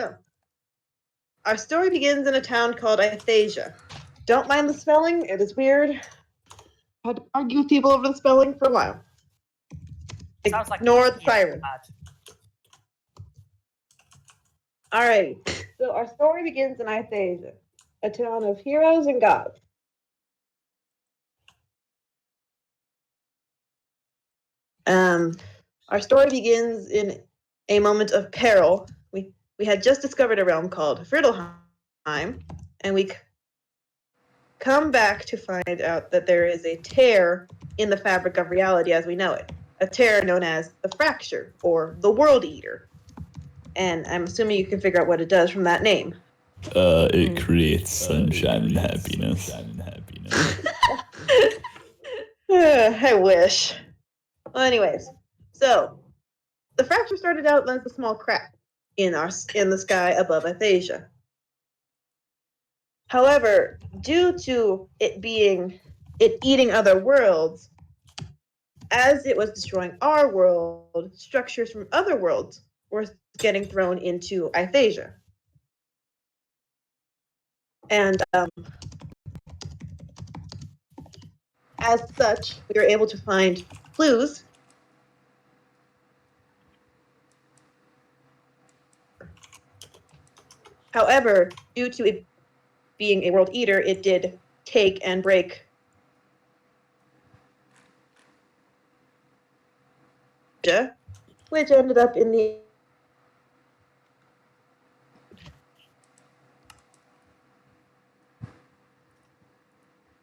So, our story begins in a town called Ithasia. Don't mind the spelling, it is weird. I had to argue with people over the spelling for a while. Sounds like Ignore the siren. Bad. Alright, so our story begins in Ithasia, a town of heroes and gods. Our story begins in a moment of peril. We had just discovered a realm called Friddleheim, and we come back to find out that there is a tear in the fabric of reality as we know it. A tear known as the Fracture, or the World Eater. And I'm assuming you can figure out what it does from that name. It creates sunshine and happiness. I wish. Well, anyways, so the fracture started out as a small crack in the sky above Ithasia. However, due to it eating other worlds, as it was destroying our world, structures from other worlds were getting thrown into Ithasia. And as such, we were able to find clues. However, due to it being a world eater, it did take and break which ended up in the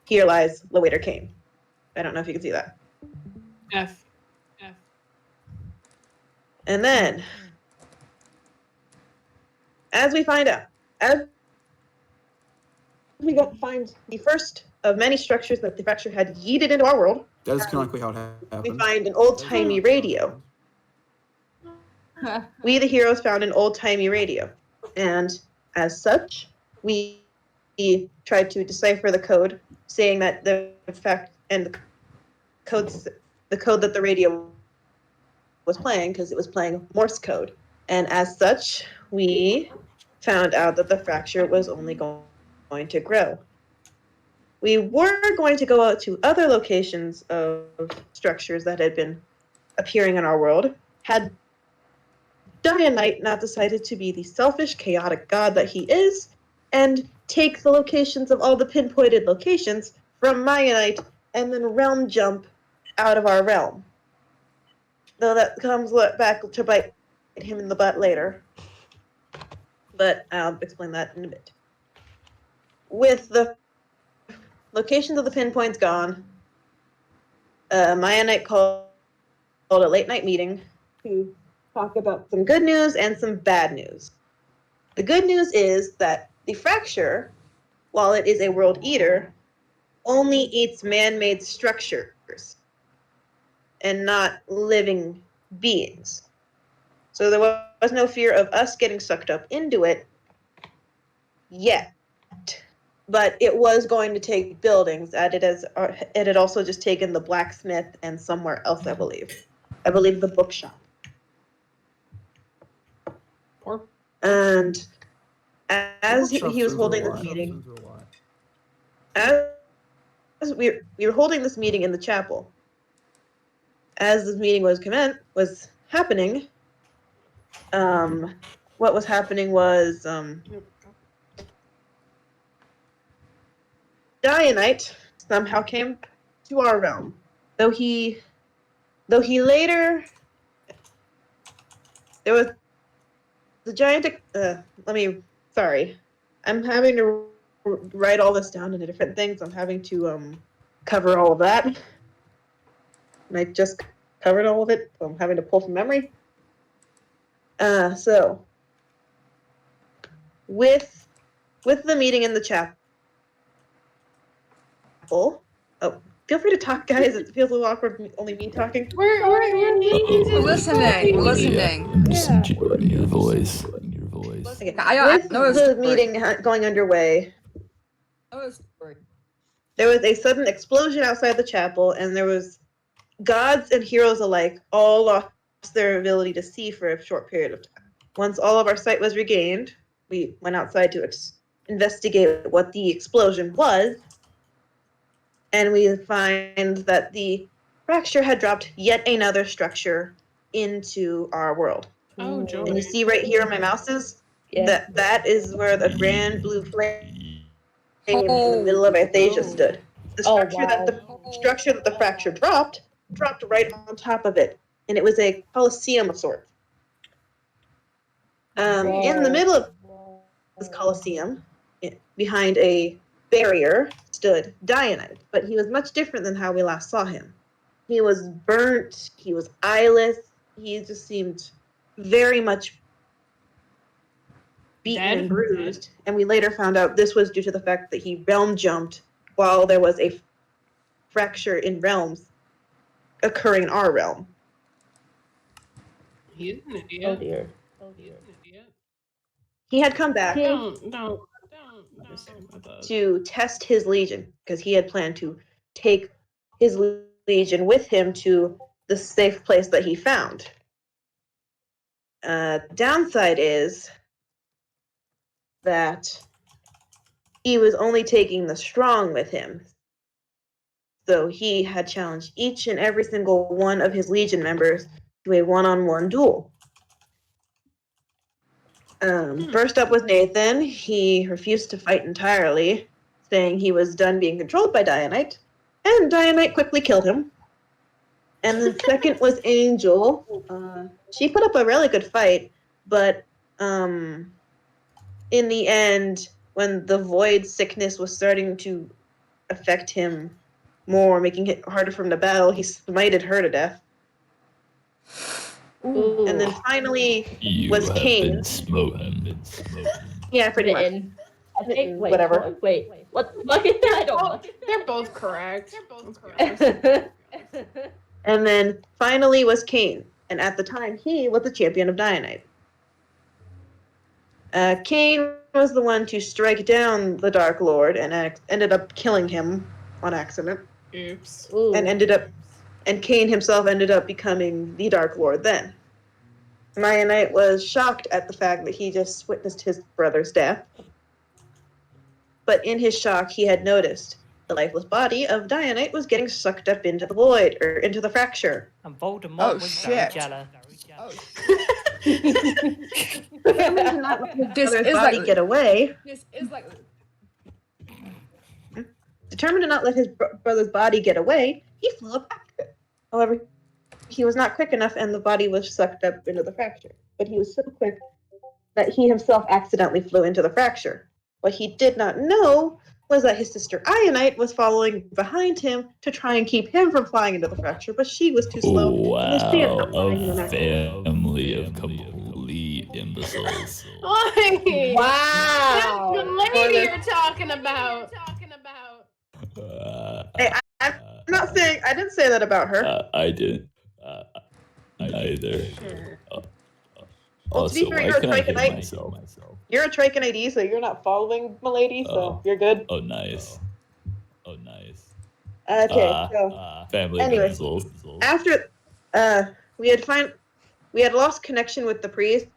Here lies the waiter came. I don't know if you can see that. F. And then, as we find out, as we find the first of many structures that the fracture had yeeted into our world, That's canonically how it happened. we find an old-timey radio. We, the heroes, found an old-timey radio. And as such, we tried to decipher the code, saying that the fact and the code that the radio was playing, because it was playing Morse code. And as such, we found out that the fracture was only going to grow. We were going to go out to other locations of structures that had been appearing in our world, had Mianite not decided to be the selfish, chaotic god that he is, and take the locations of all the pinpointed locations from Mianite and then realm jump out of our realm. Though that comes back to bite him in the butt later. But I'll explain that in a bit. With the locations of the pinpoints gone, Mianite called a late night meeting to talk about some good news and some bad news. The good news is that the fracture, while it is a world eater, only eats man-made structures and not living beings. So there was no fear of us getting sucked up into it yet. But it was going to take buildings. It had also just taken the blacksmith and somewhere else, I believe. I believe the bookshop. And as he was holding this meeting, as we were holding this meeting in the chapel, as this meeting was happening, what was happening was Dianite somehow came to our realm, though he later there was the giant. I'm having to write all this down into different things. I'm having to cover all of that. And I just covered all of it, so I'm having to pull from memory. So with the meeting in the chapel. Oh, feel free to talk, guys. It feels a little awkward, only me talking. We're listening. We're listening. I'm just enjoying your voice. Okay. I know With the meeting going underway, there was a sudden explosion outside the chapel, and there was gods and heroes alike all lost their ability to see for a short period of time. once all of our sight was regained, we went outside to investigate what the explosion was, and we find that the fracture had dropped yet another structure into our world. Oh, joy. And you see right here where my mouse is? Yeah. That is where the grand blue flame in the middle of Aphasia stood. The structure that the fracture dropped right on top of it, and it was a coliseum of sorts. In the middle of this coliseum, behind a barrier, stood Dianite, but he was much different than how we last saw him. He was burnt, he was eyeless, he just seemed very much beaten and bruised, and we later found out this was due to the fact that he realm jumped while there was a fracture in realms occurring in our realm. He's an idiot. Oh dear. He's an idiot. He had come back Don't to test his legion because he had planned to take his legion with him to the safe place that he found. Downside is that he was only taking the strong with him. So he had challenged each and every single one of his legion members to a one-on-one duel. First up was Nathan. He refused to fight entirely, saying he was done being controlled by Dianite, and Dianite quickly killed him. And then second was Angel. She put up a really good fight, but in the end, when the void sickness was starting to affect him more, making it harder for him to battle, he smited her to death. Ooh. And then finally You was have Cain. been smoten. Yeah, pretty much. I think. Wait. Whatever. Wait. What the fuck is that? I don't. They're both correct. They're both And then finally was Cain, and at the time he was the champion of Dianite. Cain was the one to strike down the Dark Lord and ended up killing him on accident. Oops. Ooh. And Cain himself ended up becoming the Dark Lord then. Mianite was shocked at the fact that he just witnessed his brother's death. But in his shock, he had noticed the lifeless body of Dianite was getting sucked up into the void, or into the fracture. And Voldemort was very jealous. Determined to not let his This brother's is body like- get away. This is like. Determined to not let his brother's body get away, he flew up after it. However, he was not quick enough and the body was sucked up into the fracture. But he was so quick that he himself accidentally flew into the fracture. What he did not know was that his sister Ionite was following behind him to try and keep him from flying into the fracture, but she was too slow. and she ended up flying in the A fracture. family of complete imbeciles. Oi! Wow. That's the lady you're talking about. Hey, I'm not saying, I didn't say that about her. I didn't. Either. Well, to be Also, fair, why you're a can I hear Trichonite. myself? You're a Trichon ID, so you're not following Milady, so Oh. you're good. Oh, nice. Oh, nice. Okay, so Family anyway. imbeciles. after we had lost connection with the priest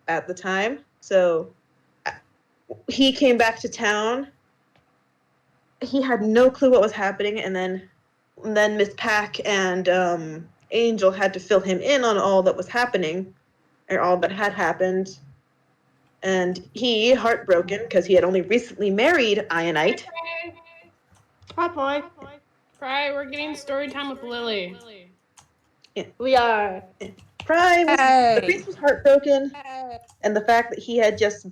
at the time, so he came back to town. He had no clue what was happening, and then Miss Pack and Angel had to fill him in on all that was happening, or all that had happened. And he, heartbroken, because he had only recently married Ionite. Hi, Poi. Right, we're getting story time with Lily. We are. The priest was heartbroken, and the fact that he had just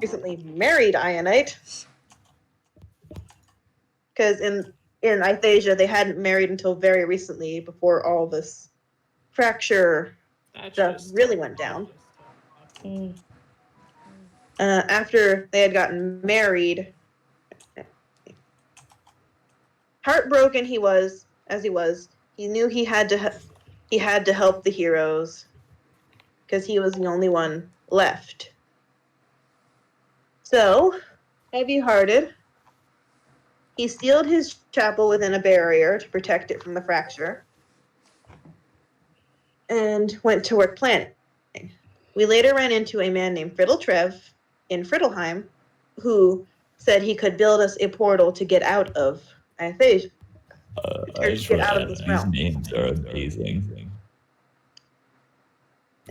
recently married Ionite, because in Aphasia they hadn't married until very recently, before all this fracture That's stuff just really went down. Mm. After they had gotten married, heartbroken he was, as he was. He knew he had to help the heroes, because he was the only one left. So, heavy-hearted, he sealed his chapel within a barrier to protect it from the fracture, and went to work planning. We later ran into a man named Friddletrev in Friddleheim, who said he could build us a portal to get out of Aphasia. I just Get want out to of this add, these realm. names are amazing.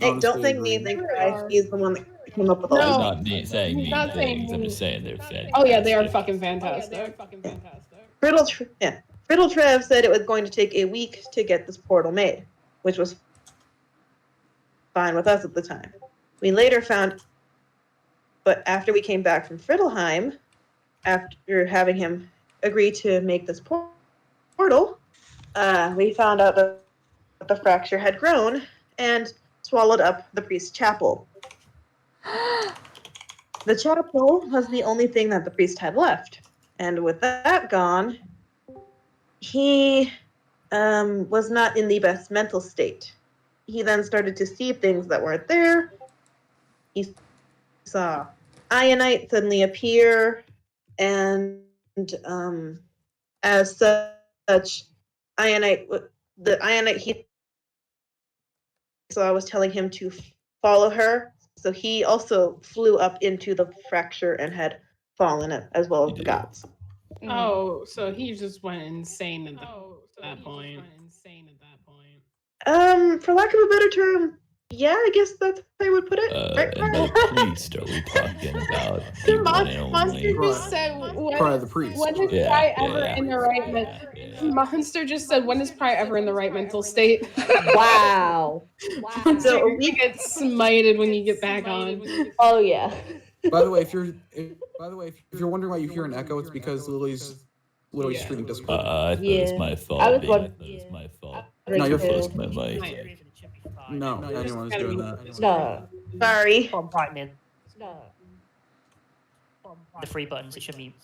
Hey, don't Honestly, think me agree. think Bryce. He's the one that came up with all No. this. I'm not saying mean Not saying things. I'm mean. just saying they're fantastic. Oh yeah, they are fucking fantastic. Friddletrev said it was going to take a week to get this portal made, which was fine with us at the time. We later found, but after we came back from Friddleheim, after having him agree to make this portal, we found out that the fracture had grown and swallowed up the priest's chapel. The chapel was the only thing that the priest had left. And with that gone, he was not in the best mental state. He then started to see things that weren't there. He saw Ionite suddenly appear, and as such, the Ionite he saw was telling him to follow her. So he also flew up into the fracture and had fallen as well as the gods. Oh, so he just went insane at that point. For lack of a better term, yeah, I guess that's how I would put it. Right, And by priest, are we talking about the one and Monster only? just said, Probably the priest. when is Yeah, Pry yeah, ever yeah. in the right Monster just said, when is Pry ever in the right mental state? Wow. Monster, So you're gonna get smited when you get back on. Oh yeah. By the way, if you're wondering why you hear an echo, it's because Lily's literally streaming Discord. I thought it was Yeah. my fault. I was I thought it was my fault. No, you're Close fine. my mic. No, anyone was doing that. No. Sorry. From right mid. No. The three buttons, it should be.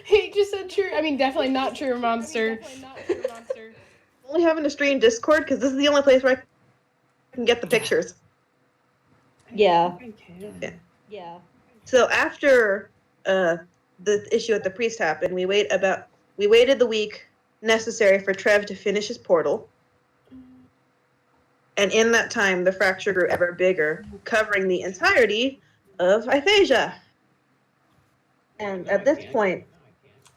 He just said true. I mean, definitely not true, Monster. Only having to stream Discord because this is the only place where I can get the pictures. Yeah. Yeah. Yeah. So after the issue at the priest happened, we waited the week necessary for Trev to finish his portal. And in that time, the fracture grew ever bigger, covering the entirety of Aphasia. And at this point,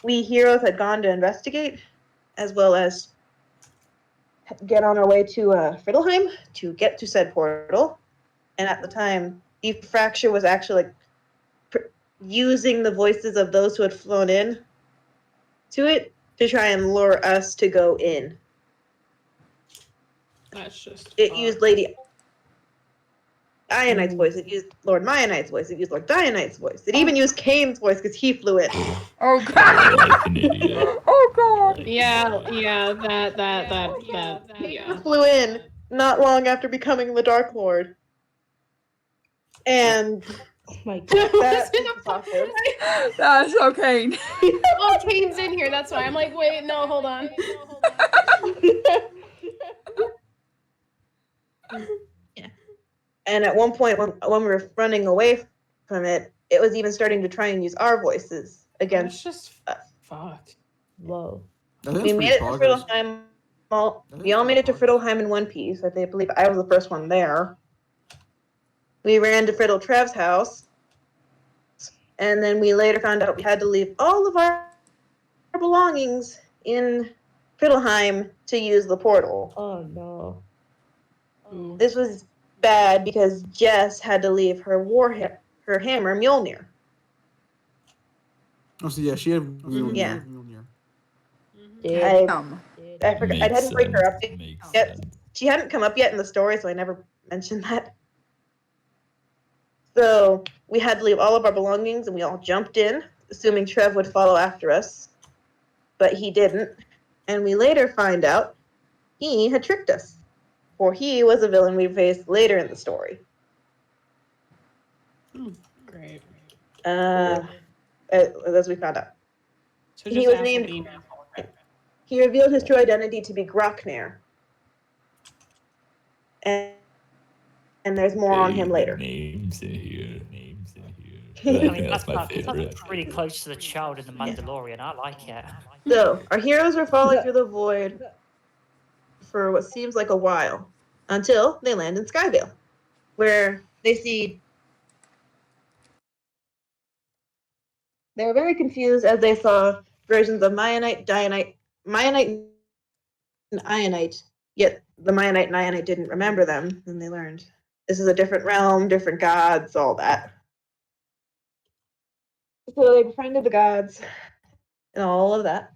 we heroes had gone to investigate, as well as get on our way to Friddleheim to get to said portal. And at the time, the fracture was actually using the voices of those who had flown in to it to try and lure us to go in. That's just. It used Lady Ionite's voice. It used Lord Mianite's voice. It used Lord Dionite's voice. It even used Cain's voice because he flew in. Oh god! Like an idiot. Oh god! Yeah, that, yeah. Flew in not long after becoming the Dark Lord. And Oh my god. that was awesome. That's okay. Oh, Kane's in here. That's why I'm like, wait, no, hold on. And at one point, when we were running away from it, it was even starting to try and use our voices It's against. just fucked. Whoa. We made it to Friddleheim. We all made it to Friddleheim in one piece. I believe I was the first one there. We ran to Friddletrev's house, and then we later found out we had to leave all of our belongings in Friddleheim to use the portal. Oh no. Ooh. This was bad because Jess had to leave her her hammer Mjolnir. Oh, so yeah, she had Mjolnir. Yeah. Mjolnir. Dude. I forgot. I didn't break her up Makes yet. sense. She hadn't come up yet in the story, so I never mentioned that. So we had to leave all of our belongings, and we all jumped in, assuming Trev would follow after us, but he didn't. And we later find out he had tricked us, for he was a villain we faced later in the story. Great. As we found out, So He just was ask named- Dean. he revealed his true identity to be Groknir. And there's more on him later. Names in here. Names in here. I I mean, think that's my That's favorite. pretty close to the child in the Mandalorian. I like it. So our heroes were falling through the void for what seems like a while. until they land in Skyvale, where they see. They were very confused as they saw versions of Mianite, Mianite and Ionite, yet the Mianite and Ionite didn't remember them, and they learned this is a different realm, different gods, all that. So they befriended the gods and all of that.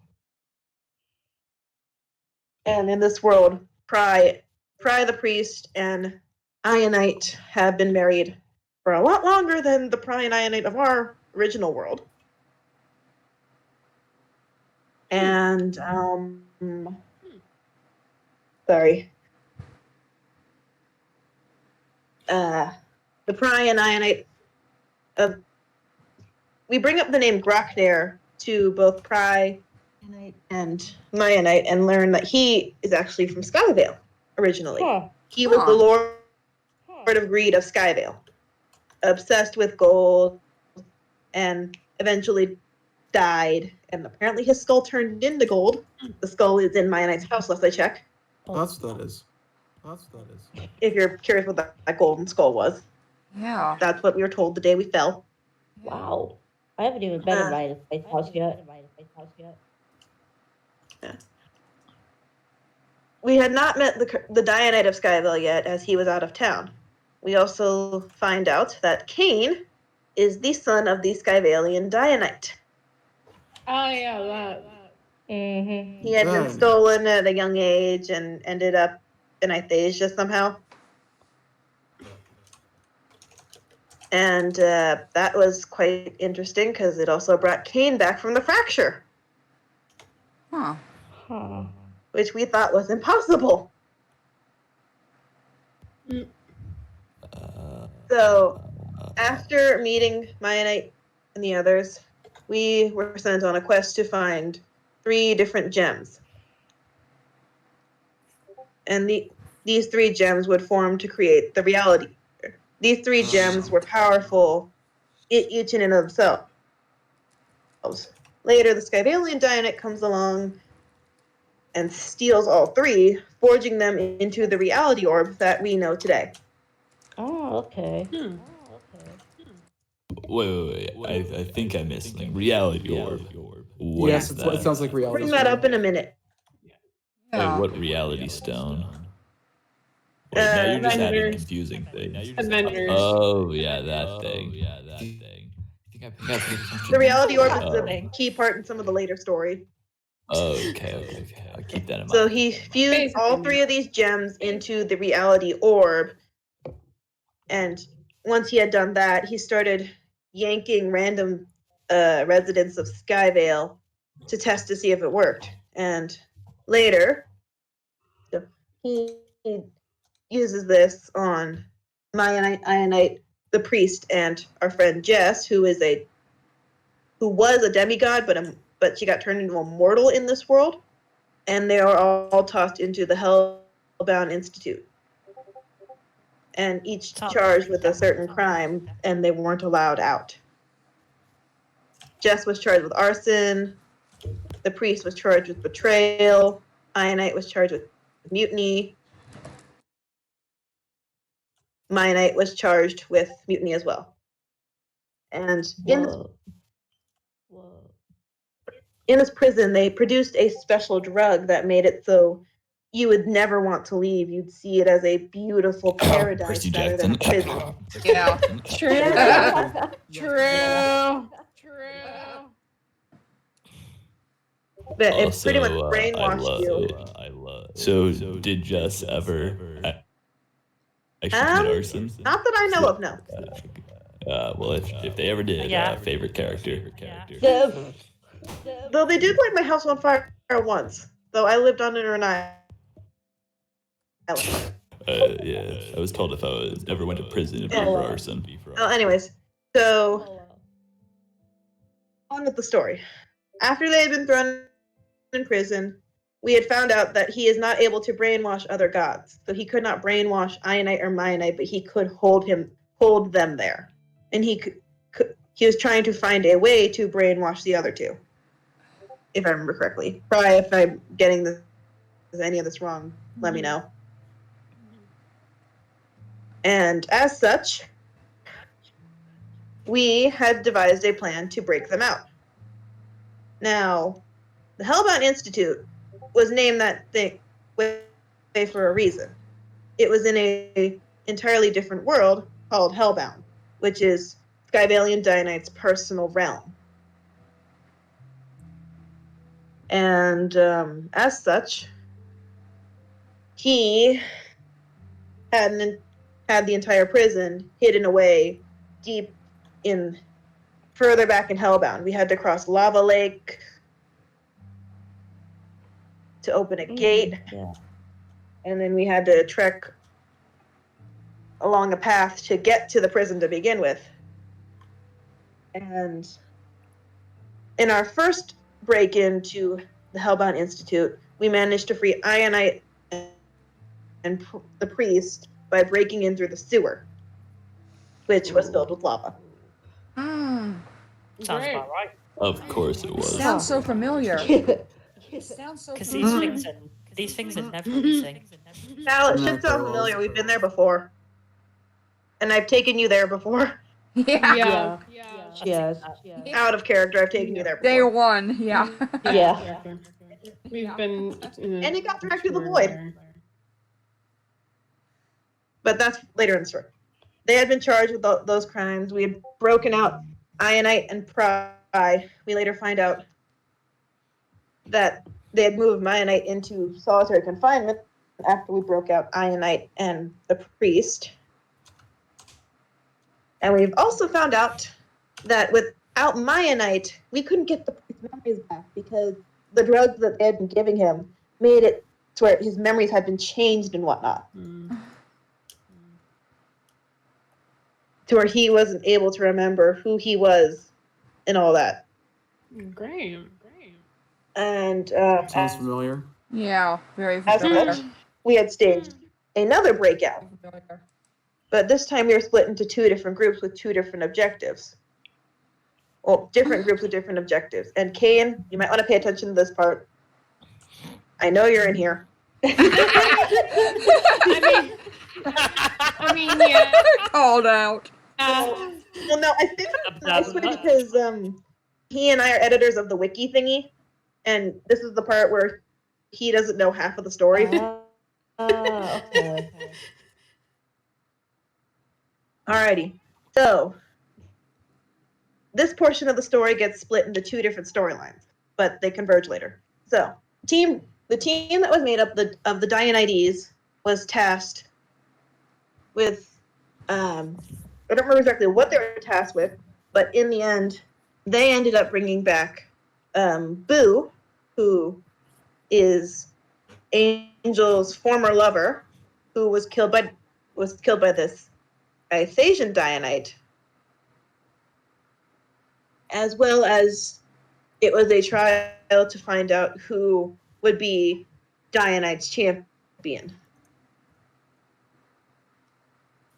And in this world, Pry the priest and Ionite have been married for a lot longer than the Pry and Ionite of our original world. And sorry. The Pry and Ionite we bring up the name Groknir to both Pry and Mianite and learn that he is actually from Skyvale originally. Huh. He was the Lord of Greed of Skyvale, obsessed with gold, and eventually died. And apparently his skull turned into gold. The skull is in Mianite's house, lest I check. That's what that is. That's what that is. If you're curious what that golden skull was. Yeah. That's what we were told the day we fell. Wow. I haven't even been in my house yet. Yeah. We had not met the Dianite of Skyville yet, as he was out of town. We also find out that Cain is the son of the Skyvalian Dianite. Oh yeah, that. Mm-hmm. He had been stolen at a young age and ended up in Ithasia somehow. And that was quite interesting because it also brought Cain back from the fracture, Huh. Huh. which we thought was impossible. So, after meeting Mianite and the others, we were sent on a quest to find 3 different gems. And these 3 gems would form to create the reality. These 3 gems were powerful, each in and of themselves. Later, the Skyvalian Dianite comes along and steals all 3, forging them into the reality orb that we know today. Oh, okay. Wait. I think I missed something. Reality orb. What Yes, is it's what it that? sounds like reality. Bring that up in a minute. Yeah. What reality stone? Wait, now you're just adding Avengers. confusing things. Avengers. Oh, yeah, that thing. I think I paid attention. The reality orb is Oh. a key part in some of the later story. Okay. I'll keep that in mind. So he fused all 3 of these gems into the reality orb. And once he had done that, he started yanking random residents of Skyvale to test to see if it worked. And later, he uses this on Ionite, the priest, and our friend Jess, who was a demigod, but she got turned into a mortal in this world, and they are all tossed into the Hellbound Institute, and each charged with a certain crime, and they weren't allowed out. Jess was charged with arson. The priest was charged with betrayal. Ionite was charged with mutiny. Mianite was charged with mutiny as well. And Whoa. in this prison, they produced a special drug that made it so you would never want to leave. You'd see it as a beautiful paradise Percy rather than a Jackson. prison. Yeah. True. But it pretty much Also, brainwashed you. So, did Jess ever actually commit arson? Not that I know of, no. Well, if they ever did, Yeah. favorite character. Though they did light my house on fire once, though I lived on an island. Yeah, I was told if I ever went to prison, it'd be for arson. Anyways, so on with the story. After they had been thrown in prison, we had found out that he is not able to brainwash other gods. So he could not brainwash Ionite or Mianite, but he could hold them there. And he was trying to find a way to brainwash the other 2. If I remember correctly. Probably if I'm getting any of this wrong, let me know. And as such, we had devised a plan to break them out. Now, the Hellbound Institute was named that way for a reason. It was in a entirely different world called Hellbound, which is Skybalion Dionite's personal realm. And as such, he had the entire prison hidden away deep in further back in Hellbound. We had to cross Lava Lake to open a gate, Yeah. and then we had to trek along a path to get to the prison to begin with. And in our first break into the Hellbound Institute, we managed to free Ionite and the priest by breaking in through the sewer, which was filled with lava. Hmm. Sounds Great. about right. Of course it was. Sounds so familiar. It sounds so Because familiar. these things are never missing. Now, it No, should sound girls. familiar. We've been there before. And I've taken you there before. Yeah. Yeah. Yes. Out of character, I've taken you there Day before. one. Yeah. Yeah. We've been. And it got dragged through the void. But that's later in the story. They had been charged with those crimes. We had broken out Ionite and Pry. We later find out that they had moved Mianite into solitary confinement after we broke out Ionite and the priest. And we've also found out that without Mianite, we couldn't get the priest's memories back because the drugs that they had been giving him made it to where his memories had been changed and whatnot. To where he wasn't able to remember who he was and all that. Great. And Sounds familiar. Yeah. Very as familiar. such, we had staged another breakout. But this time we were split into two different groups with two different objectives. Well, different groups with different objectives. And Kane, you might want to pay attention to this part. I know you're in here. I mean, yeah. Called out. Well, no, I think that's nicely because he and I are editors of the wiki thingy, and this is the part where he doesn't know half of the story. Okay. Alrighty, so this portion of the story gets split into two different storylines, but they converge later. So, the team that was made up of the Dionites was tasked with, I don't remember exactly what they were tasked with, but in the end, they ended up bringing back Boo, who is Angel's former lover, who was killed by this Ithasian Dionite, as well as it was a trial to find out who would be Dionite's champion.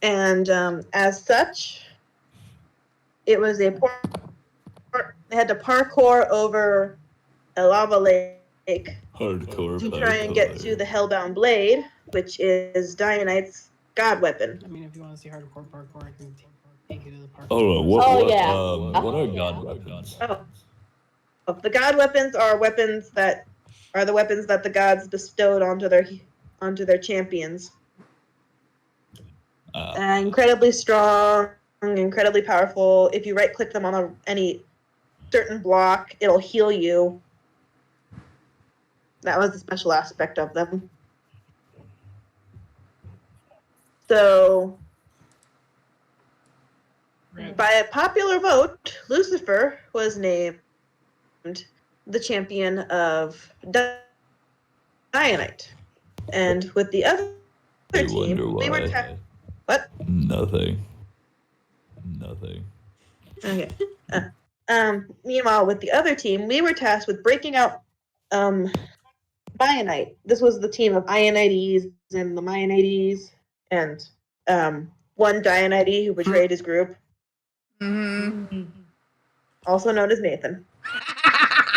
And as such, it was they had to parkour over a lava lake Hardcore. to try and get to the Hellbound Blade, which is Dionite's god weapon. I mean, if you want to see hardcore parkour, I can take you to the parkour. Oh, what are god weapons? Oh, the god weapons are the weapons that the gods bestowed onto their champions. Incredibly strong, incredibly powerful. If you right-click them on any certain block, it'll heal you. That was the special aspect of them. So, by a popular vote, Lucifer was named the champion of Dionite. And with the other team, we were what? Nothing. Okay. Meanwhile, with the other team, we were tasked with breaking out Mianite. This was the team of Ionites and the Mianites and one Dionite who betrayed his group, Mm-hmm. also known as Nathan.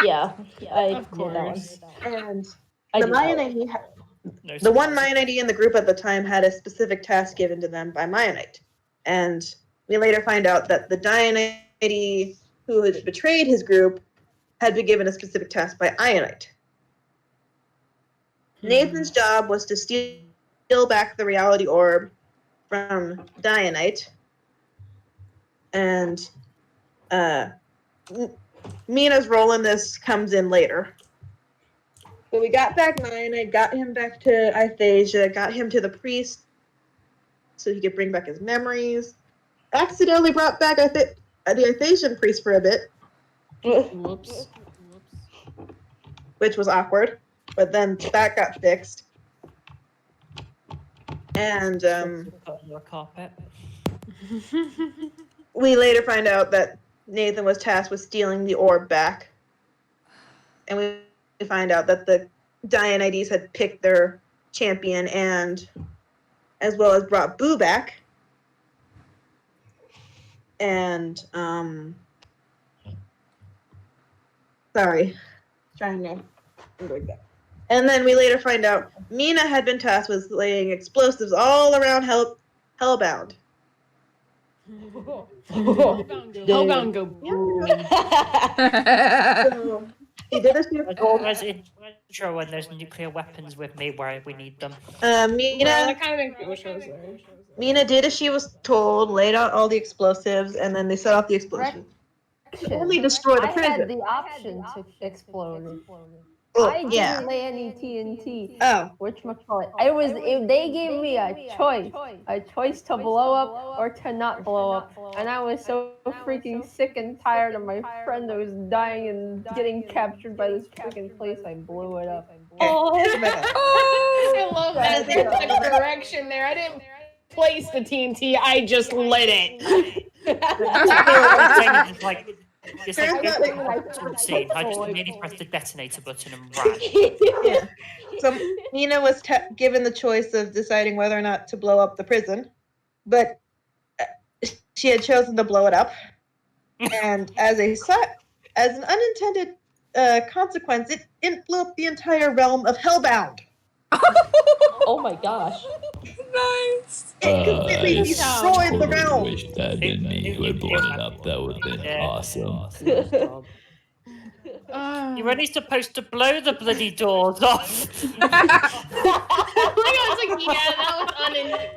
Yeah, I Of did that one. course. And I the did that one. No The one surprise. Mianite in the group at the time had a specific task given to them by Mianite. And we later find out that the Dianite who had betrayed his group had been given a specific task by Ionite. Nathan's job was to steal back the reality orb from Dianite. And Mina's role in this comes in later. So we got back Mianite, got him back to Ithasia, got him to the priest so he could bring back his memories. Accidentally brought back the Ithasian priest for a bit, Whoops. which was awkward, but then that got fixed. And Put under a carpet. we later find out that Nathan was tasked with stealing the orb back. And we find out that the Dianites had picked their champion and as well as brought Boo back. And sorry. Trying to like that. And then we later find out Mina had been tasked with laying explosives all around Hellbound. Hellbound go boom. So he did a super Where's intro when there's nuclear weapons with me where we need them? Mina That kind of makes me wish I was there. Mina did as she was told, laid out all the explosives, and then they set off the explosions. Only destroy the I prison. had the option to explode it. Oh, I didn't yeah. lay any TNT. Oh, Whatchamacallit. They gave me a choice to blow up or to not blow up. And I was so freaking sick and tired of my friend that was dying and getting captured by this freaking place. I blew it up. I love that. There's a correction there. I didn't place the TNT. I just lit it. It's Turns like out a scene. I just immediately pressed the detonator button and ran. yeah. So Mina was given the choice of deciding whether or not to blow up the prison, but she had chosen to blow it up. And as an unintended consequence, it blew up the entire realm of Hellbound. Oh my gosh. Nice. It completely I destroyed the totally realm. wish that had been me who had blown it up. That would have been awesome. You were only supposed to blow the bloody doors off. I was like, yeah, that was unintended.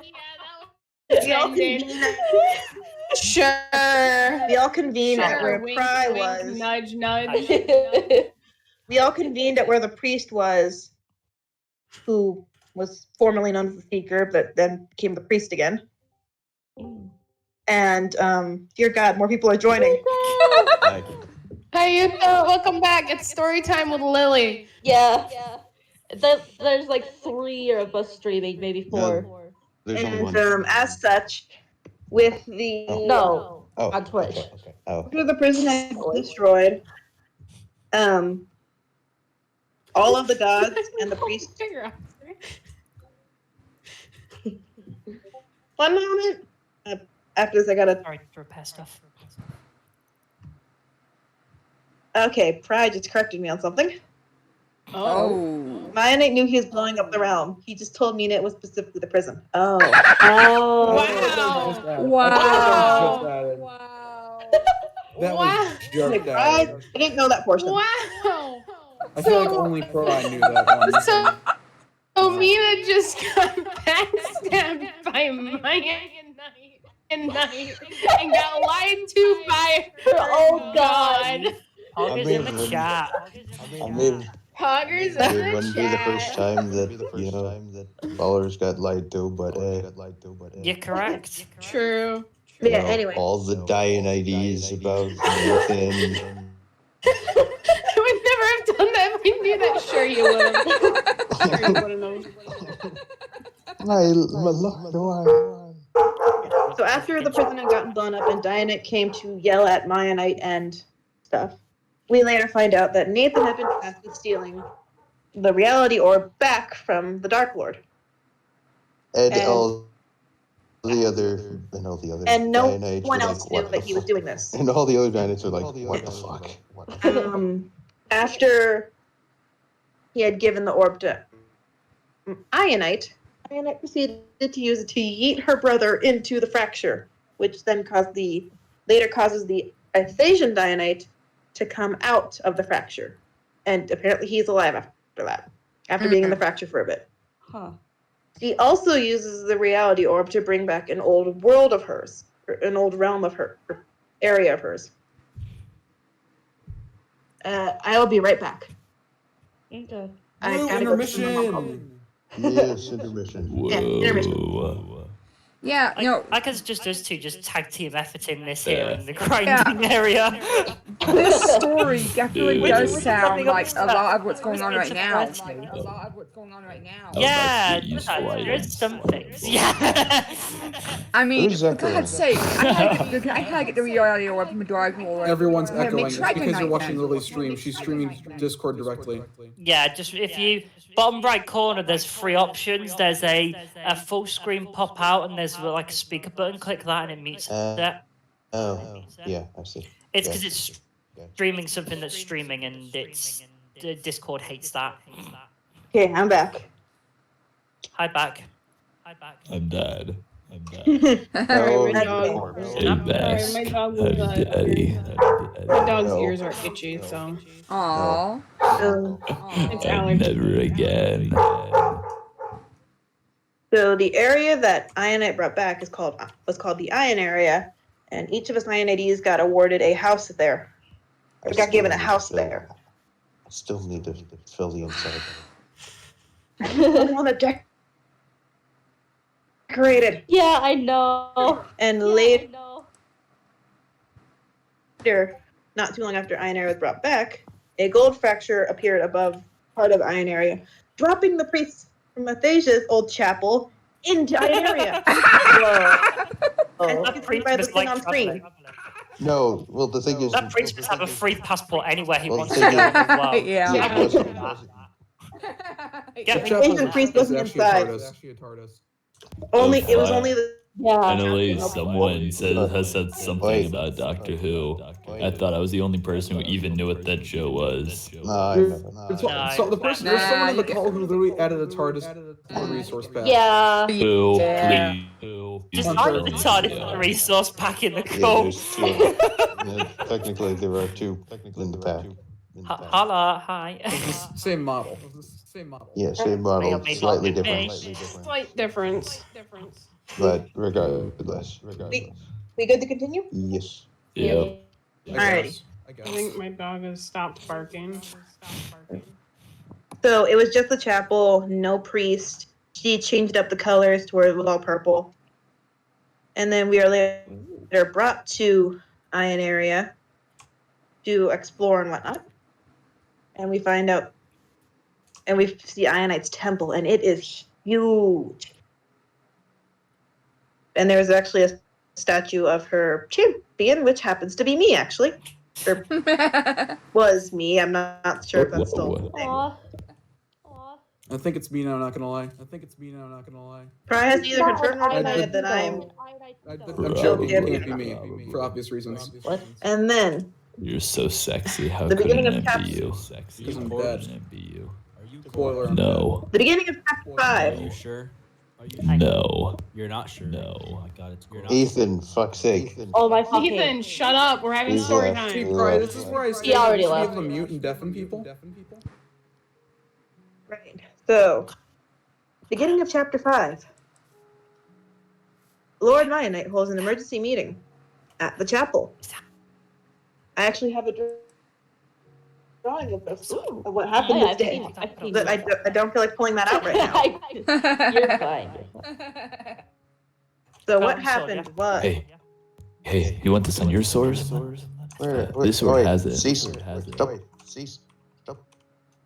Sure. We all convened at where Wink, Pry wink, was. Nudge, nudge. We all convened at where the priest was, who was formerly known as the Seeker, but then became the priest again. And dear God, more people are joining. Hey, Yuko, welcome back. It's story time with Lily. Yeah. There's like 3 of us streaming, maybe 4. There's only And one. as such, with the No, Oh, on Twitch. Okay. Oh. after the prison had been destroyed, all of the gods and the priests. Figure out. One moment. After this, I gotta. Sorry to repair stuff. Okay, Pry just corrected me on something. Oh. Mianite knew he was blowing up the realm. He just told me it was specifically the prison. Oh. Wow. Wow. That Wow. was just Like, that. I didn't know that portion. Wow. I feel like only Pry knew that one. So Mina just got backstabbed by Maya and got lied to by her Oh, God. August in the chat. I mean, Poggers it in the wouldn't be the first chat. time that ballers got lied to, but You're correct. True. Yeah, anyway. all the dying IDs about Nathan. I would never have done that if we knew that. Sure you would have. Sure you would have known. My Lord, So after the prison had gotten blown up and Dianite came to yell at Mianite and stuff, we later find out that Nathan had been tasked with stealing the reality orb back from the Dark Lord. and And- all the other And no Dianites one were else like, knew what that the he was fuck? doing this. And all the other Dianites were like, what the fuck? After he had given the orb to Mianite proceeded to use it to yeet her brother into the fracture, which then later causes the Athasian Dianite to come out of the fracture. And apparently he's alive after that, after being in the fracture for a bit. Huh. She also uses the reality orb to bring back an old world of hers, or an old realm of her, area of hers. I will be right back. Okay. I Woo, gotta go to my mom called. intermission. Yes, intermission. Yeah, intermission. Whoa. Yeah, you know, I guess just us two just tag team efforting this here in the grinding area. this story definitely Dude. does Which is sound something like a upset. lot of what's going on right now. Interesting. About Yeah, to get useful there is items. some things. Yeah. I mean, Who's for echoing? God's sake, I had to get the reality orb from a drive hole. Everyone's Yeah, echoing. make It's sure I because can you're night watching then. Lily's stream. She's streaming Discord directly. Yeah, just if you bottom right corner, there's 3 options. There's a full screen pop out, and there's like a speaker button. Click that, and it mutes it. Oh, yeah, I see. It's because it's streaming something that's streaming, and Discord hates that. Okay, I'm back. Hi back. I'm dead. No, my dog. Hey, Max. my dog I'm was, daddy. My dog's No. ears are itchy, so Aww. it's And allergy. never again. So the area that Ionite brought back was called the Ion area, and each of us Ionites got awarded a house there. I got given a still need to house fill- there. I still need to fill the inside. The one that decorated. Yeah, I know. And later, not too long after Ion area was brought back, a gold fracture appeared above part of Ion area, dropping the priests from Athasia's old chapel into Ion area. As you can see by the thing on screen. No, well, the thing is... That priest must have a free passport anywhere he Well, wants to the go thing as well. Yeah. Yeah. Get me Asian priest wasn't inside. It was only the Yeah. Finally, someone has said something Wait. about Doctor Who. I thought I was the only person who even knew what that show was. No, I never. So the person, there's someone in the call who literally added a TARDIS to the resource pack. Yeah. Who? Yeah. Please. Who? Just One add third. the TARDIS resource pack in the Yeah, call. there's two. Yeah, technically, there are two in the pack. Holla, hi. Same model. Yeah, same model, Maybe slightly not different. me. Slight difference. But regardless. We good to continue? Yes. Yep. Alrighty. I I guess. think my dog has stopped barking. So it was just the chapel, no priest. She changed up the colors to where it was all purple. And then we are later brought to Ion area to explore and whatnot. And we find out, and we see Ionite's temple, and it is huge. And there's actually a statue of her champion, which happens to be me, actually. Or was me. I'm not sure if that's still a thing. Aw. I think it's me now, not gonna lie. Probably has either confirmed or I denied did- that I'm. I'm joking, it can't be me, for obvious reasons. And then You're so sexy. How The could beginning an of MBU? Because I'm dead. MBU. Spoiler. No. the beginning of chapter 5. you sure? No. You're not sure. No. Oh my god, it's you're not Ethan, fuck's sake. Oh my fucking. Ethan, shut up. We're having He's story left. See, time. Brian, this is where I He already should be left. able to mute and deafen people. Right. So, beginning of chapter 5. Lord Mianite holds an emergency meeting at the chapel. I actually have a drawing of this, of what happened Yeah, this day. I've seen But I don't feel like pulling that out right now. You're fine. So what Oh, happened sorry. was, Hey, you want this on your source? Where? This sword wait, has it. Cease. This sword has it. Stop. Cease. Stop.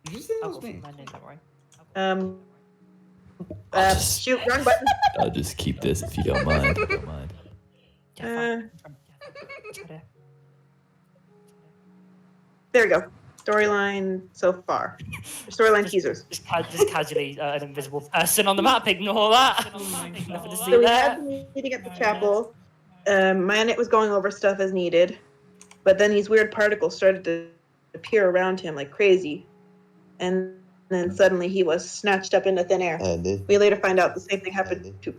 Did you say that I'll was go me? for my name, don't worry. shoot, wrong button. I'll just keep this if you don't mind. Yeah, There we go. Storyline so far. Storyline teasers. Just casually an invisible person on the map. Ignore that. Oh my Nothing to So see we there. had the meeting at the chapel. Mianite was going over stuff as needed, but then these weird particles started to appear around him like crazy. And then suddenly he was snatched up into thin air. And We later find out the same thing happened to.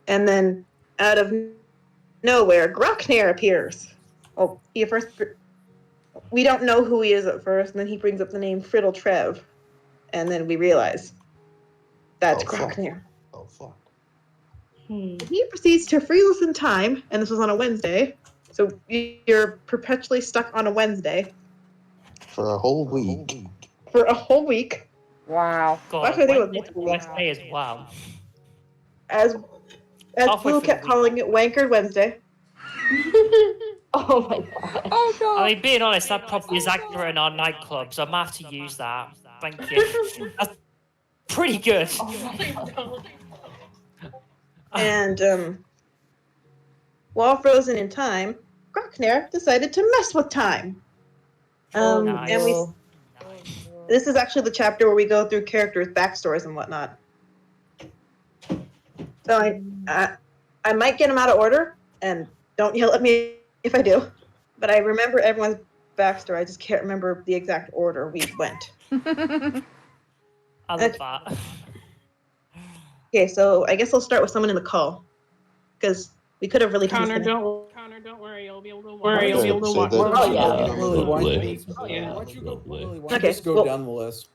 And then out of nowhere, Grocknair appears. Oh, we don't know who he is at first, and then he brings up the name Friddle Trev, and then we realize that's Grocknair. Oh, fuck. He proceeds to freeze us in time, and this was on a Wednesday, so you're perpetually stuck on a Wednesday. For a whole week. For a whole week. Wow. God, Actually, I think it was Wednesday's multiple the weeks. best day as well. As Halfway Boo through kept the week. calling it Wankered Wednesday. Oh my god. Oh god. I mean, being honest, that probably is accurate in our nightclub, so I'm gonna have to use that. Thank you. That's pretty good. Oh my god. And while frozen in time, Grocknair decided to mess with time. Nice. And this is actually the chapter where we go through characters' backstories and whatnot. So I might get them out of order, and don't yell at me if I do. But I remember everyone's backstory. I just can't remember the exact order we went. I love that. Okay, so I guess I'll start with someone in the call, because we could have really done Connor, this. don't worry. You'll be able to watch. Worry, you'll be able to watch. Oh, yeah. Lily, why don't Lovely. you, why don't you Lovely. Okay, just go well- down the list?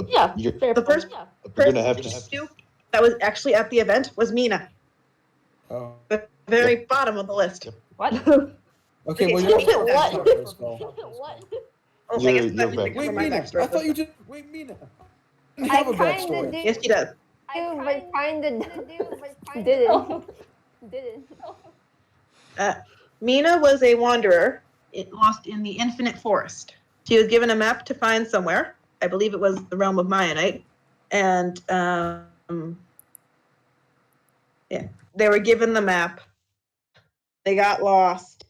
Yeah. You're, fair The point. first Yeah. you're gonna have to. that was actually at the event was Mina, Oh. the very bottom of the list. What? Okay, well, Okay, you're so what? start first, Cole. What? Oh, You're- I guess that you're means back. I cover Wait, my Mina. backstory. I thought you did. Wait, Mina. You I have a kinda backstory. did. Yes, she does. But didn't. Mina was a wanderer, lost in the infinite forest. She was given a map to find somewhere. I believe it was the realm of Mianite. And yeah, they were given the map. They got lost.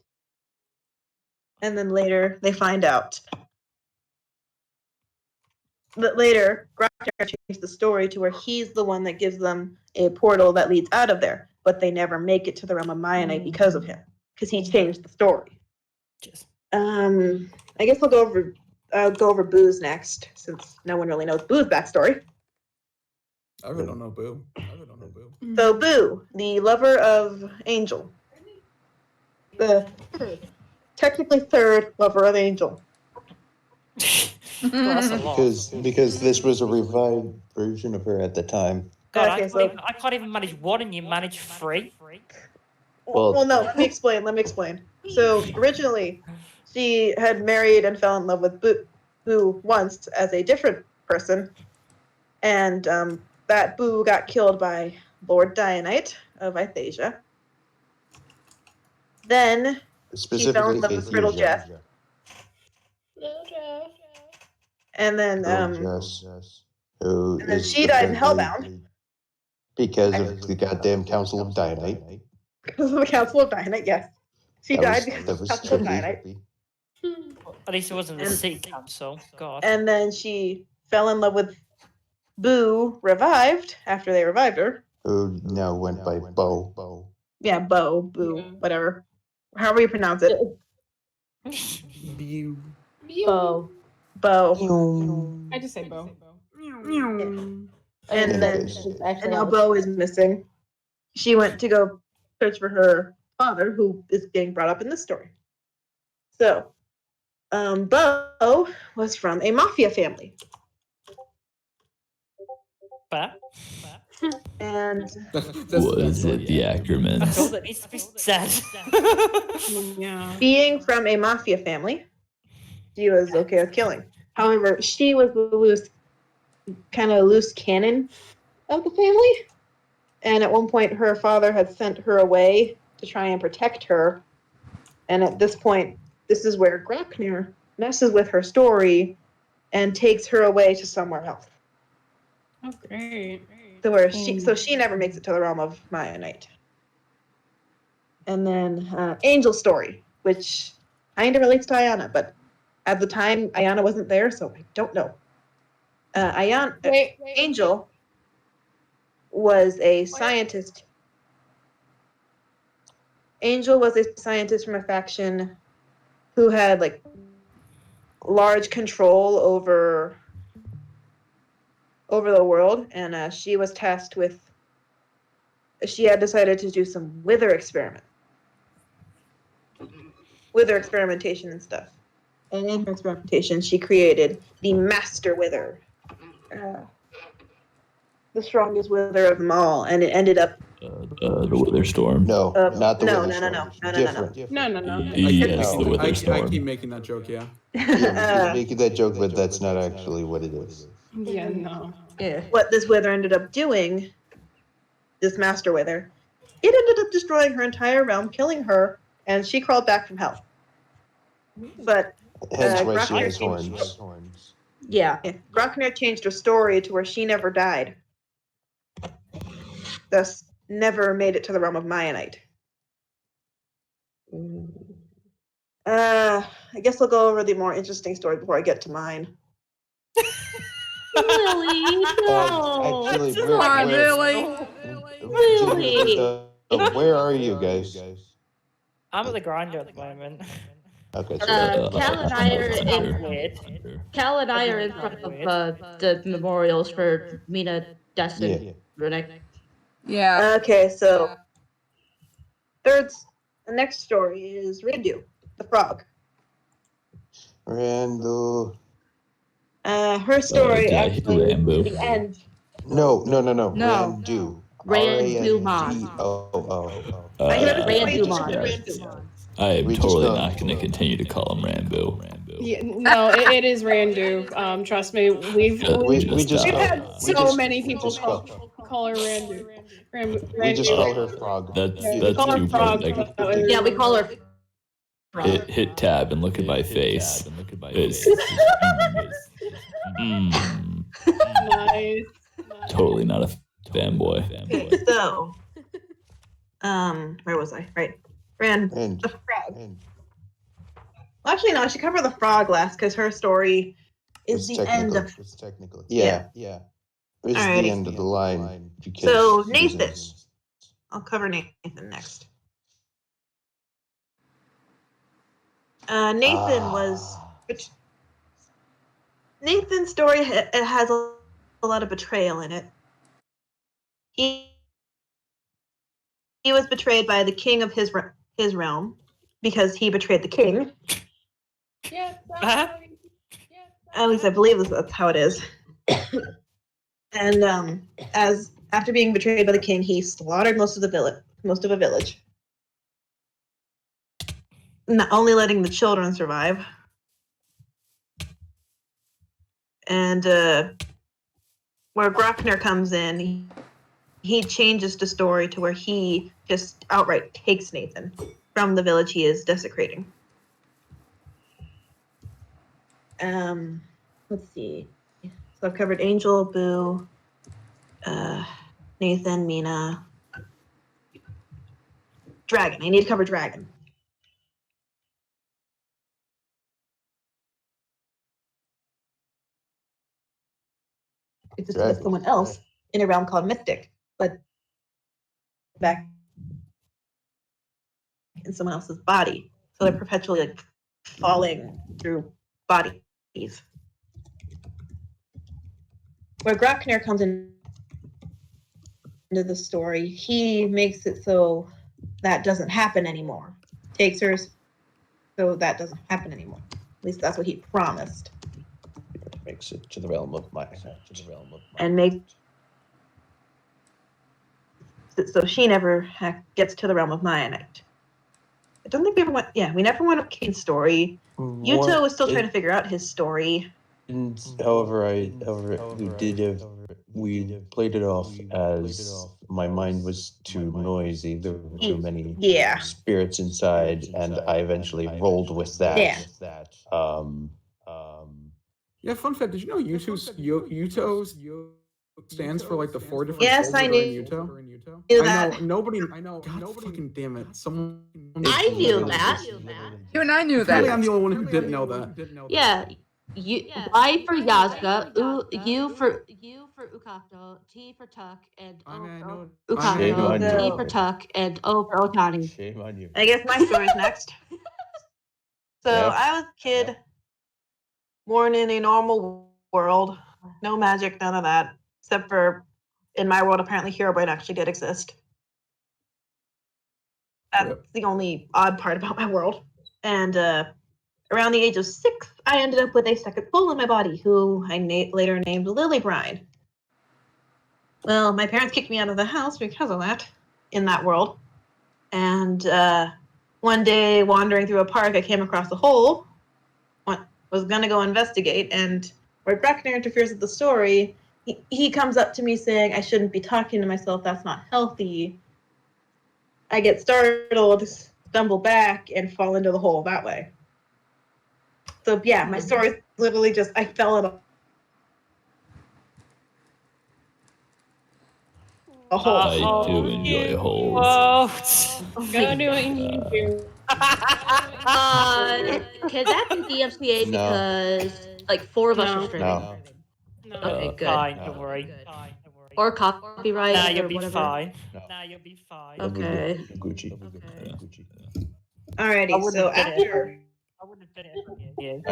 And then later they find out. But later, Grocknair changed the story to where he's the one that gives them a portal that leads out of there. But they never make it to the realm of Mianite because of him. Because he changed the story. Just- I guess I'll go over Boo's next, since no one really knows Boo's backstory. I really don't know Boo. So Boo, the lover of Angel. The technically third lover of Angel. Well, that's a lot. Because this was a revived version of her at the time. God, Okay, I can't even manage one, and you manage three. Well, no, let me explain. So originally, she had married and fell in love with Boo once as a different person. And that Boo got killed by Lord Dianite of Ithasia. Then she fell in love with Riddle Jeff. And then who and then is she died in apparently- Hellbound. Because of the goddamn Council of Dianite. Because of the Council of Dianite, yes. She died because That of the was Council of trippy. Dianite. At least it wasn't the And- Sea Council. God. And then she fell in love with Boo, revived after they revived her. Who now went by Bo. Yeah, Boo, Yeah. whatever. However you pronounce it. Boo. Oh. Bo. I just say Bo. And In then case. and now Bo is missing. She went to go search for her father, who is getting brought up in this story. So, Bo was from a mafia family. Fair. And Was it the Ackermans? That's all that needs to be said. Yeah. being from a mafia family, she was okay with killing. However, she was the loose cannon of the family. And at one point, her father had sent her away to try and protect her. And at this point, this is where Grocknair messes with her story and takes her away to somewhere else. Oh, great. So where she never makes it to the realm of Mianite. And then Angel story, which kind of relates to Ayana, but at the time Ayana wasn't there, so I don't know. Angel was a scientist. Angel was a scientist from a faction who had like large control over over the world, and she was tasked with. She had decided to do some wither experimentation and stuff. And in her experimentation, she created the Master Wither, the strongest wither of them all, and it ended up. The Wither Storm. No, not the No, Wither no, no, Storm. no, no, no, no, no. Different. No. Yes, No. the Wither I Storm. keep making that joke, yeah. Yeah, he's making that joke, but that's not actually what it is. Yeah, no. Yeah. What this wither ended up doing, this Master Wither, it ended up destroying her entire realm, killing her, and she crawled back from hell. But Hence why she Grokner has changed- horns. Yeah, Grokner changed her story to where she never died. Thus, never made it to the realm of Mianite. I guess I'll go over the more interesting story before I get to mine. Lily, no. Actually, Come on, Really? where are you guys? I'm at the grinder at the moment. Okay, so Cal and I are in. Weird. Cal and I are in front of the memorials for Mina, Destin, yeah. Runic. Yeah. Okay, so the next story is Rindu, the frog. Randall. Her story yeah, actually Rambo. the end. No. No. Randu. Randumon. R-A-N-D-O-O. I heard it Randumon. Randumon. I am We just totally call- not going to continue to call him Rambo. Yeah, no, it is Randu. Trust me, we've We just we've call- had we so just- many we people just call her Randu. We just Randu. call her Frog. That's We call her too Frog. perfect. Yeah, we call her. Hit tab and look at my face. It's Nice. totally not a fanboy. Okay, so where was I? Right. And The frog. Well, actually, no, I should cover the frog last because her story is the end of. It's technically. Yeah. It's Alrighty. the end of the line. because So, he Nathan. doesn't- I'll cover Nathan next. Nathan was. Nathan's story it has a lot of betrayal in it. He was betrayed by the king of his realm because he betrayed the king. Yeah. At least I believe that's how it is. And as after being betrayed by the king, he slaughtered most of a village, not only letting the children survive. And where Grokner comes in, he changes the story to where he just outright takes Nathan from the village he is desecrating. Let's see. So I've covered Angel, Boo, Nathan, Mina, Dragon. I need to cover Dragon. It's just with someone else in a realm called Mystic, but back in someone else's body. So they're perpetually like falling through bodies. Where Grokner comes into the story, he makes it so that doesn't happen anymore. Takes her so that doesn't happen anymore. At least that's what he promised. Makes it to the realm of my. And make so she never gets to the realm of Mianite. I don't think we ever went. Yeah, we never went up Kane's story. Yuto was still trying to figure out his story. And however, we played it off as my mind was too noisy. There were too many spirits inside, and I eventually rolled with that. Yeah, fun fact, did you know Yuto's stands for like the 4 different Yes, souls I that are knew. in Yuto? Knew I that. know, God fucking damn it. Someone I knew that. You and I knew Clearly I'm that. the only one who didn't know that. Yeah. Y for Yazga, U for Ukato, T for Tuck, and I mean, I know it. Shame on Ukato, T you. for Tuck, and O for Otani. Shame on you. I guess my story's next. So Yep. I was a kid born in a normal world No magic, none of that. Except for, in my world, apparently Herobrine actually did exist. That's the only odd part about my world. And around the age of 6, I ended up with a second soul in my body, who I later named LillyGames. Well, my parents kicked me out of the house because of that, in that world. And one day, wandering through a park, I came across a hole. Was gonna go investigate, and where Brackner interferes with the story, he comes up to me saying I shouldn't be talking to myself, that's not healthy. I get startled, stumble back, and fall into the hole that way. So yeah, my story is literally just, I fell in a hole. I do enjoy holes. Go do what you need to do. Can that be DMCA No. because like 4 of us are streaming? No. Okay, good. Fine, don't worry. Or copyright Nah, or you'll be whatever. fine. No. Nah, you'll be fine. Okay. Gucci. Alrighty, so after I wouldn't have done it for you.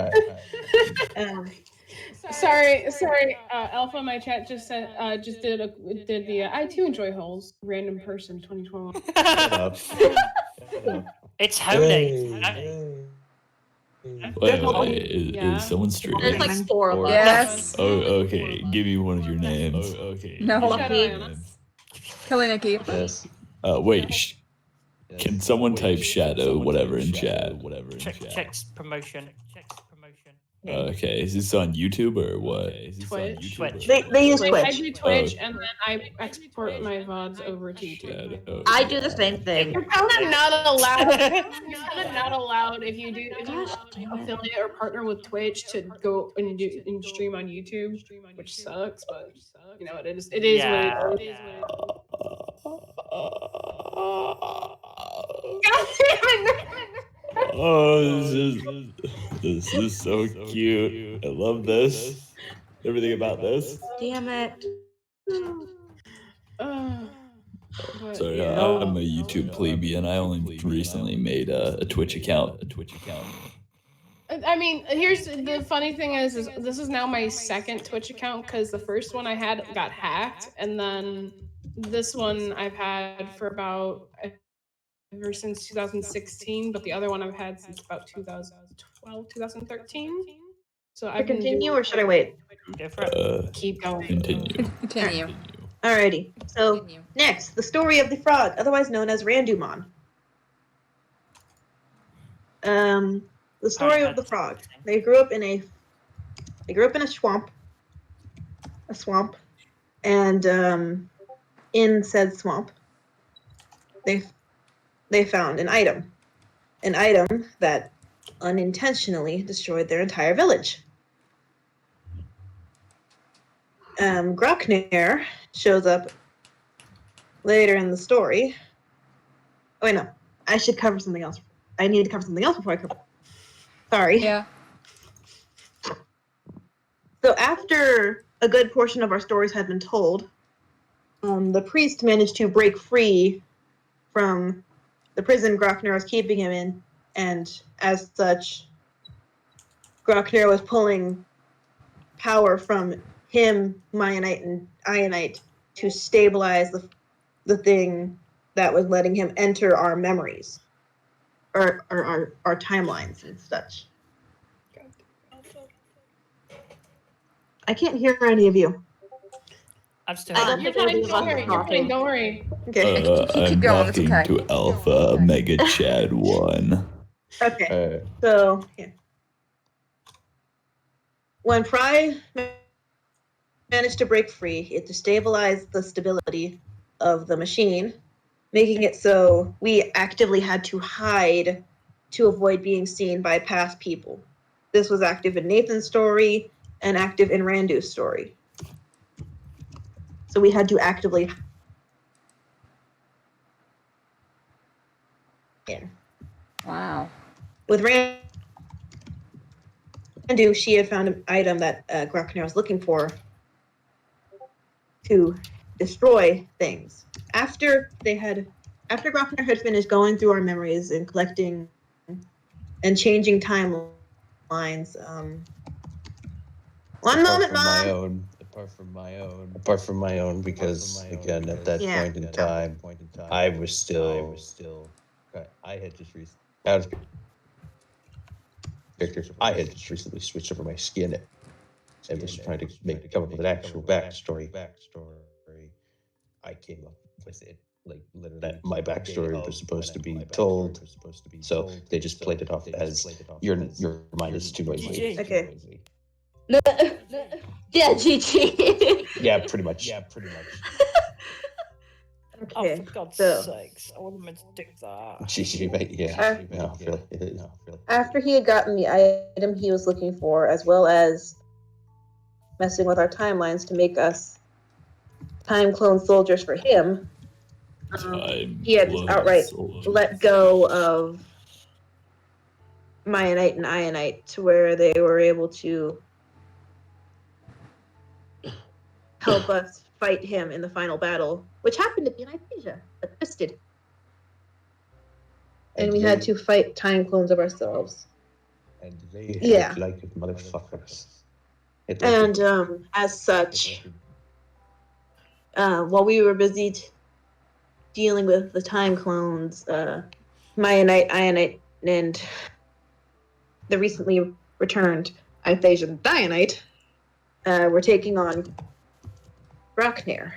Sorry, Alpha. My chat just said, just did the I too enjoy holes. Random person 2021. Shut up. It's holy. Wait, is someone streaming? There's like 4 of us. Yes. Oh, okay. Give me one of your names. No. Lucky. Killing Nikki. Yes. Wait. Can someone type shadow whatever in chat? Checks promotion. Okay, is this on YouTube or what? Twitch. they use I Twitch. do Twitch, and then I export my VODs over to YouTube. I do the same thing. You're kind of not allowed. You're kind of not allowed if you Gosh, damn it. affiliate or partner with Twitch to go and stream on YouTube, which sucks, but you know it is. It is what it is. God damn it! Oh, this is so cute. I love this. Everything about this. Damn it. Sorry, I'm a YouTube plebeian. I only recently made a Twitch account. I mean, here's the funny thing is this is now my second Twitch account because the first one I had got hacked, and then this one I've had for about ever since 2016, but the other one I've had since about 2012, 2013. So I Continue or should I wait? Keep going. Continue. Alrighty. So next, the story of the frog, otherwise known as Randumon. The story of the frog. They grew up in a swamp. And in said swamp, they found an item that unintentionally destroyed their entire village. Grokner shows up later in the story. Oh wait, no, I should cover something else. I need to cover something else before I cover. Sorry. Yeah. So after a good portion of our stories had been told, the priest managed to break free from the prison Grokner was keeping him in, and as such, Grokner was pulling power from him, Mianite, and Ionite to stabilize the thing that was letting him enter our memories, or our timelines and such. I can't hear any of you. I'm still. You're fine. Don't worry. Okay. I'm going, it's talking okay. to Alpha Mega Chad 1. Okay. So yeah. When Fry managed to break free, it destabilized the stability of the machine, making it so we actively had to hide to avoid being seen by past people. This was active in Nathan's story and active in Randu's story. So we had to actively. Wow. With Randu, she had found an item that Grokner was looking for to destroy things. After Grokner had finished going through our memories and collecting and changing timelines, One moment, Mom. Apart from my own, because again, at that point in time, I was still. I had just recently switched over my skin and was trying to come up with an actual backstory. I came up with it. Like literally, that my backstory was supposed to be told, so they just played it off as your mind is too noisy. Okay. Yeah, GG. Yeah, pretty much. Oh, Okay. for God's So sakes. I wasn't meant to do that. GG, mate. Yeah. No, really. after he had gotten the item he was looking for, as well as messing with our timelines to make us time clone soldiers for him, he had just outright let go of Mianite and Ionite to where they were able to help us fight him in the final battle, which happened to be in Iphasia, but twisted. And we had to fight time clones of ourselves. And they Yeah. like motherfuckers. And as such, while we were busy dealing with the time clones, Mianite, Ionite, and the recently returned Ithasian Dionite were taking on Groknir.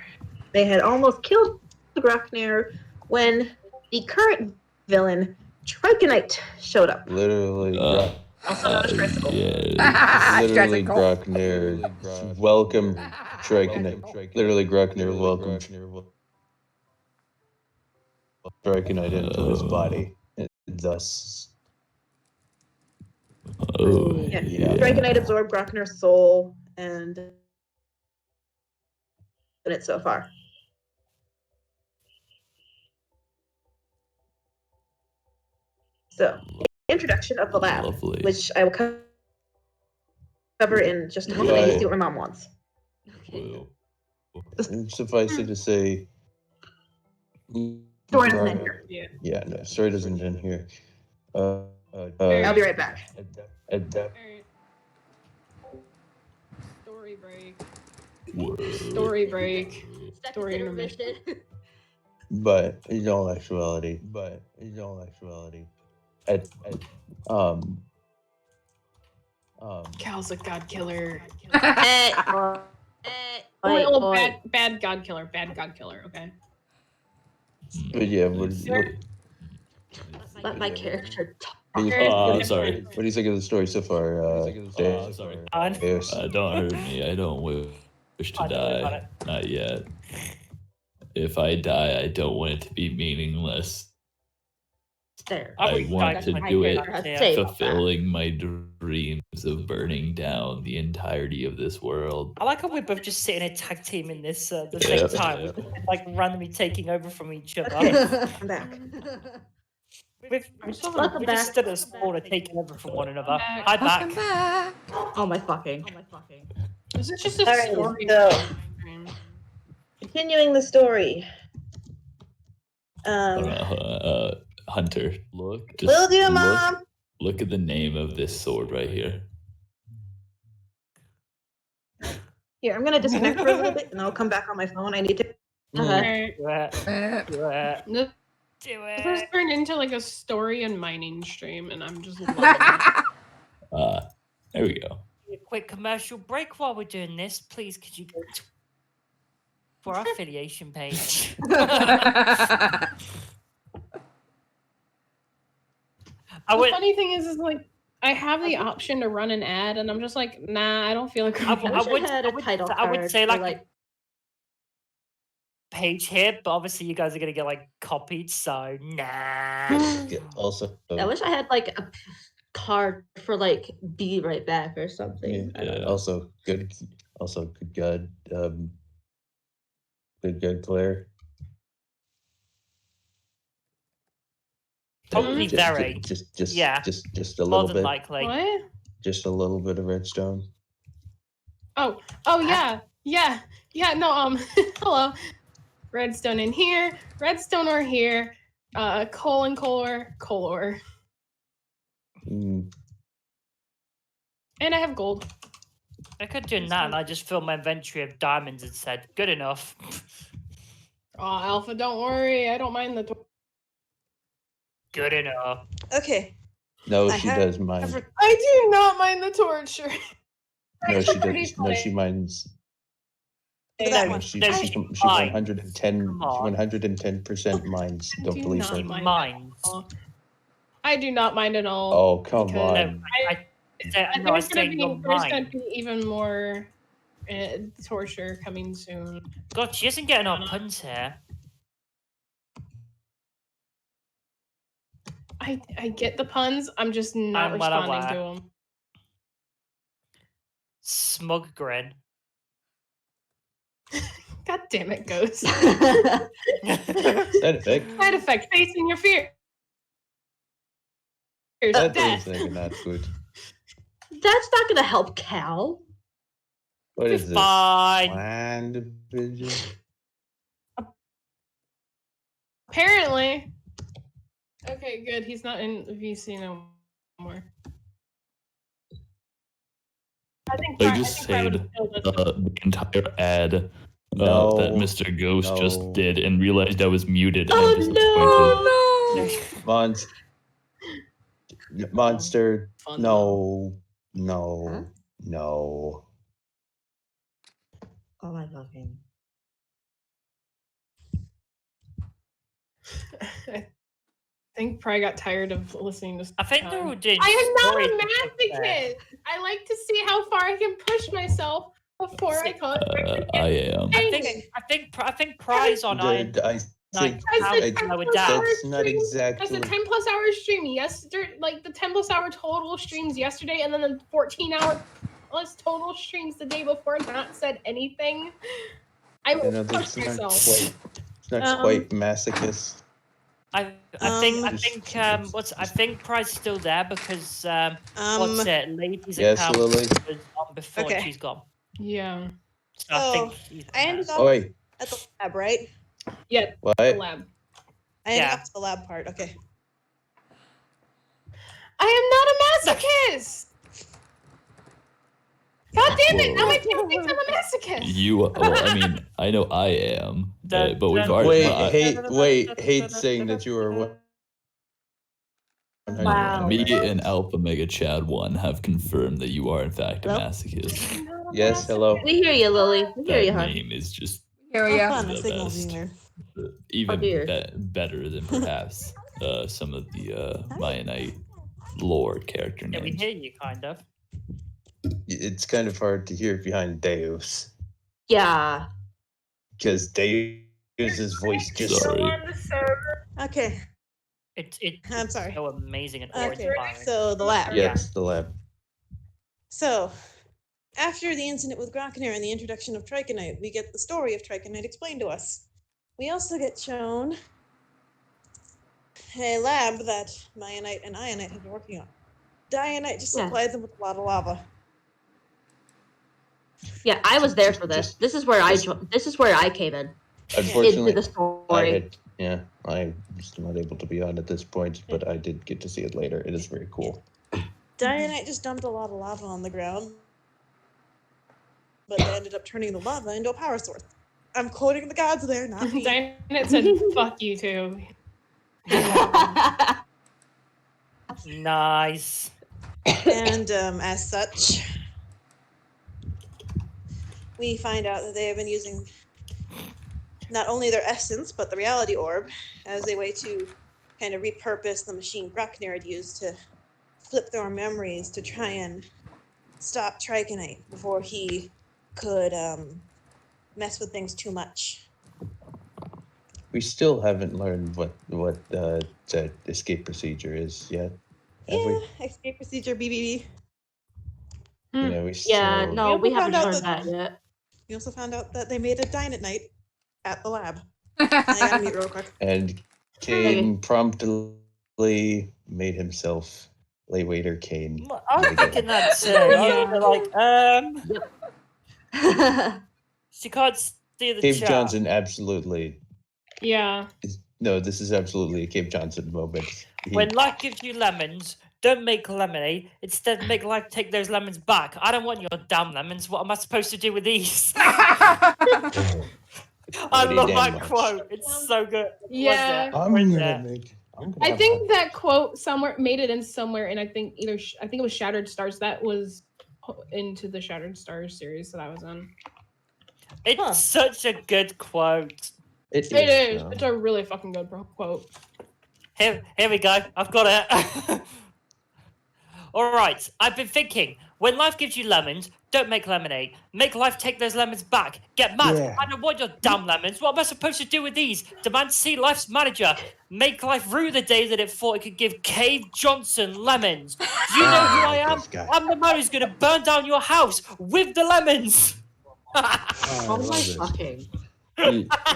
They had almost killed Groknir when the current villain, Trichonite, showed up. Literally, Also known as Tricycle. literally Groknir. Welcome, Trichonite. Literally Groknir. Welcome, Trichonite into his body, and thus. Yeah. Trichonite absorbed Groknir's soul and done it so far. So, introduction of the lab, Lovely. which I will cover in just a moment. I need to see what my mom wants. Whoa. Suffice it to say, Story doesn't end here. Yeah, no, story doesn't end here. I'll be right back. Alright. Story break. Whoa. Story break. Second Story intermission. But in all actuality, Cal's a god killer. Bad god killer. Bad god killer. Okay. but yeah, what Let my character talk. I'm sorry. do you think of the story so far? Dave? Sorry. Yes. Don't hurt me. I don't wish to I don't worry about die. Not yet. If I die, I don't want it to be meaningless. There. I want to do it, Say fulfilling my dreams of burning down the entirety of this world. I like how we're both just sitting a tag team in this at the same time, like randomly taking over from each other. I'm back. We've Welcome just back. stood as corner taking over from one another. Hi back. Oh my fucking. This is just a Alright, story. so continuing the story. Hunter, look. Will do, Mom. Look at the name of this sword right here. Here, I'm gonna disconnect for a little bit, and I'll come back on my phone. I need to. Alright. Do it. Do it. This Do has it. turned into like a story and mining stream, and I'm just loving it. There we go. A quick commercial break while we're doing this. Please, could you go for our affiliation page? The funny thing is like I have the option to run an ad, and I'm just like, nah, I don't feel like. I would say card like page here, but obviously you guys are gonna get like copied, so nah. Also, I wish I had like a card for like be right back or something. I don't know. also good God, good God, Claire. Probably very. Just Yeah. just a More little than bit. likely. What? Just a little bit of redstone. Oh yeah. No, hello. Redstone in here. Redstone or here. Coal and color. Mm. And I have gold. I could do that, and I just filled my inventory of diamonds and said, "Good enough." Oh, Alpha, don't worry. I don't mind the. Good enough. Okay. No, I she have- does mind. I do not mind the torture. No, she pretty does. No, she minds. Look at that No, one. she No, she she she minds. 110 Come on. 110% minds. I Don't do believe not her. mind Mine. at all. I do not mind at all. Oh, come because No, on. I I think no, I it's gonna say be your there's gonna mind. be even more torture coming soon. God, she isn't getting our puns here. I get the puns. I'm just not I'm well responding to aware. them. Smug grin. God damn it, Ghost. Side effect. Side effect: facing your fear. That Death. is not good. That's not gonna help Cal. What is this? Fine. Land division? Apparently. Okay, good. He's not in VC no more. I think They Fry- just I think Fry said would've killed us. the entire ad that No, Mr. Ghost no. just did and realized I was muted. And Oh, I'm disappointed. Monster. Fun, No. Huh? No. Oh my fucking. I think Pry got tired of listening to. I think they're all doing. I am not stories a and stuff there. masochist. I like to see how far I can push myself before I call it. I am. I think Pry's on Iron. I think I said I would 10 plus die. hour that's not stream. I exactly. said 10 plus hour stream yesterday, like the 10 plus hour total streams yesterday, and then the 14-hour plus total streams the day before. Not said anything. I will That's push not myself. quite. It's not quite masochist. I think Pry's still there because what's it? Ladies Yes, account Lily. was on before Okay. she's gone. Yeah. So I Oh, think he's I ended there. up Oh wait, at the lab, right? Yeah. what? The lab. I ended Yeah. up at the lab part. Okay. I am not a masochist. God damn it! Now my team thinks I'm a masochist. Well, I mean, I know I am, but we've already. Hate saying that you are what? Wow. Me and Alpha Mega Chad 1 have confirmed that you are in fact a Hello? masochist. Yes, hello. We hear you, Lily. We hear That you, hon. name is just Here we Oh, go. fun. The the signal's best. being weird. even dear. better than perhaps some of the Mianite lore character Yeah, we names. hear you kind of. It's kind of hard to hear behind Deus Yeah. because Deus's voice just. Sorry. Okay. It's I'm sorry. so amazing and Okay. awe-inspiring. So the lab. Yes, the lab. So, after the incident with Gronkner and the introduction of Trichonite, we get the story of Trichonite explained to us. We also get shown a lab that Mianite and Ionite have been working on. Dianite just Yeah. supplied them with a lot of lava. Yeah, I was there for this. This is where I came in. Unfortunately, Into the story. I was not able to be on at this point, but I did get to see it later. It is very cool. Dianite just dumped a lot of lava on the ground, but they ended up turning the lava into a power source. I'm quoting the gods there, not me. Diana said, "Fuck you too." Nice. And as such, we find out that they have been using not only their essence, but the reality orb as a way to kind of repurpose the machine Gronkner had used to flip through our memories to try and stop Trichonite before he could mess with things too much. We still haven't learned what the escape procedure is yet. Have we? Escape procedure BBB. Yeah, we Yeah, still. no, we haven't found out learned that- that yet. We also found out that they made a Dynamite at the lab. I gotta mute real quick. And Kane promptly made himself lay waiter Kane. I was thinking that too. I was like, she can't see the Cave chat. Johnson absolutely. Yeah. No, this is absolutely a Cave Johnson moment. When life gives you lemons, don't make lemonade. Instead, make life take those lemons back. I don't want your damn lemons. What am I supposed to do with these? I Pretty love damn that much. quote. It's so good. Yeah. I'm Right gonna there. make. I'm gonna I have think my- that quote somewhere made it in somewhere, and I think I think it was Shattered Stars that was into the Shattered Stars series that I was on. It's such a good quote. It is. It's a really fucking good quote. Here we go. I've got it. All right. I've been thinking. When life gives you lemons, don't make lemonade. Make life take those lemons back. Get mad. Yeah. I don't want your damn lemons. What am I supposed to do with these? Demand to see life's manager. Make life rue the day that it thought it could give Cave Johnson lemons. Do you know who I am? This guy. I'm the man who's going to burn down your house with the lemons. Oh my fucking.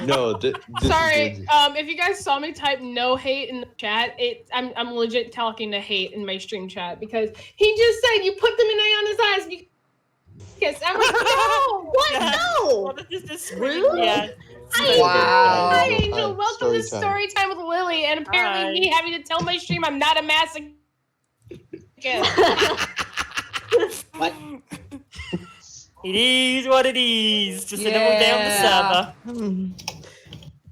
No, this Sorry, is if you guys saw me type no hate in the chat, I'm legit talking to hate in my stream chat because he just said you put them in Ayana's eyes. You kiss. I'm like, no, what? No. Rude. Yeah. Hi, Angel. Hi, Welcome to story time. Story Time with Lily. And apparently, me having to tell my stream I'm not a masochist. What? It is what it is. Just another day on the server.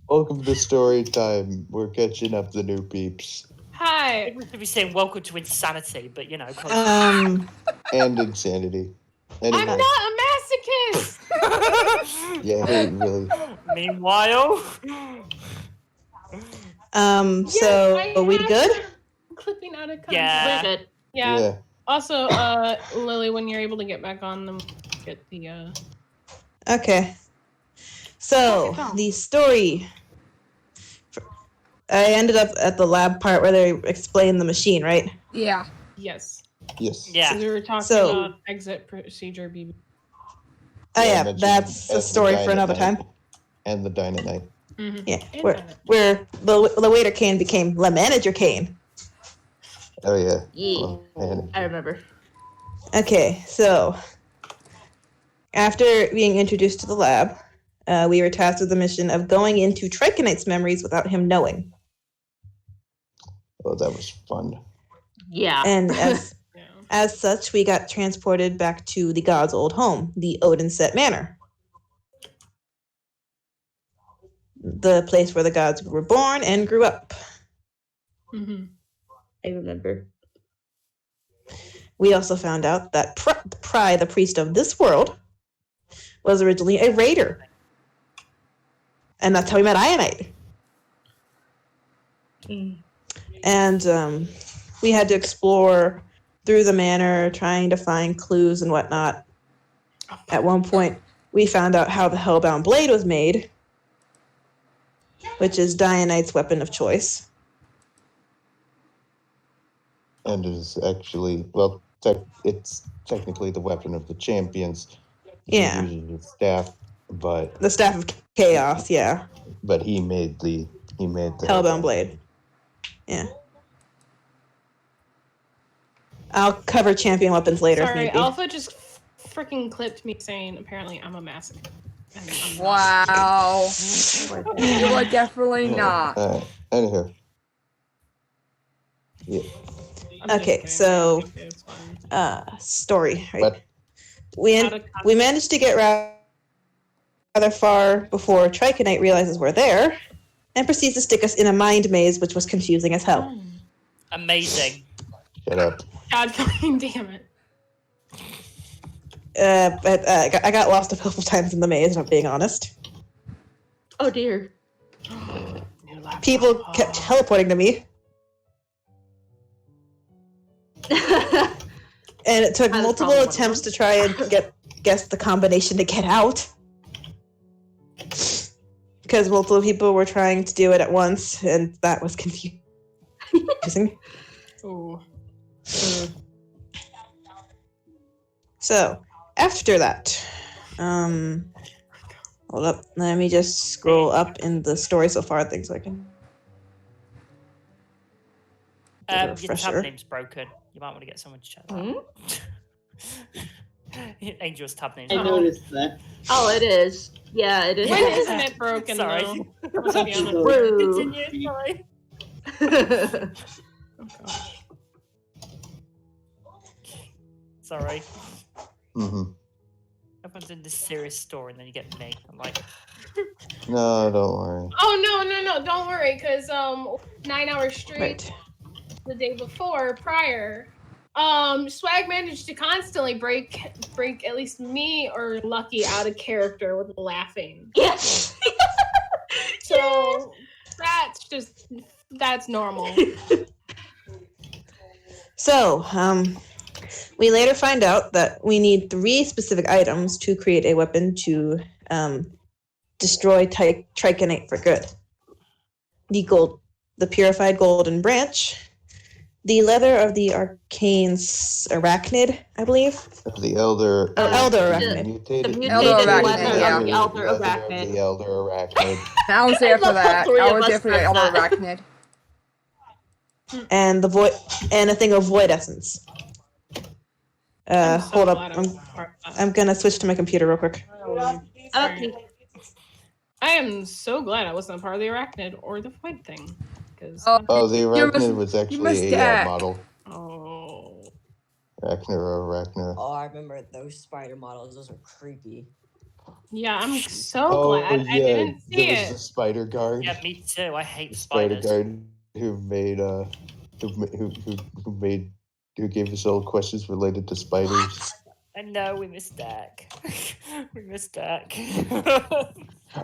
Welcome to story time. We're catching up the new peeps Hi. We should be saying welcome to insanity, but you know. Close. and insanity. I'm Anyway, not a masochist. yeah, really. Meanwhile, So I are we have good? Clipping out of context. Yeah. We're good. Yeah. Yeah. Also, Lily, when you're able to get back on them, get the Okay. So Okay, go. the story. I ended up at the lab part where they explain the machine, right? Yeah. yes. Yes. yeah. We were talking So- about exit procedure. BB. Oh I yeah, mentioned that's a the story for another Dynamite time. And the Dynamite. Mm-hmm. Yeah, where the waiter Kane became the manager Kane. Oh yeah. Yeah. Oh, man. I remember. Okay, so after being introduced to the lab, we were tasked with the mission of going into Trichonite's memories without him knowing. Oh, that was fun. Yeah. And Yeah. as such, we got transported back to the god's old home, the Odinset Manor. The place where the gods were born and grew up. Mm-hmm. I remember. We also found out that Pry, the priest of this world, was originally a raider. And that's how we met Ionite. And we had to explore through the manor, trying to find clues and whatnot. At one point, we found out how the Hellbound Blade was made, which is Dionite's weapon of choice. And it is actually, well, it's technically the weapon of the champions. Yeah. He uses his staff, but The Staff of Chaos, yeah. he made the Hellbound Blade. Yeah. I'll cover champion weapons later if Sorry, need be. Alpha just freaking clipped me saying apparently I'm a masochist. And I'm not. Wow. You are definitely not. Anyhow. Yeah. I'm just Okay, kidding. so It's fine. story, right? But We managed to get rather far before Trichonite realizes we're there and proceeds to stick us in a mind maze, which was confusing as hell. Amazing. shut up. God fucking damn it. But I got lost a couple times in the maze, if I'm being honest. Oh dear. People kept teleporting to me, and it took I was multiple probably one of attempts them. to try and guess the combination to get out. Because multiple people were trying to do it at once, and that was confusing. Ooh. So, after that, hold up, let me just scroll up in the story so far, things so I can. Get a Your refresher. tab name's broken. You might want to get someone to check that. Angel's tab name's I broken. noticed that. Oh, it is. Yeah, it is. When isn't it broken Sorry. though? Let's be honest. Rude. Continue, sorry. Oh, gosh. Sorry. Mm-hmm. Everyone's in this serious store, and then you get me. I'm like, No, don't worry. Oh no, don't worry, because 9 hours straight Right. the day before prior, Swag managed to constantly break at least me or Lucky out of character with laughing. Yes. So that's normal. So, we later find out that we need 3 specific items to create a weapon to destroy Trichonate for good. The purified golden branch, the leather of the arcane arachnid, I believe. The elder. Elder the arachnid. Mutated Elder mutated arachnid, leather yeah. of the elder leather of arachnid. the elder arachnid. I was there for love how that. 3 I of was us there for the said Elder that. Arachnid. And a thing of void essence. I'm so Hold up. glad I wasn't part of that. I'm gonna switch to my computer real quick. Okay. I am so glad I wasn't a part of the arachnid or the void thing. Because Oh, the You arachnid must- was you actually must a act. model. oh, Arachnid or arachnid. Oh, I remember those spider models. Those are creepy. yeah, I'm so glad I didn't see there was it. the spider guard. yeah, me too. I hate Spider spiders. guard who made who gave us all questions related to spiders. I know we missed Dak. We missed Dak.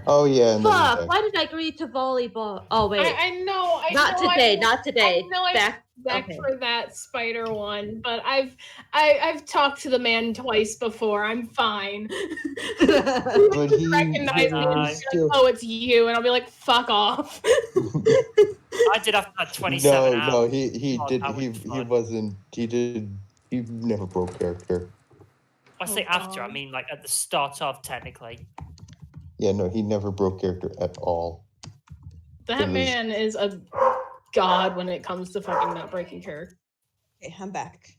Oh yeah, and then Fuck! Why did I agree to volleyball? Oh wait, I know. not today. Not today. I know I Back. back Okay. for that spider one, but I've talked to the man twice before. I'm fine. but he Recognize me and he be still- like, "Oh, it's you," and I'll be like, "Fuck off." I did after like 27 hours. No, he Oh, did that he was he fun. wasn't he never broke character. I say Oh, after, I God. mean like at the start of, technically. Yeah, no, he never broke character at all. That It was- man is a god when it comes to fucking not breaking character. Okay, I'm back.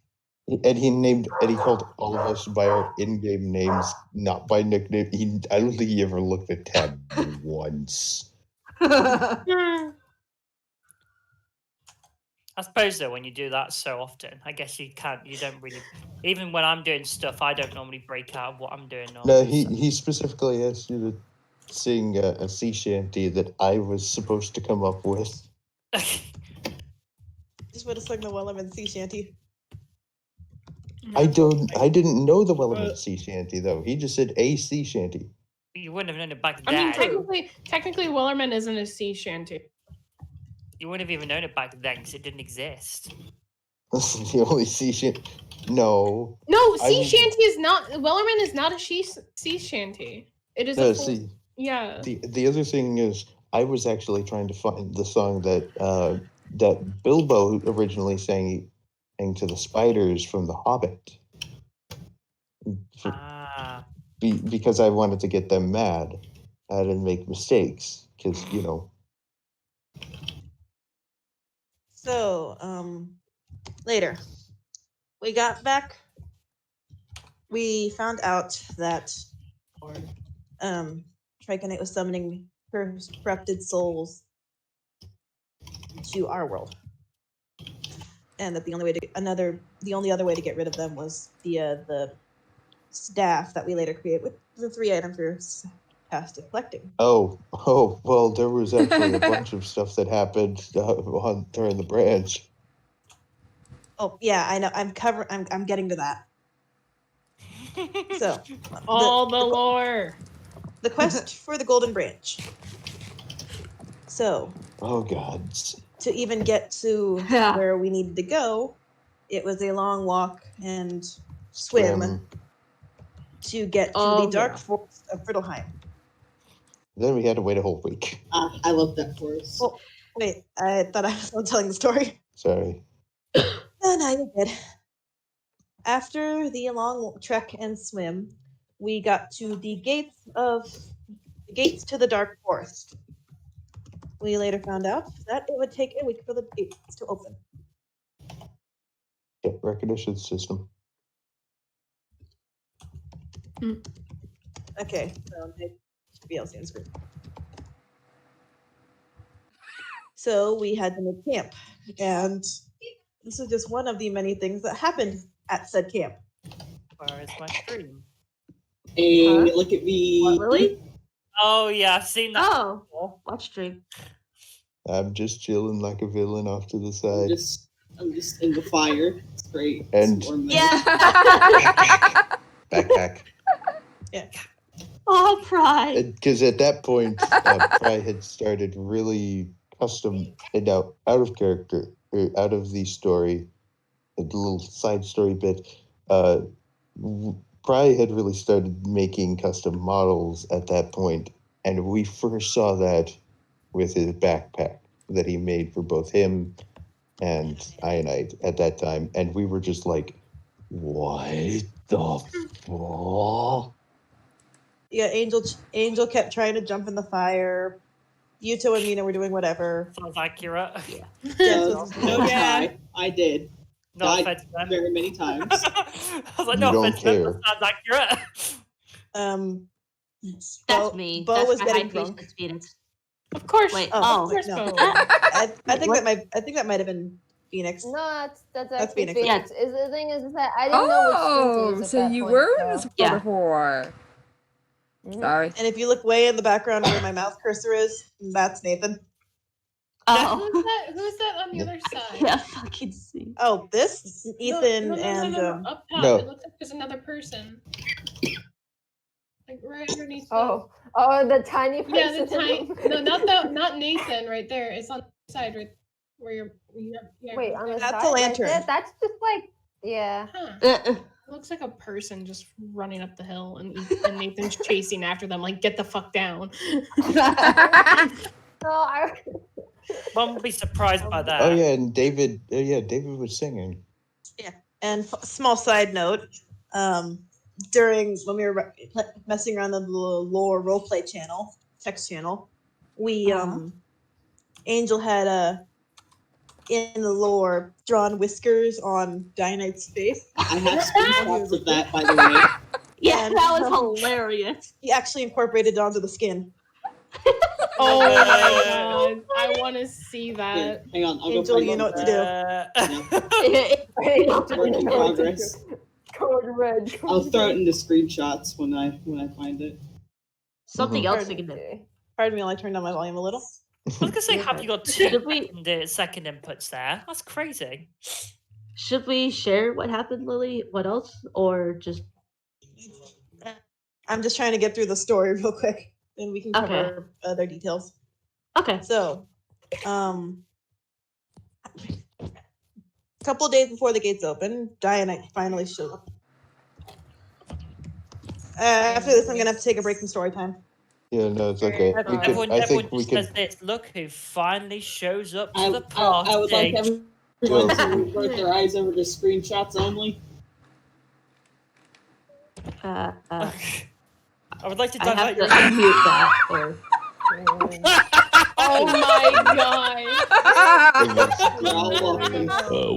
And he called all of us by our in-game names, not by nickname. I don't think he ever looked at tab once. I suppose though, when you do that so often, I guess you don't really. Even when I'm doing stuff, I don't normally break out of what I'm doing. No, Normally, so- he specifically asked you to sing a sea shanty that I was supposed to come up with. Just would have sung the Wellerman sea shanty. I didn't know the Wellerman sea shanty though. He just said a sea shanty. You wouldn't have known it back I mean, then. technically, Wellerman isn't a sea shanty. You wouldn't have even known it back then because it didn't exist. That's the only sea shanty. No. No, I sea mean- shanty is not. Wellerman is not a sea shanty. It is No, a full, see, yeah. the other thing is, I was actually trying to find the song that that Bilbo originally sang to the spiders from The Hobbit. Ah, Because I wanted to get them mad. I didn't make mistakes because So, later, we got back. We found out that Trichonate was summoning corrupted souls to our world, and that the only other way to get rid of them was via the staff that we later created with the 3 items we were tasked with collecting. Oh, well, there was actually a bunch of stuff that happened during the branch. Oh yeah, I know. I'm getting to that. So, All the lore. the quest for the Golden Branch. So, Oh God. to even get to Yeah. where we needed to go, it was a long walk and swim to get to Oh, the dark yeah. forest of Frittelheim. Then we had to wait a whole week. I love that forest. Well, wait, I thought I was still telling the story. Sorry. No, you're good. After the long trek and swim, we got to the gates to the dark forest. We later found out that it would take a week for the gates to open. Yeah, recognition system. Okay, so it should be else on screen. So we had to make camp, and this is just one of the many things that happened at said camp. Where is my stream? Hey, Huh? look at me. What, Lily? Oh yeah, I've seen that. Oh, before. watch stream. I'm just chilling like a villain off to the I'm side. just in the fire. It's great. And- It's warm there. Yeah. Backpack. Oh, pride. Because at that point, Fry had started really custom and out of character, or out of the story, a little side story bit. Fry had really started making custom models at that point, and we first saw that with his backpack that he made for both him and Ianite at that time, and we were just like, what the fuck? Yeah, Angel kept trying to jump in the fire. Yuto and Mina were doing whatever. Sounds accurate. Jess No, was no lie. I did. No Died offense to them. very many times. I was like, You no don't offense to them, care. that sounds accurate. That's Bo, me. Bo That's was my getting high drunk. patience Phoenix. Of course. Wait, Oh, oh. Of course, no. Bo. I think What? that might have been Phoenix. No, that's That's actually Phoenix. Phoenix. Is the thing is that I didn't know which stream to Oh, use at so that you point, were so. in this Yeah. before. Mhm. Sorry. And if you look way in the background where my mouse cursor is, that's Nathan. Oh. Who's that on the other side? Yeah, fucking see. Oh, this Ethan no, and up top. No. It looks like there's another person. Like right underneath. Oh, the tiny person. Yeah, the tiny. No, not Nathan. Right there. It's on the side, right where you're. Yeah, Wait, right on the there. That's side a right lantern. there? That's just like, yeah. Huh. Uh-uh. It looks like a person just running up the hill, and Nathan's chasing after them, like get the fuck down. No, I. One would be surprised by that. Oh yeah, and David. David was singing. And small side note, during when we were messing around on the lore roleplay channel, text channel, we Angel had in the lore drawn whiskers on Dianite's face. I have screenshots of that, by the way. Yeah, And- that was hilarious. He actually incorporated it onto the skin. Oh my god, I want to see Here, that. hang on, I'll Angel, go you know what to do. Work in progress. Code red. I'll throw it into screenshots when I find it. Something Mhm. else we can do. Pardon me while I turned down my volume a little. I was gonna say, have you got Should we- second inputs there? That's crazy. Should we share what happened, Lily? What else? Or just I'm just trying to get through the story real quick, and we can Okay. cover other details. okay. So, a couple of days before the gates open, Dianite finally showed up. After this, I'm gonna have to take a break from story time. Yeah, no, it's okay. Okay. We could, Everyone, I everyone think we just says could. this. Look who finally shows up to I the party. would like everyone to revert their eyes over to screenshots only. Uh, I would like to I have divert to your unmute that. Or Oh my god. You're all welcome.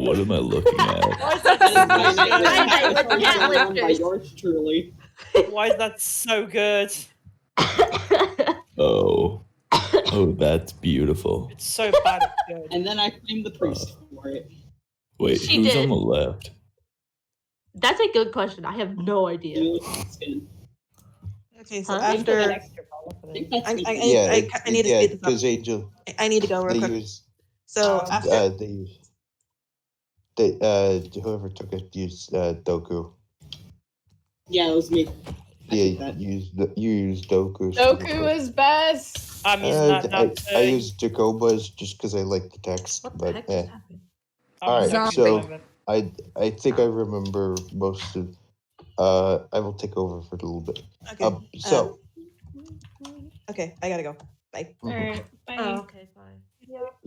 What am I looking at? Why is that By yours truly. Why is that so good? Oh, that's beautiful. It's so bad. It's good. And then I claimed the priest for it. Wait, She who's did. on the left? That's a good question. I have no idea. You look at the skin. Okay, so Huh? after I think that's I me. need to Yeah, speed this up. because Angel, I need to go real they quick. use, So after whoever took it used Doku. Yeah, it was me. Yeah, you used Doku. Goku is best. I'm using that now too. I used Jacobas just because I like the text, What the but heck just happened? I'm Alright, using so- it at the moment. I think I remember most of. I will take over for a little bit. okay, So. okay, I gotta go. Bye. All right. Bye. Oh, okay, fine.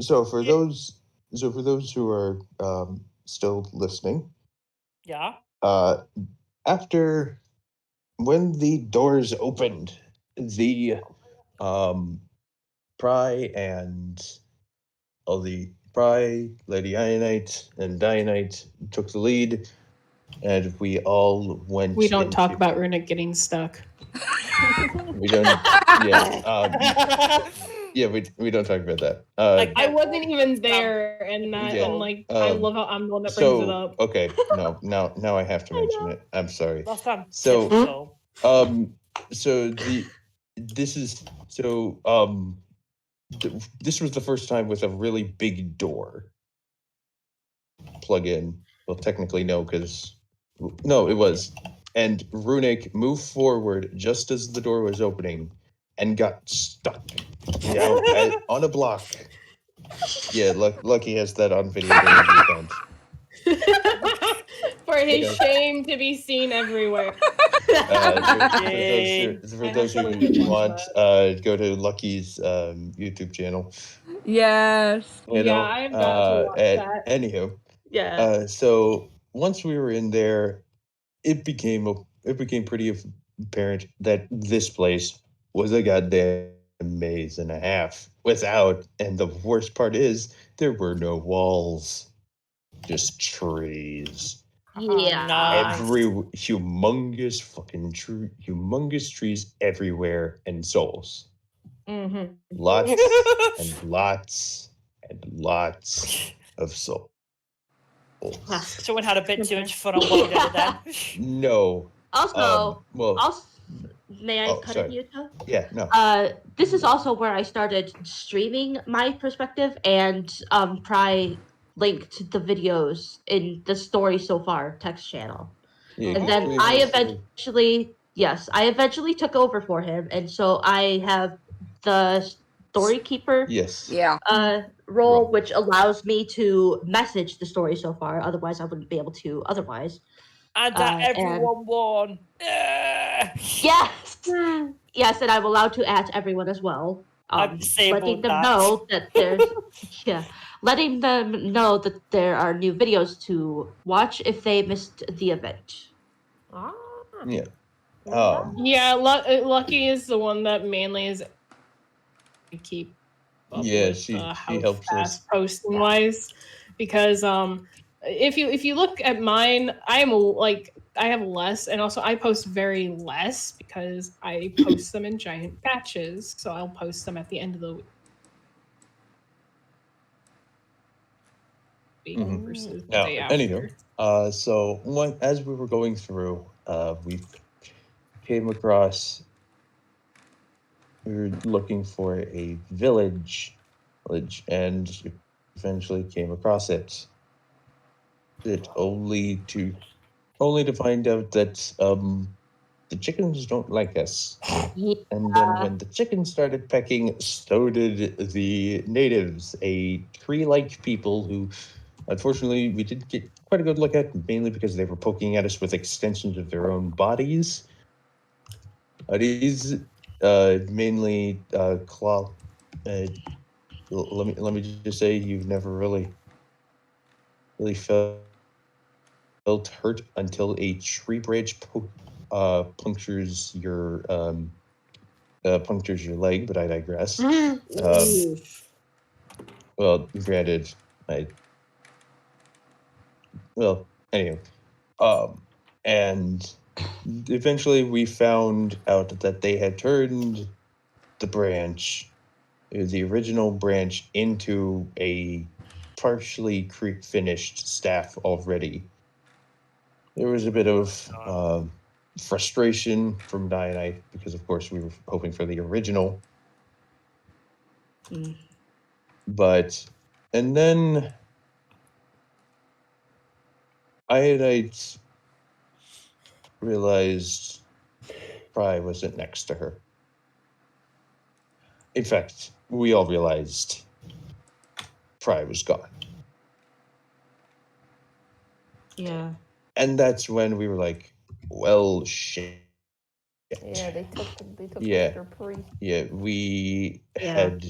So for those who are still listening, Yeah. after when the doors opened, the Pry and all the Pry, Lady Ionite, and Dianite took the lead, and we all went. We don't talk into- about Runic getting stuck. We don't. Yeah. Yeah, we don't talk about that. I wasn't even there, and that, yeah, and like, I love how I'm the one that brings it up. Okay, no, now I have to mention it. I'm sorry. Last time. So, Typical. so this is so this was the first time with a really big door plug in. Well, technically no, because no, it was. And Runic moved forward just as the door was opening and got stuck down on a block. Yeah, Lucky has that on video. Don't even count. For his shame to be seen everywhere. For those who want, go to Lucky's YouTube channel. Yes. Yeah, I've got to watch that. Anywho, Yeah. so once we were in there, it became pretty apparent that this place was a goddamn maze and a half without, and the worst part is there were no walls, just trees. Yeah. Nice. Humongous fucking humongous trees everywhere and souls. Mm-hmm. Lots and lots and lots of souls. Someone had a bit too much fun on one day then. No. Also, well, may I cut sorry. in, Yuta? Yeah, no. This is also where I started streaming my perspective, and Pry linked the videos in the story so far text channel. Yeah, and then I eventually took over for him, and so I have the story keeper Yeah. role, which allows me to message the story so far. Otherwise, I wouldn't be able to. Otherwise, and everyone won. Yes, yes, and I'm allowed to add everyone as well. I've disabled letting them that. know that there's letting them know that there are new videos to watch if they missed the event. Yeah. Yeah, Lucky is the one that mainly is keep up with how helps fast us posting wise, because if you look at mine, I have less, and also I post very less because I post them in giant batches, so I'll post them at the end of the week versus the day after. Anywho, so as we were going through, we came across. We were looking for a village, and eventually came across it. Only to find out that the chickens don't like us. And then when the chickens started pecking, so did the natives, a tree-like people who, unfortunately, we did get quite a good look at, mainly because they were poking at us with extensions of their own bodies. These mainly claw. Let me just say, you've never really felt hurt until a tree branch punctures your leg, but I digress. Well, granted, anyway, and eventually we found out that they had turned the original branch, into a partially finished staff already. There was a bit of frustration from Dianite because, of course, we were hoping for the original. And then Iodite realized Pry wasn't next to her. In fact, we all realized Pry was gone. Yeah. And that's when we were like, well, shit. Yeah, they took Mr. Priest. Yeah, we had,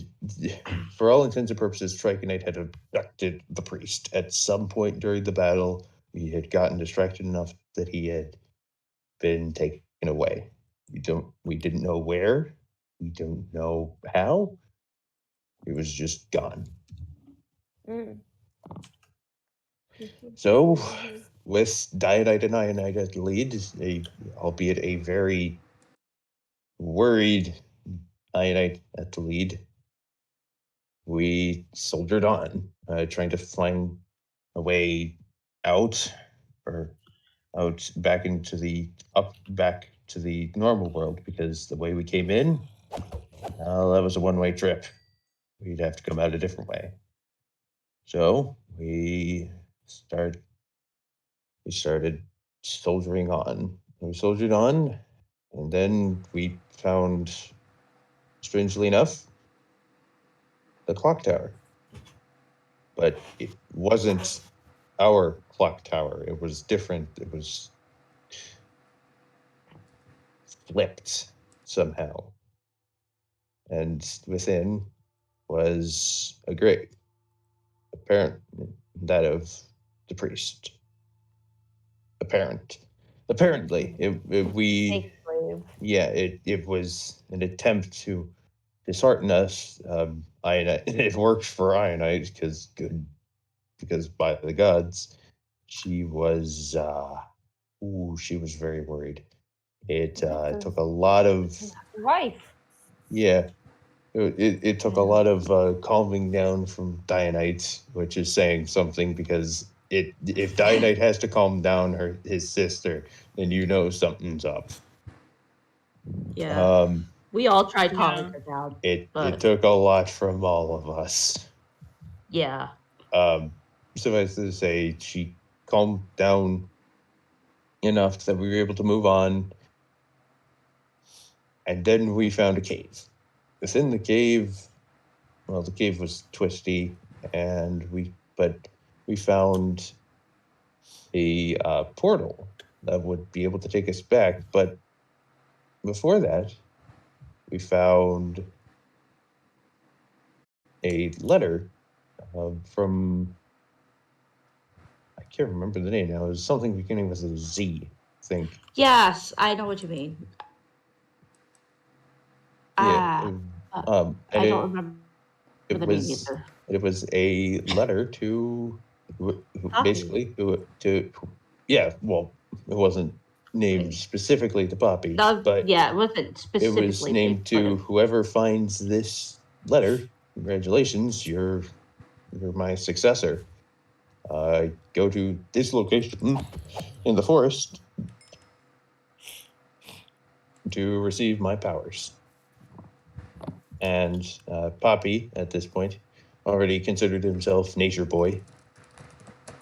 for all intents and purposes, Triconite had abducted the priest at some point during the battle. We had gotten distracted enough that he had been taken away. We didn't know where. We don't know how. It was just gone. So, with Diodite and Ionite at the lead, albeit a very worried Ionite at the lead, we soldiered on, trying to find a way out, or out back into the back to the normal world, because the way we came in, that was a one-way trip. We'd have to come out a different way. So we started soldiering on. We soldiered on, and then we found, strangely enough, the clock tower. But it wasn't our clock tower. It was different. It was flipped somehow. And within was a grave, apparently that of the priest. Apparently, Fake grave. it was an attempt to dishearten us. Ionite, it worked for Ionite because by the gods, she was she was very worried. It took a lot of Wife. yeah. It took a lot of calming down from Dianite, which is saying something, because if Dianite has to calm down his sister, then you know something's up. Yeah. We all tried calming her down. It but took a lot from all of us. yeah. Suffice to say, she calmed down enough that we were able to move on. And then we found a cave. Within the cave, well, the cave was twisty, but we found a portal that would be able to take us back. But before that, we found a letter from, I can't remember the name now. It was something beginning with a Z, I think. Yes, I know what you mean. Yeah. I don't remember the name either. It was a letter to basically to yeah. Well, it wasn't named specifically to Poppy, but yeah, it wasn't specifically. It was named to whoever finds this letter. Congratulations, you're my successor. Go to this location in the forest to receive my powers. And Poppy, at this point, already considered himself nature boy.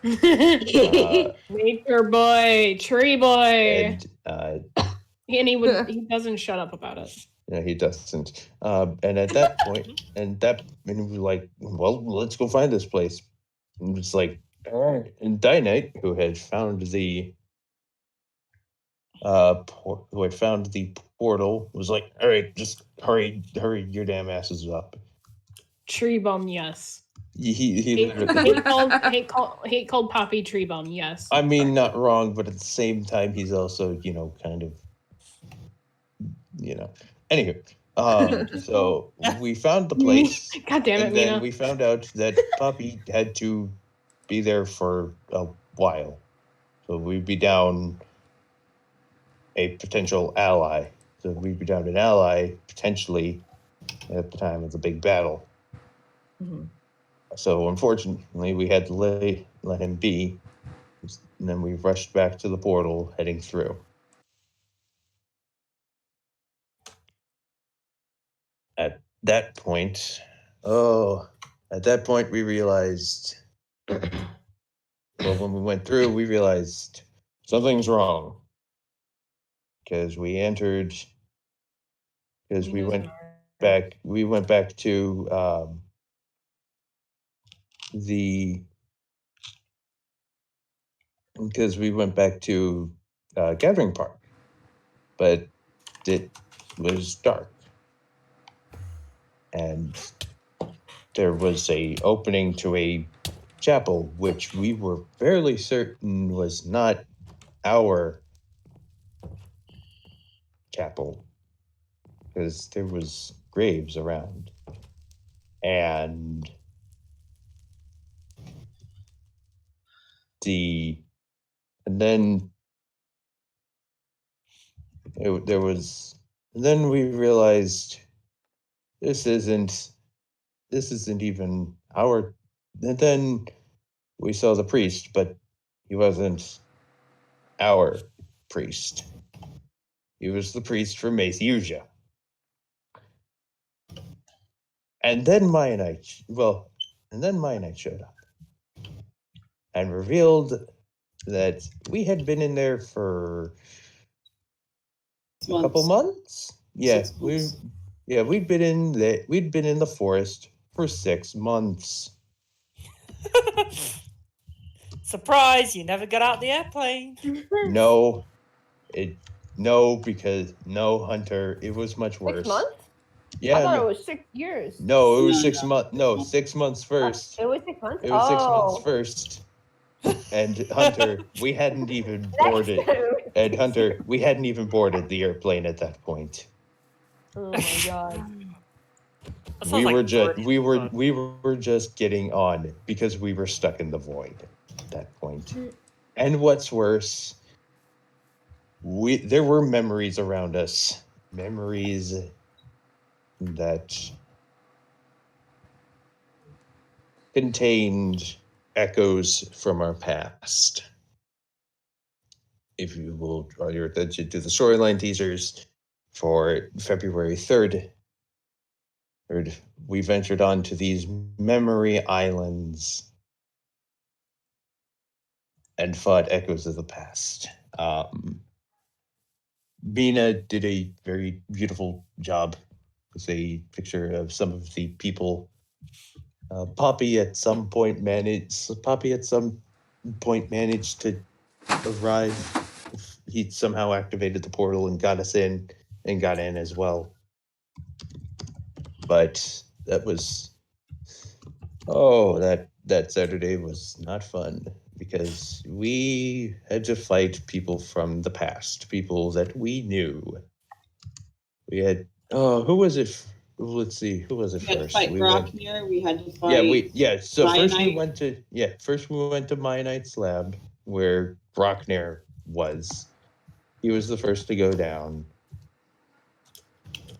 Nature boy, tree boy. And he doesn't shut up about it. No, he doesn't. And at that point, and we were like, well, let's go find this place. And it's like, all right. And Dynite, who had found the portal, was like, all right, just hurry your damn asses up. Tree bum, yes. He hate called Poppy tree bum, yes. I mean, not wrong, but at the same time, he's also, kind of, Anywho, so we found the place. God damn it, and then Mina. we found out that Poppy had to be there for a while. So we'd be down a potential ally. So we'd be down an ally, potentially, at the time of the big battle. Mm-hmm. So unfortunately, we had to let him be. And then we rushed back to the portal, heading through. At that point, we realized, well, when we went through, we realized something's wrong. Because we went back to Gathering Park, but it was dark. And there was a opening to a chapel, which we were fairly certain was not our chapel, because there was graves around. And then we realized this isn't this isn't even our. And then we saw the priest, but he wasn't our priest. He was the priest from Mathusia. And then Mianite showed up and revealed that we had been in there for a couple months. Yeah, 6 months. we'd been in the forest for 6 months. Surprise! You never got out the airplane. No, because Hunter, it was much worse. 6 months? Yeah, I thought it was 6 years. no, it was No, 6 no, months. No, 6 months first. It was 6 months? It was 6 months Oh. first. And Hunter, we hadn't even Next boarded. time. And Hunter, we hadn't even boarded the airplane at that point. Oh my god. That sounds like brilliant fun. We were just getting on because we were stuck in the void at that point. And what's worse, there were memories around us. Memories that contained echoes from our past. If you will draw your attention to the storyline teasers for February 3rd, we ventured onto these memory islands and fought echoes of the past. Mina did a very beautiful job with a picture of some of the people. Poppy at some point managed to arrive. He somehow activated the portal and got us in and got in as well. But that Saturday was not fun because we had to fight people from the past, people that we knew. We had who was it? Let's see, who was it We had to first? fight Groknir. We had to fight. So first we Mianite. went to Mianite's lab where Groknir was. He was the first to go down.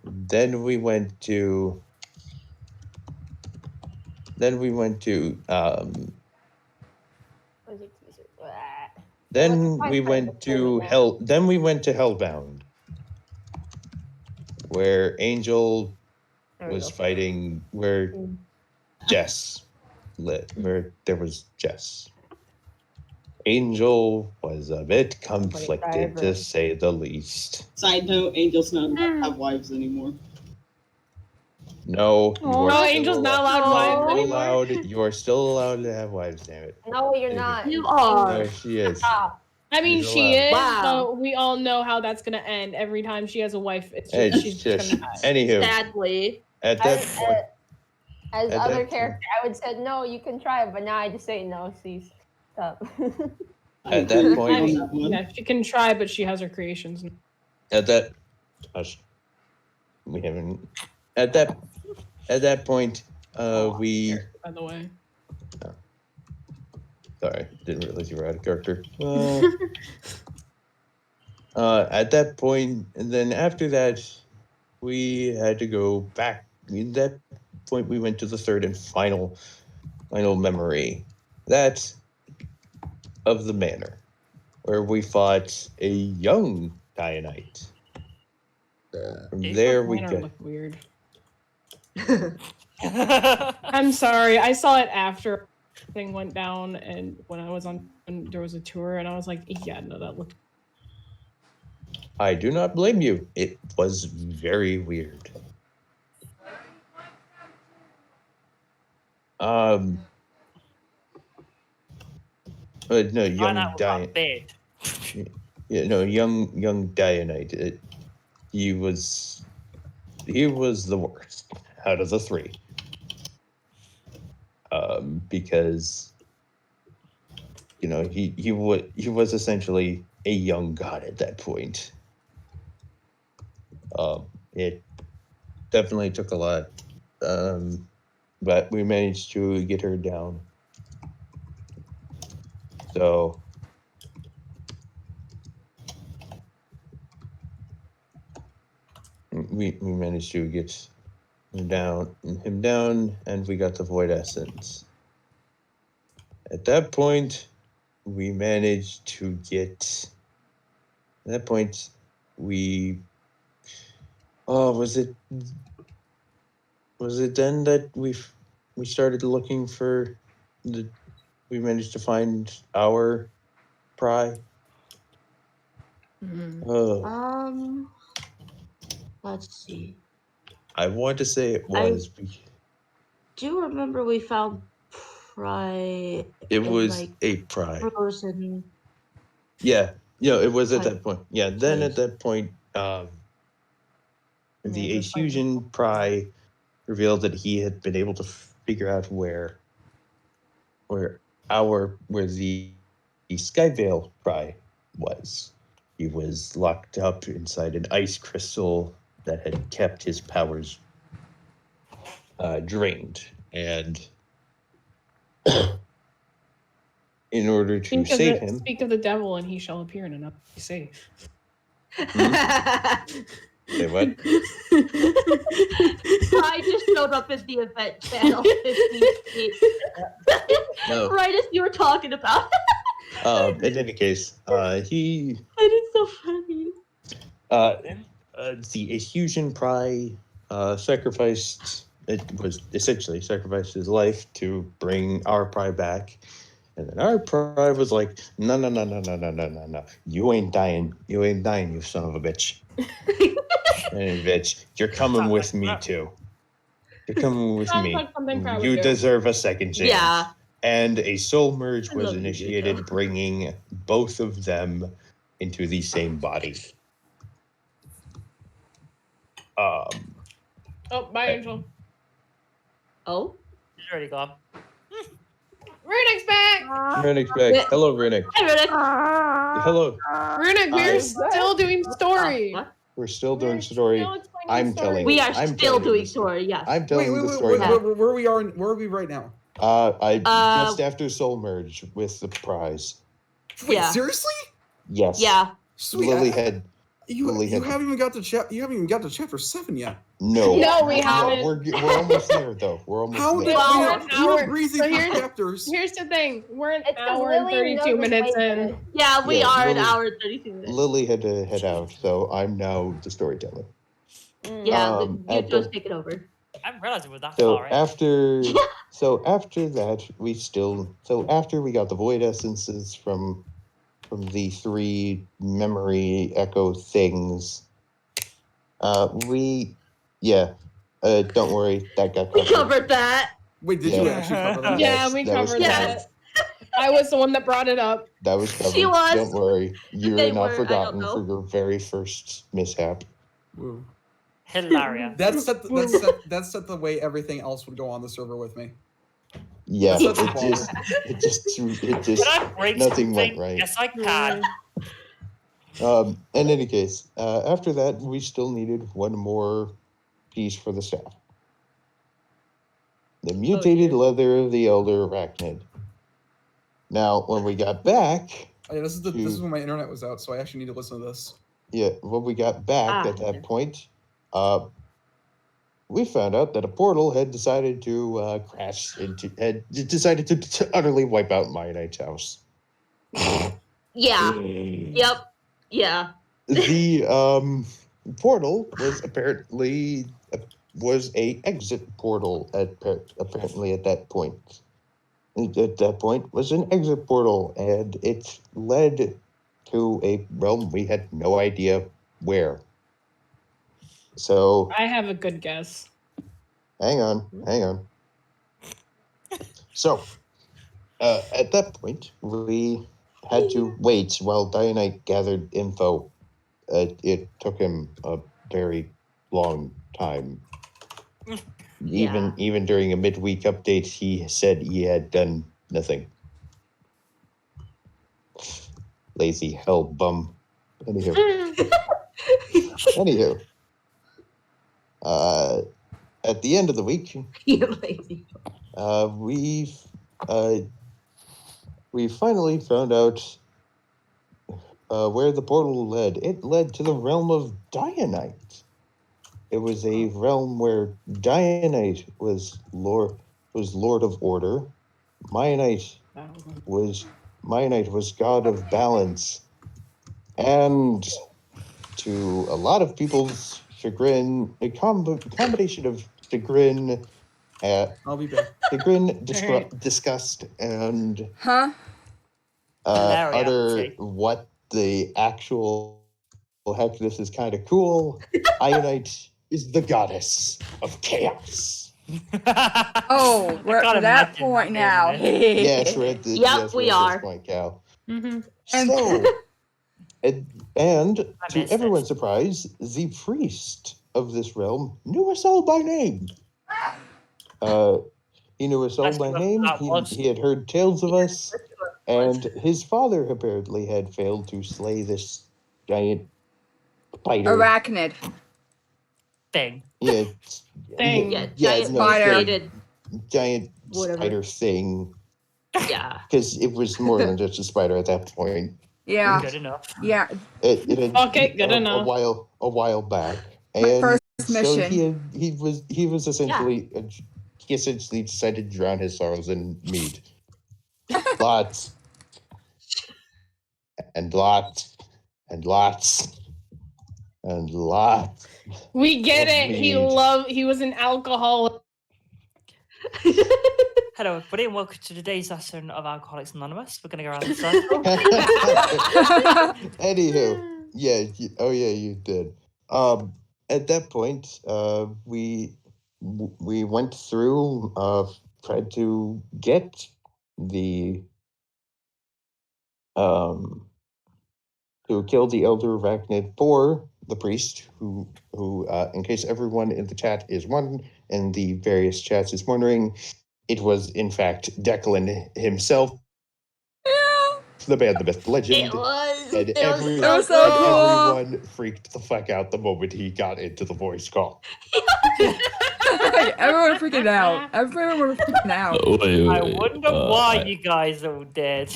Then we went to Then we went to Hellbound, where Angel was fighting where Jess lit, where there was Jess. Angel was a bit conflicted, to say the least. Side note: Angel's not allowed to have wives anymore. No, Angel's not allowed wives anymore. You are still allowed to have wives, damn it. No, you're not. You are. No, she is. Stop. I mean, She's she is, Wow. but we all know how that's gonna end. Every time she has a wife, she's Just, gonna die. anywho, Sadly. at that point, As At other that character, I would say no, you can try it, but now I just say no. Please stop. at that point, I mean, yeah, she can try, but she has her creations. at that, we haven't. At that point, we. By the way. Sorry, didn't realize you were out of character. At that point, and then after that, we had to go back. At that point, we went to the third and final memory. That of the manor, where we fought a young Dianite. From there, we got. Look weird. I'm sorry. I saw it after thing went down, and when there was a tour, and I was like, yeah, no, that looked. I do not blame you. It was very weird. But no, young Dianite. Yeah, no, young Dianite. He was the worst out of the three. Because he was essentially a young god at that point. It definitely took a lot, but we managed to get her down. So we managed to get him down, and we got the void essence. At that point, we managed to get. At that point, we. Oh, was it then that we started looking for the? We managed to find our pry. Oh, Let's see. I want to say it I- was. Do you remember we found Pry? It in, was like, a pry. frozen. Yeah, it was at Type that point. Yeah, then place. at that point, the just like- Asusion Pry revealed that he had been able to figure out where the Skyvale Pry was. He was locked up inside an ice crystal that had kept his powers drained, and in order to save him, Speak of the devil, and he shall appear in another sea. say what? I just showed up in the event channel 50 No. right as you were talking about. In any case, he That is so funny. the Asusion Pry sacrificed. It was essentially sacrificed his life to bring our Pry back, and then our Pry was like, no, you ain't dying, you son of a bitch. And bitch, you're coming with me too. You're coming with Sounds me. like something Pry would You do. deserve a second chance. Yeah. And a soul merge I was love you, initiated, Jacob. bringing both of them into the same body. Oh, bye, Angel. Oh? He's already gone. Runick's back! Runick's back. Hello, Runick. Hi, Riddick. Hello. Runick, we're Hi. still doing story. What? We're still doing We're story. still explaining I'm the story. telling We you. are I'm still telling you doing the story, yes. I'm telling the story. Where are we right now? Just after soul merge with the prize. Wait, Yeah. seriously? Yes. Yeah. Sweet. Lily had. You haven't even got to chapter 7 yet. No. No, we haven't. We're almost there though. We're almost How there. did Well, we were hour- breezing so through here's- chapters? Here's the thing. We're an It's 'cause hour and Lily 32 knows minutes way in. better. Yeah, we Yeah, are an Lily- hour and 32 minutes. Lily had to head out, so I'm now the storyteller. Yeah, you you just take it over. I didn't realize it was that So far in. after that, after we got the void essences from the 3 memory echo things, don't worry, that got We covered. covered that. Wait, did you actually cover that? Yeah, Yes, we that was covered covered. that. I was the one that brought it up. That was covered. She was. Don't worry, you're They not were, I don't forgotten know. for your very first mishap. Woo. Hilarious. That's set the way everything else would go on the server with me. Yeah, That's it just Can I break nothing went something? right. Yes, I can. In any case, after that, we still needed one more piece for the staff. The mutated leather of the elder arachnid. Now, when we got back, Oh, yeah, this is when my internet was out, so I actually need to listen to this. when we got back at that point, we found out that a portal had decided to utterly wipe out Mianite's house. Yeah. Yep. Yeah. The portal was apparently a exit portal apparently at that point. At that point was an exit portal, and it led to a realm we had no idea where. So I have a good guess. hang on. So at that point, we had to wait while Dianite gathered info. It took him a very long time. Even during a midweek update, he said he had done nothing. Lazy hell bum. Anywho, at the end of the week, we finally found out where the portal led. It led to the realm of Dianite. it was a realm where Dianite was Lord of Order. Mianite was god of balance, and to a lot of people's chagrin, a combination of chagrin, I'll be back. disgust, and Huh? utter what the actual heck, this is kind of cool. Ionite is the goddess of chaos. Oh, we're at that point now. Yes, we're at Yep, we are. this point, Cal. Mm-hmm. So, and to everyone's surprise, the priest of this realm knew us all by name. He knew us all by name. He had heard tales of us, and his father apparently had failed to slay this giant spider. Arachnid. Thing. Yeah. Thing. Yeah, giant spider. Giant Whatever. spider thing. Yeah. Because it was more than just a spider at that point. Yeah. Good enough. Yeah. It had Okay, good enough. A while back. My And first so mission. he was essentially he essentially decided to drown his sorrows in mead. Lots and lots and lots and lots. We get of it. mead. He was an alcoholic. Hello, everybody, and welcome to today's lesson of Alcoholics Anonymous. We're going to go around the circle. Anywho, you did. At that point, we went through, tried to get the to kill the elder arachnid for the priest, who in case everyone in the chat is wondering, and the various chats is wondering, it was in fact Declan himself. The man, the myth, the legend. It was. And It was everyone freaked the fuck out the moment he got into the voice call. Everyone freaking out. Everyone was freaking out. Wait, I wonder why you guys all did.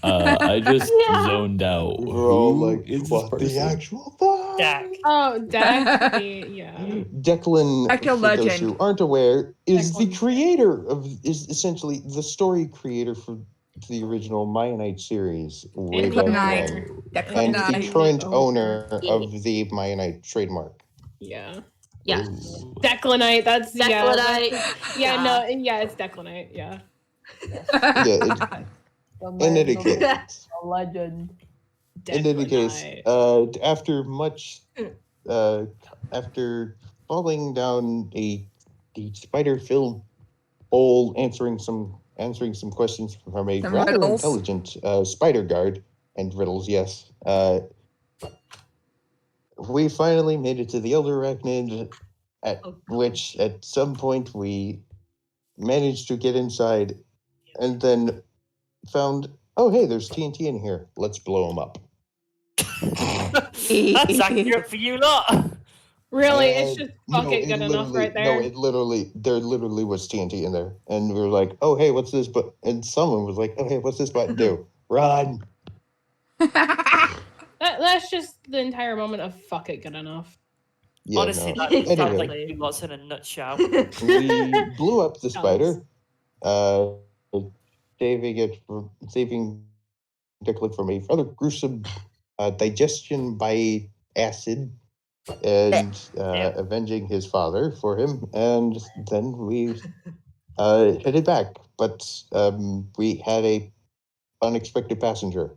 I just zoned out. We're all Who like, is this what the person? actual fuck? Dak. Oh, Dak. Yeah. Declan, Actual for those legend. who aren't aware, is the Declan. creator is essentially the story creator for the original Mianite series way And back Mianite. when. Declan And the Knight. current owner of the Mianite trademark. Yeah. Yeah. Ooh. Declanite. That's Declanite. It's Declanite. Yeah. Yeah, in any case, A legend. in any case, Declanite. after falling down a spider-filled hole, answering some questions from a Some rather riddles. intelligent spider guard and riddles, yes. We finally made it to the Elder Arachnid, which at some point we managed to get inside, and then found, oh hey, there's TNT in here. Let's blow them up. That's accurate for you lot. Really, it's just No, fucking good enough right there. No, there literally was TNT in there, and we were like, "Oh, hey, what's this?" But and someone was like, "Oh, hey, what's this button do?" Run! That's just the entire moment of fuck it good enough. Yeah, Honestly, no. that sounds Anyway, like you lots in a nutshell. we blew up the spider, saving Declan from a rather gruesome digestion by acid, and avenging his father for him. And then we headed back, but we had a unexpected passenger.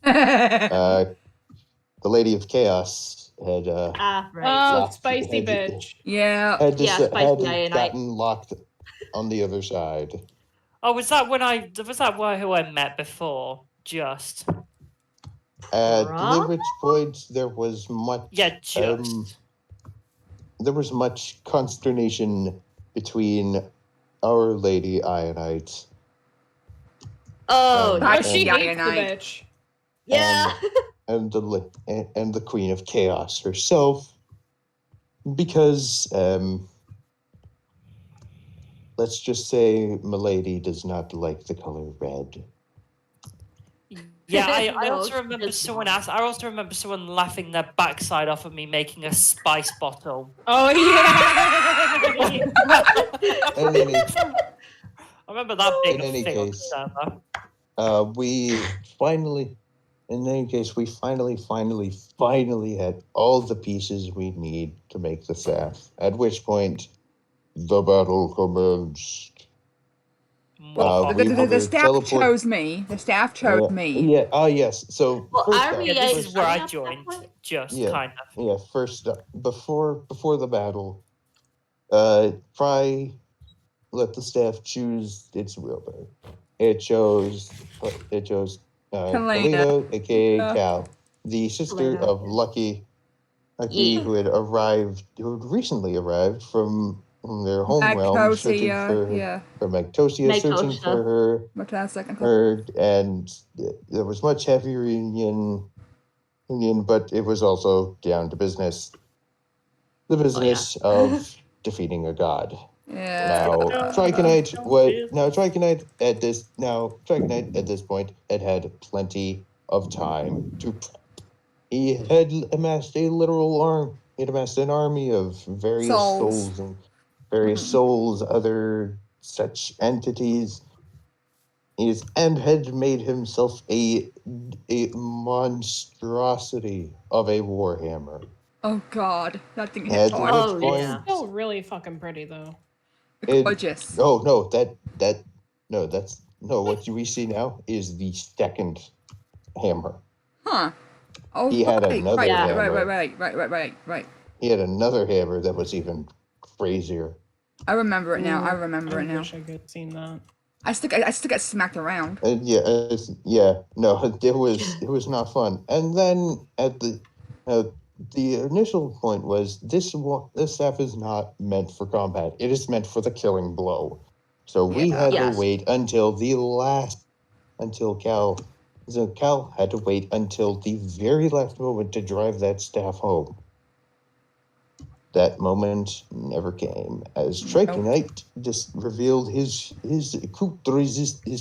The Lady of Chaos had Right. Oh, locked- spicy had- bitch. Yeah. had spicy Dianite. gotten locked on the other side. Oh, was that who I met before? Just. At which point there was much there was much consternation between Our Lady Ionite. Oh, I Oh, she Yeah, hates the Unite. bitch. yeah. and the Queen of Chaos herself, because let's just say Milady does not like the color red. Yeah, I No, also she remember does someone not. asked. I also remember someone laughing their backside off of me making a spice bottle. Oh yeah. In any, I remember that being in a any thing on the case, server. we finally, in any case, we finally had all the pieces we need to make the staff. At which point, the battle commenced. Well, We the were staff chose me. The staff chose me. Yeah. Oh, yes. So Well, first are off, we Yeah, this is where starting I up at that joined. point? Just Yeah. kind of. yeah. First up, before the battle, Fry let the staff choose its wielder. It chose Helena. Helena, aka Yeah. Cal, the sister Helena, of yeah. Lucky, Yeah. who had recently arrived from their home realm, searching Magtosia, for yeah. Magtosia, searching Magtosia. for her. What's that second? And there was much heavier union, but it was also down to business. The business of defeating a god. Yeah. Now, Triconite at this point had plenty of time to prep. He had amassed a literal arm. He had amassed an army of various Souls. souls and various souls, other such entities. And had made himself a monstrosity of a warhammer. Oh God, that thing At hit hard. which Oh, point, yeah. Still really fucking pretty though. Gorgeous. Oh no, what we see now is the second hammer. Huh. Oh, He had right, another right, hammer. right. He had another hammer that was even crazier. I remember it now. I I remember it now. wish I could have seen that. I still got smacked around. No, it was not fun. And then at the initial point was this staff is not meant for combat. It is meant for the killing blow. So we had to Yes. wait until Cal had to wait until the very last moment to drive that staff home. That moment never came, as Triconite just revealed his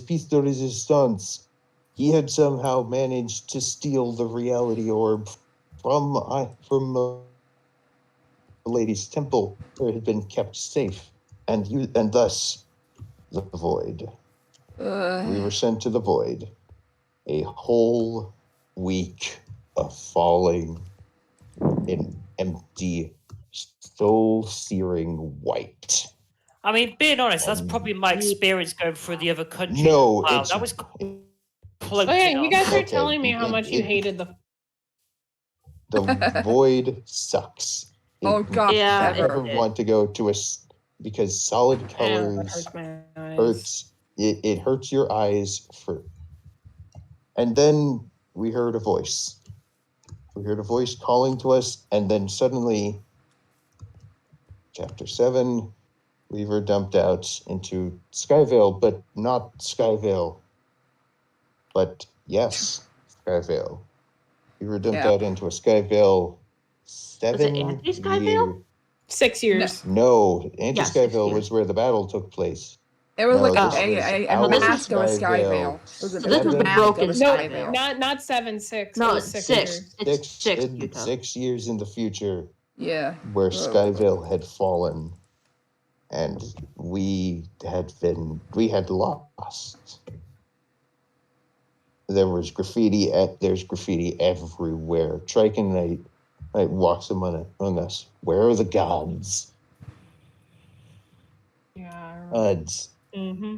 piece de resistance. He had somehow managed to steal the reality orb from the lady's temple, where it had been kept safe, and thus the void. We were sent to the void. A whole week of falling in empty, soul-searing white. I mean, being honest, that's probably my experience going through the other countries. No, wow, it's that was Oh yeah, you guys were Okay, telling me how much you hated the. the void sucks. Oh God, Yeah, You never want to go to because solid Ow, that colors hurts my eyes. hurts. It hurts your eyes and then we heard a voice. We heard a voice calling to us, and then suddenly, Chapter 7, we were dumped out into Skyvale, but not Skyvale. But yes, Skyvale. We were dumped out into a Skyvale 7 anti-Skyvale? year. 6 years. No, anti Yeah, 6 Skyvale years. was where the battle took place. it was like this a was our mask of a Skyvale. It was So this was the mask broken of a No, Skyvale. not 7, 6. No, it was it's 6 6. years. It's 6, Yuta. 6 years in the future, Yeah. where Skyvale had fallen, and we had lost. There's graffiti everywhere. Triconite walks among us. Where are the gods? Yeah. Gods. Mm-hmm.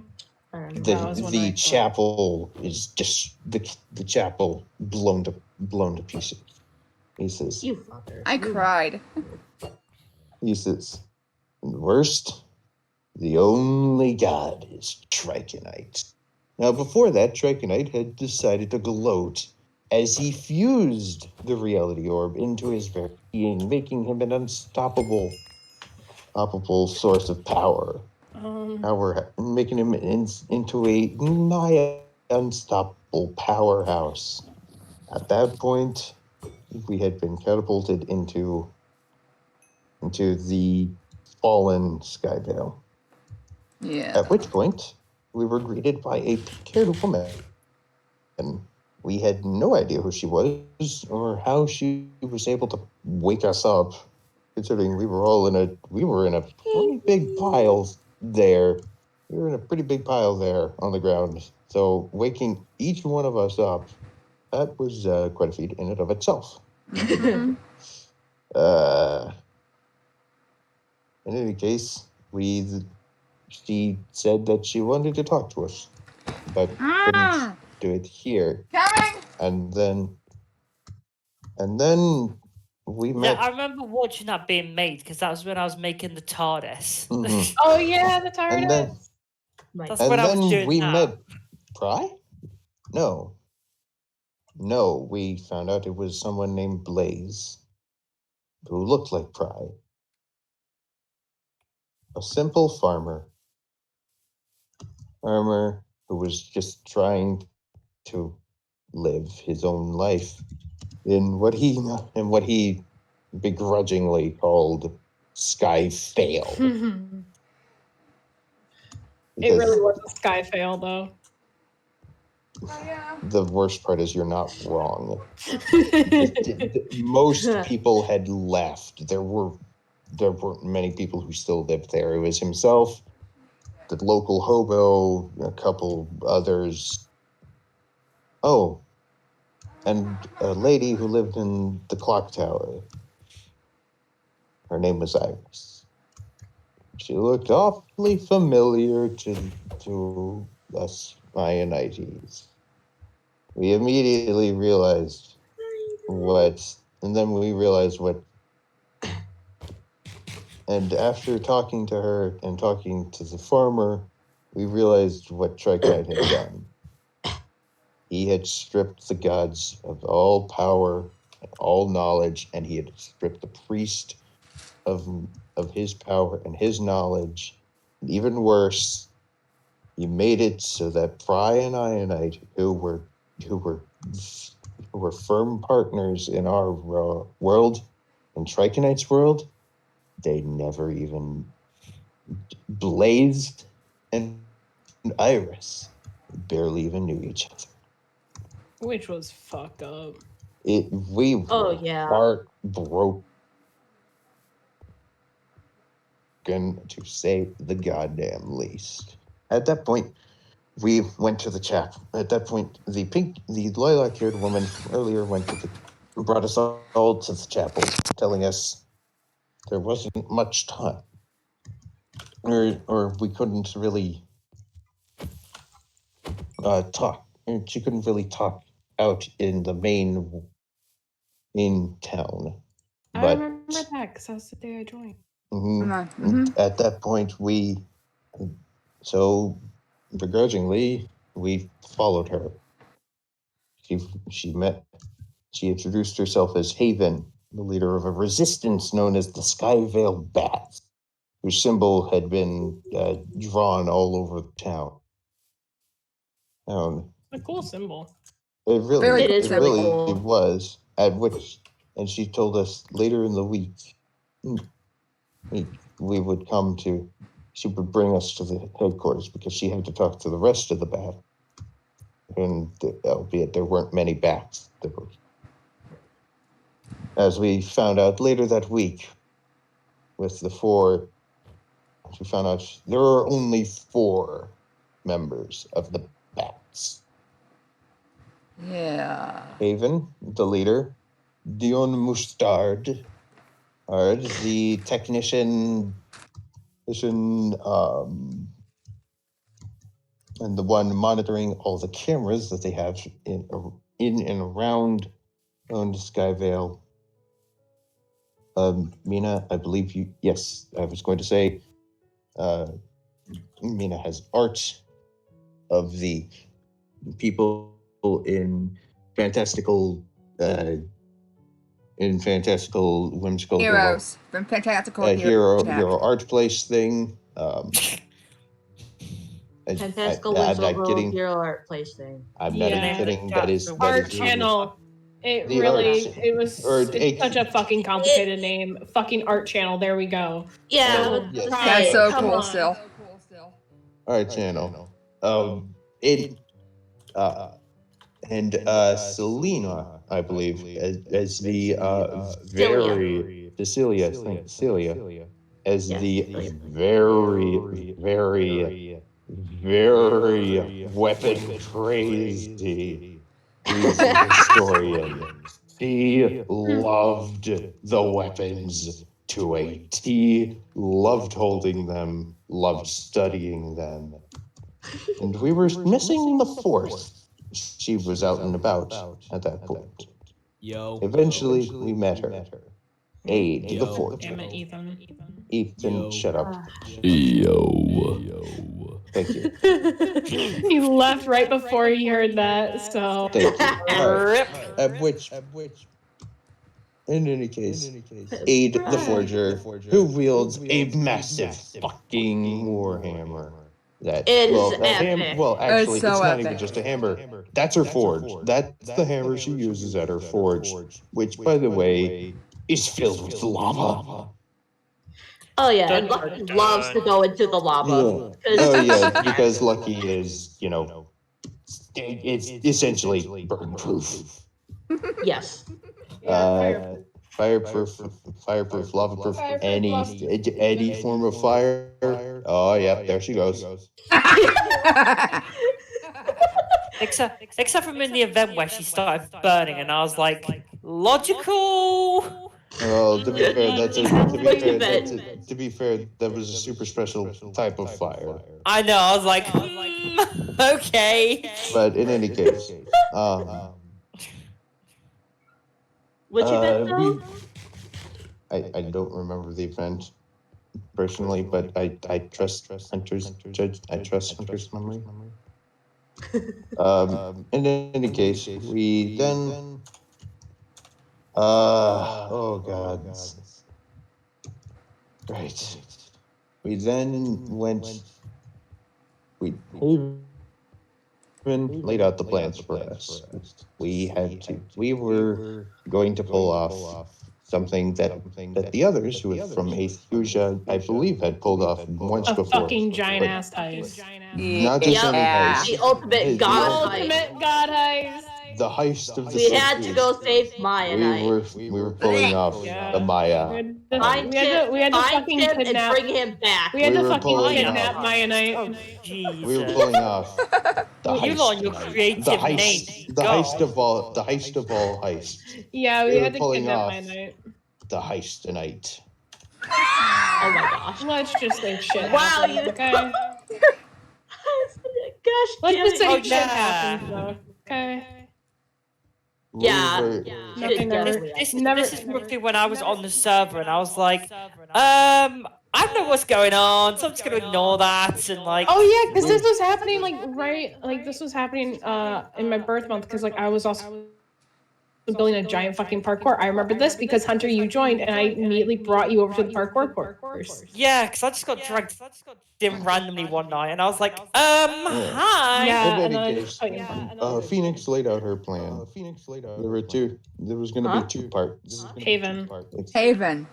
The chapel is just the chapel blown to pieces. He says, You fucker. I cried. He says, worst, the only god is Triconite. Now, before that, Triconite had decided to gloat as he fused the reality orb into his very being, making him an unstoppable source of power. Making him into a nigh unstoppable powerhouse. At that point, we had been catapulted into the fallen Skyvale. Yeah. At which point, we were greeted by a paired woman We had no idea who she was or how she was able to wake us up, considering we were in a pretty big pile there. We were in a pretty big pile there on the ground. So waking each one of us up, that was quite a feat in and of itself. Mhm. In any case, she said that she wanted to talk to us, but couldn't do it here. Coming! And then we Yeah, met. I remember watching that being made because that was when I was making the TARDIS. Mhm. Oh yeah, the And then, TARDIS. That's and when I was then doing we that. met Pry? No, we found out it was someone named Blaze who looked like Pry. A simple farmer who was just trying to live his own life in what he begrudgingly called Skyfail. It really was a sky fail, though. Oh, yeah. The worst part is you're not wrong. Most people had left. There weren't many people who still lived there. It was himself, the local hobo, a couple others. Oh, and a lady who lived in the clock tower. Her name was Iris. She looked awfully familiar to us Mianites. We immediately realized and after talking to her and talking to the farmer, we realized what Tritonite had done. He had stripped the gods of all power and all knowledge, and he had stripped the priest of his power and his knowledge. And even worse, he made it so that Pry and Ionite, who were firm partners in our world, in Tritonite's world, they never even Blazed and Iris barely even knew each other. Which was fucked up. We were Oh, yeah. heartbroken, to say the goddamn least. At that point, we went to the chapel. At that point, the lilac-haired woman from earlier brought us all to the chapel, telling us there wasn't much time, or we couldn't really talk. She couldn't really talk out in the main town. I But remember that because that was the day I joined. At that point, begrudgingly, we followed her. She introduced herself as Haven, the leader of a resistance known as the Skyvale Bats, whose symbol had been drawn all over the town. A cool symbol. It really, Very It is it really really cool. was. And she told us later in the week we would come to. She would bring us to the headquarters because she had to talk to the rest of the bat. And albeit there weren't many bats, as we found out later that week, with the four, we found out there are only 4 members of the bats. Yeah. Haven, the leader, Dion Mustard, the technician, and the one monitoring all the cameras that they have in and around Skyvale. Mina, I believe you. Yes, I was going to say. Mina has art of the people in fantastical, whimsical Heroes from Fantastical hero art place thing. Fantastical I'm Whimsical not kidding. Hero Art Place thing. I'm not Yeah. kidding. That is Art channel. It The really, art- it was or it's it- such a fucking complicated name. Fucking art channel. There we go. Yeah, Oh, but yes. Pry, That's so Come cool on. still. Art channel. and Selena, I believe, as the Cecilia, as Yes, the Cecilia. very weapon crazy historian. She loved the weapons to a T, loved holding them, loved studying them. And we were missing the fourth. She was out and about at that point. Eventually, we met her. Aid the fourth. Damn it, Ethan. Ethan, shut up. Yo. Thank you. He left right before he heard that, so. Thank you. All right. Rip. In any case, Aid the Forger, who wields a massive fucking warhammer. That It well, is a epic. well, actually, It's so it's not epic. even just a hammer. That's her forge. That's the hammer she uses at her forge, which, by the way, is filled with lava. Oh yeah, Dun, and Lucky dun, loves to dun. go into the lava. 'Cause- Oh yeah, because Lucky is, it's essentially burn-proof. Yes. Fireproof, lava-proof, any form of fire. Oh yeah, there she goes. Except from in the event where she started burning, and I was like, logical. Well, to be fair, Which event? to be fair, that was a super special type of fire. I know. I was like, okay. But in any case, Which event though? I don't remember the event personally, but I trust Hunter's judge. I trust Hunter's memory. In any case, we then. Oh God. Right. We then went. We even laid out the plans for us. We were going to pull off something that the others who were from Aethusia, I believe, had pulled off once A before. fucking giant ass heist. Not just any heist. The ultimate god heist. Ultimate god heist. The heist of the We had to century. go save Mianite. We were pulling off Yeah. the Maya. Find We had to find fucking him and kidnap. bring him back. We had We to were fucking pulling kidnap off. Mianite. Jesus. We were pulling off the You heist. lot and your creative the names. heist. The heist of all. The heist of all heists. Yeah, we We had were to pulling kidnap off. Mianite. The heist tonight. Oh my gosh. Let's just say shit Wow, happens, you- okay? Gosh, Let's damn just say it. shit happens, though, okay? Yeah. We were, Nothing never. This is roughly when I was on the server, and I was like, I don't know what's going on, so I'm just gonna ignore that and like. Oh yeah, because this was happening this was happening in my birth month because like I was also building a giant fucking parkour. I remember this because Hunter, you joined, and I immediately brought you over to the parkour course. Yeah, because I just got dragged in randomly one night, and I was like, hi. Yeah, in and then I any just case, put you in. Phoenix laid out her plan. There were two. There was going to Huh? be two parts. Haven. Haven.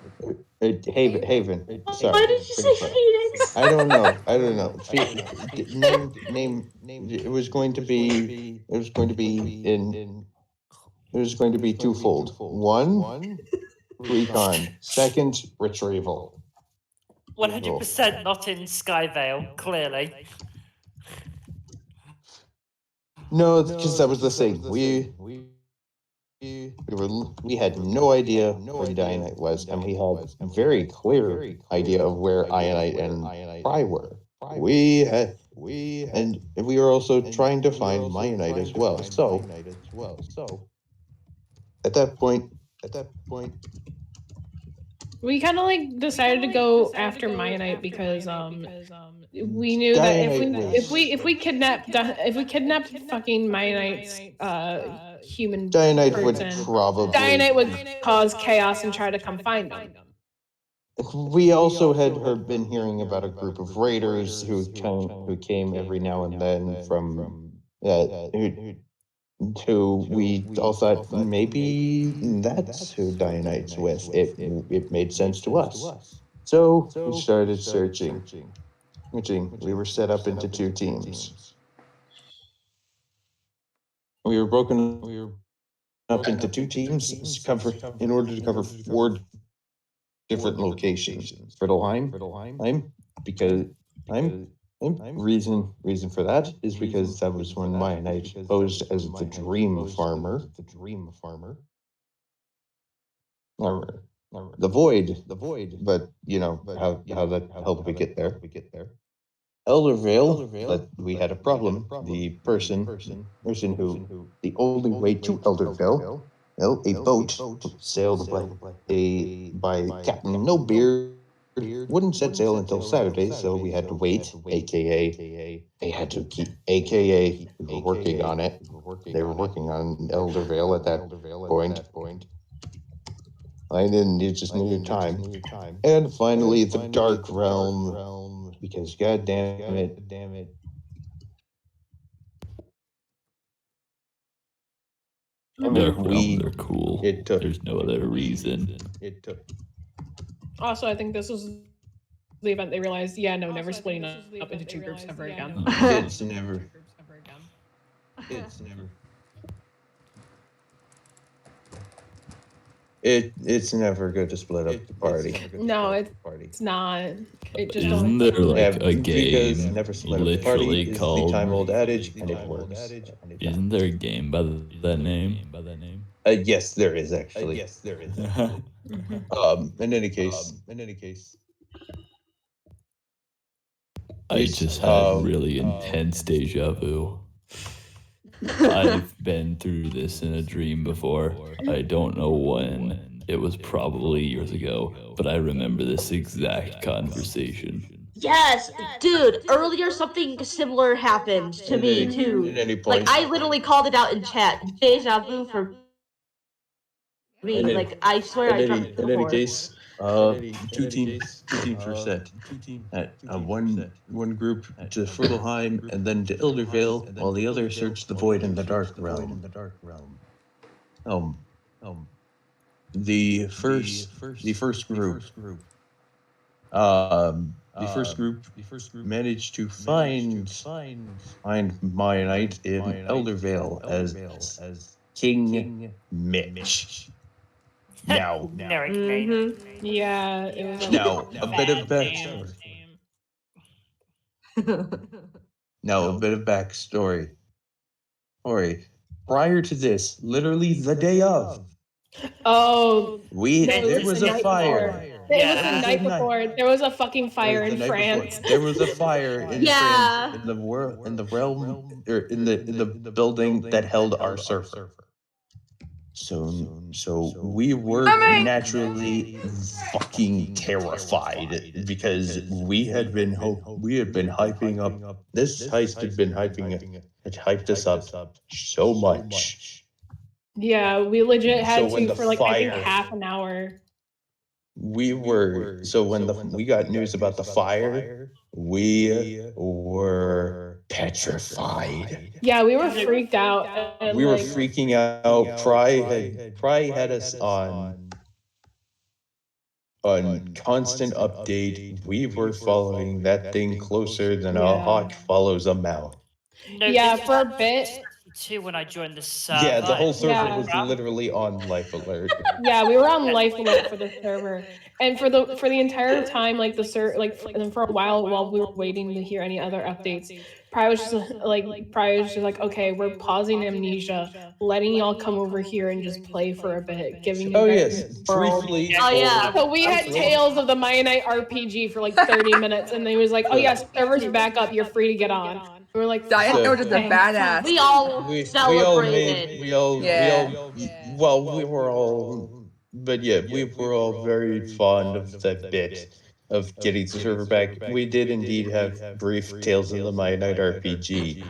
Haven. Sorry. Why did you say Phoenix? I don't know. Name. It was going to be. It was going to be in. It was going to be twofold. One, recon. Second, retrieval. 100% not in Skyvale, clearly. No, because that was the thing. We had no idea where Dianite was, and we had a very clear idea of where Ionite and Pry were. We were also trying to find Mianite as well. So at that point, We kind of like decided to go after Mianite because we knew that if we kidnapped fucking Mianite's human Dianite would person, probably. Dianite would cause chaos and try to come find them. We also had been hearing about a group of raiders who came every now and then from who we all thought maybe that's who Dianite's with. It made sense to us. So we started searching. We were set up into two teams. We were up into two teams in order to cover 4 different locations. Friddleheim, because reason for that is because that was when Mianite posed as the dream farmer. The void, but you know how the hell did we get there? Eldervale, but we had a problem. The person who the only way to Eldervale, a boat sailed by Captain No Beard wouldn't set sail until Saturday, so we had to wait. AKA, they had to keep. AKA, we were working on it. They were working on Eldervale at that point. I didn't. It just needed time. And finally, the Dark Realm, because God damn it. Dark realms are cool. It took. There's no other reason. Also, I think this was the event they realized, yeah, no, never splitting up into 2 groups ever again. It's never. It's never good to split up the party. No, it's not. It just Isn't there like a because game never split up the party literally is called? the time-old adage, and it works. Isn't there a game by that name? Yes, there is actually. In any case, I just had really intense deja vu. I've been through this in a dream before. I don't know when. It was probably years ago, but I remember this exact conversation. Yes, dude. Earlier, something similar happened to me too. At any point, Like I literally called it out in chat. Deja vu for me. Like I swear I dreamt it in any before. case, two teams were set. One group to Friddleheim and then to Ildervale, while the other searched the void in the Dark Realm. The first group managed to find Mianite in Eldervale as King Mitch. Now, Generic name. Yeah, it was now a bit of backstory. Now a bit of backstory. Prior to this, literally the day of, Oh, there was a fire. It was the night before. There was a fucking fire in France. There was a fire in France in the realm, or in the building that held our server. So we were naturally fucking terrified because we had been hyping up this heist had hyped us up so much. Yeah, we legit had when to the for like I think fire- half an hour. We were when we got news about the fire, we were petrified. Yeah, we were freaked out. And We were like, freaking out. Pry had us on constant update. We were following that thing closer than a hawk follows a mouse. No, yeah, this for a was bit. too when I joined the server. Yeah, the whole server Yeah. was literally on life alert. Yeah, we were on life alert for the server, and for the entire time, like for a while we were waiting to hear any other updates. Pry was just like, okay, we're pausing Amnesia, letting y'all come over here and just play for a bit, giving you Oh guys yes, the world. briefly. Oh, yeah. So we had Tales of the Mianite RPG for like 30 minutes, and they was like, oh yeah, server's back up, you're free to get on. We were like, I didn't know fuck, just a thanks. badass. We all we celebrated. were all, but yeah, we were all very fond of that bit of getting the server back. We did indeed have brief Tales of the Mianite RPG.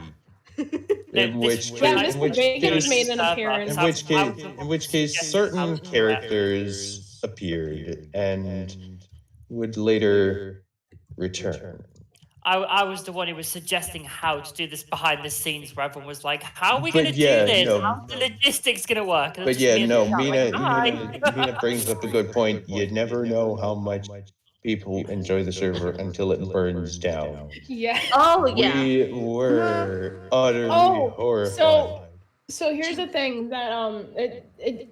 In which Mr. Jenkins made an appearance. in which case certain characters appeared and would later return. I was the one who was suggesting how to do this behind the scenes, where everyone was like, "How are we But going to yeah, do this? no. How's the logistics going to work?" And But it's just yeah, me and no, the chat, Mina, like, "Hi." Mina brings up a good point. You never know how much people enjoy the server until it burns down. Yeah. Oh yeah. We were utterly Oh, horrified. so So here's the thing that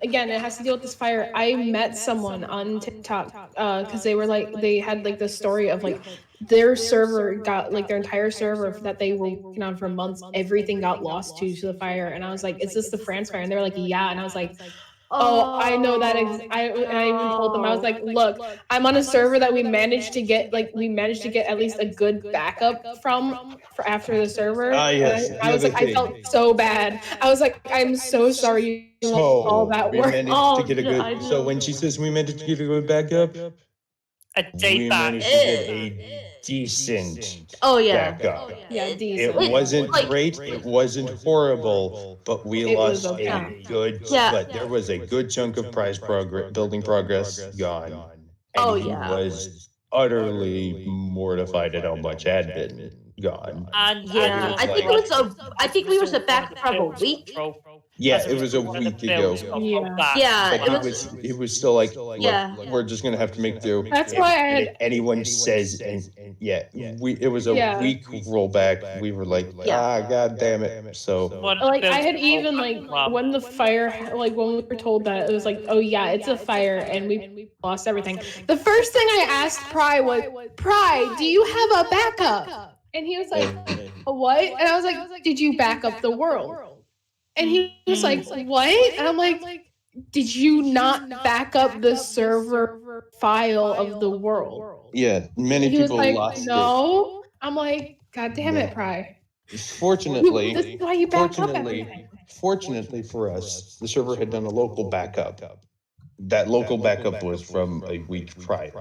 again it has to deal with this fire. I met someone on TikTok because they had like this story of like their server got like their entire server that they were working on for months, everything got lost to the fire, and I was like, is this the France fire? And they were like, yeah, and I was like, oh, I know that. I even told them, I was like, look, I'm on a server that we managed to get at least a good backup for after the server. Yes. I was like, I felt so bad. I was like, I'm so sorry you lost all that we work. managed to get a good. So when she says we managed to get a good backup, A day we back. managed to get a decent Oh yeah. backup. Yeah, It decent. wasn't Like- great. It wasn't horrible, but we It was lost okay. a good. Yeah. But there was a good chunk of building progress gone, and Oh, he yeah. was utterly mortified at how much had been gone. And Yeah, and I think it was I think we were back from a week. Yeah, it was a week ago. Yeah, But he was still like, look, Yeah. we're just gonna have to make do. That's why I And had if anyone says, it was a Yeah. week rollback. We were like, god damn it. So like I had even like when the fire like when we were told that it was like, oh yeah, it's a fire and we lost everything. The first thing I asked Pry was, Pry, do you have a backup? And he was like, a what? And I was like, did you back up the world? And he was like, what? And I'm like, did you not back up the server file of the world? yeah, many And he was people like, lost no. I'm like, God damn it, Pry. it. Fortunately, This is why you back up everything. fortunately for us, the server had done a local backup. That local backup was from a week prior.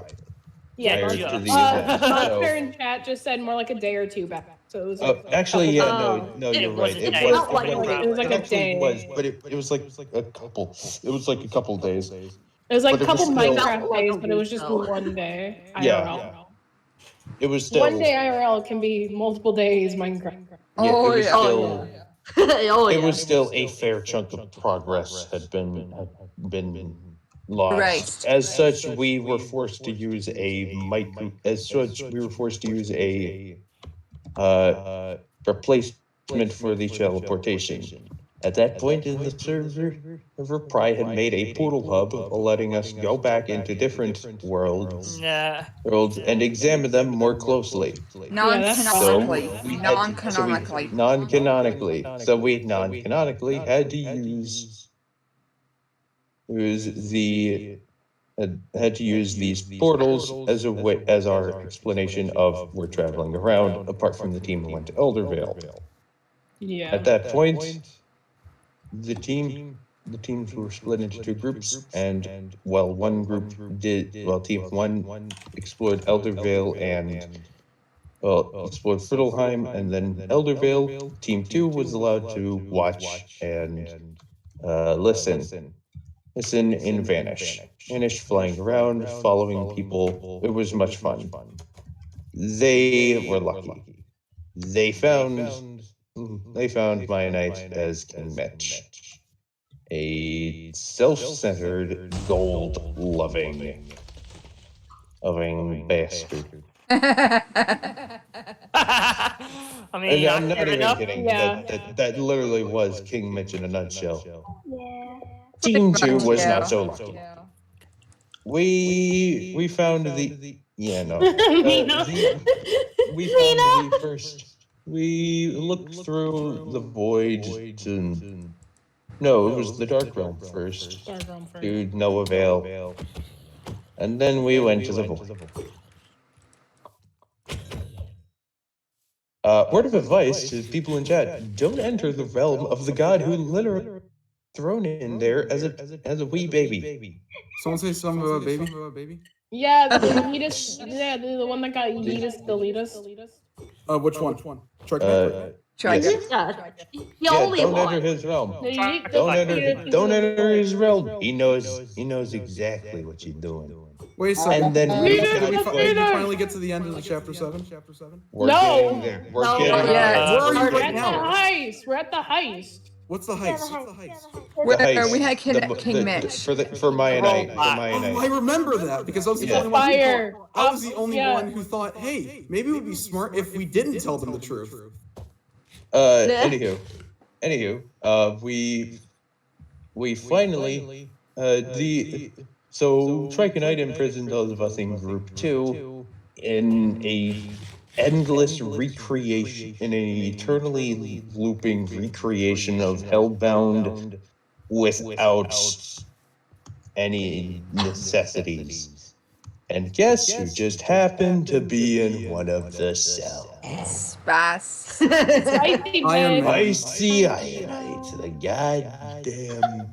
Yeah, prior to the event. Monster in chat just said more like a day or two back. So it was like Actually, yeah, no, It you're was right. a It day. was, Not like a week. It was like a actually day. was, but it was like a couple. It was like a couple days. It was like But a it was couple still- Minecraft Like a days, but it was week, just though. one day. Yeah. IRL. It was still One day IRL can be multiple days Minecraft. Oh, it was yeah. still Oh it yeah. was still a fair chunk of progress had been lost. Right. As such, we were forced to use a replacement for the teleportation. At that point in the server, Pry had made a portal hub, letting us go back into different worlds Yeah. and examine them more closely. Non-canonically. So we had Non-canonically. non-canonically. So we non-canonically had to use these portals as a way, as our explanation of we're traveling around. Apart from the team who went to Eldervale. Yeah. At that point, the teams were split into two groups, and one group team one explored Eldervale and explored Fiddleheim, and then Eldervale. Team 2 was allowed to watch and listen and vanish flying around, following people. It was much fun. They were lucky. They found Mianite as King Mitch, a self-centered, gold-loving bastard. I mean, And I'm not fair even enough. kidding. Yeah. That literally was King Mitch in a nutshell. Yeah. Team 2 was Yeah. not so lucky. We found the no. Mina. We found the first. We looked through the void to. No, it was the Dark Realm first. To no avail. And then we went to the void. Word of advice to people in chat: don't enter the realm of the god who literally thrown in there as a wee baby. Someone say something about baby? Yeah, the Yeetus, yeah, the one that got Yeetus deletus. Which one? Truck. Chuck. Yes. Yeah. He Yeah, only don't won. enter his realm. No, you- Don't enter his realm. He knows exactly what you're doing. Wait a second. And then Did we finally get to the end of the chapter 7? We're No. getting there. We're No. getting Yeah. there. Where are you We're right at the now? heist. We're at the heist. What's the heist? Where heist. we had King Mitch. For Mianite. Oh, I remember that because I was the Yeah. only one. Fire. I was the only Yeah. one who thought, hey, maybe it would be smart if we didn't tell them the truth. Anywho, Anywho, we finally so Triconite imprisoned those of us in Group 2 in a endless recreation, in an eternally looping recreation of Hellbound without any necessities. And guess who just happened to be in one of the cells? Bass. Iron Man. Icy Ironite, the goddamn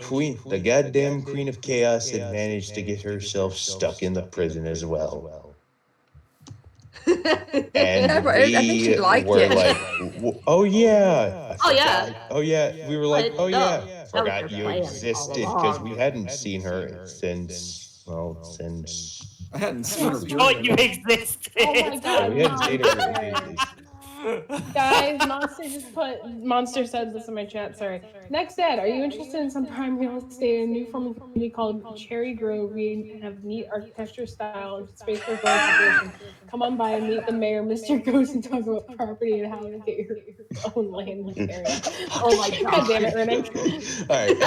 queen, the goddamn queen of chaos had managed to get herself stuck in the prison as well. And Yeah, but I think she liked were it. like, oh yeah, Oh, yeah. oh yeah. We were like, oh yeah, That was forgot her you plan all existed because we along. hadn't seen her since I hadn't seen her. Thought you period. existed. Oh my god. we hadn't seen her. Guys, Monster said this in my chat, sorry. Next Ed, are you interested in some prime real estate in a new form of community called Cherry Grove? We have neat architecture style and space for growing population. Come on by and meet the mayor, Mr. Ghost, and talk about property and how to get your own land in the area. Oh my god, damn it, Rennick. Alright,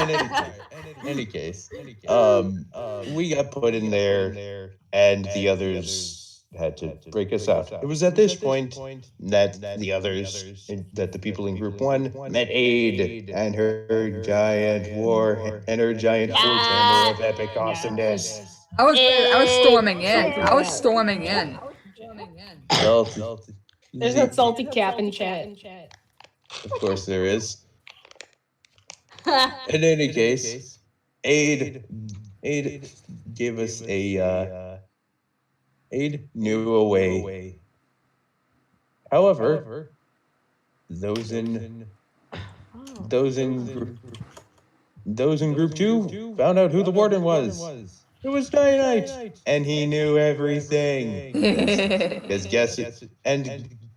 in any case, we got put in there and the others had to break us out. It was at this point that the others, that the people in Group 1 met Aid and her giant war and her giant forge hammer of epic awesomeness. I was storming in. I was storming in. There's a salty cap in chat. Of course there is. In any case, Aid gave us Aid knew a way. However, those in Group 2 found out who the warden was. It was Mianite, and he knew everything. Because guess it,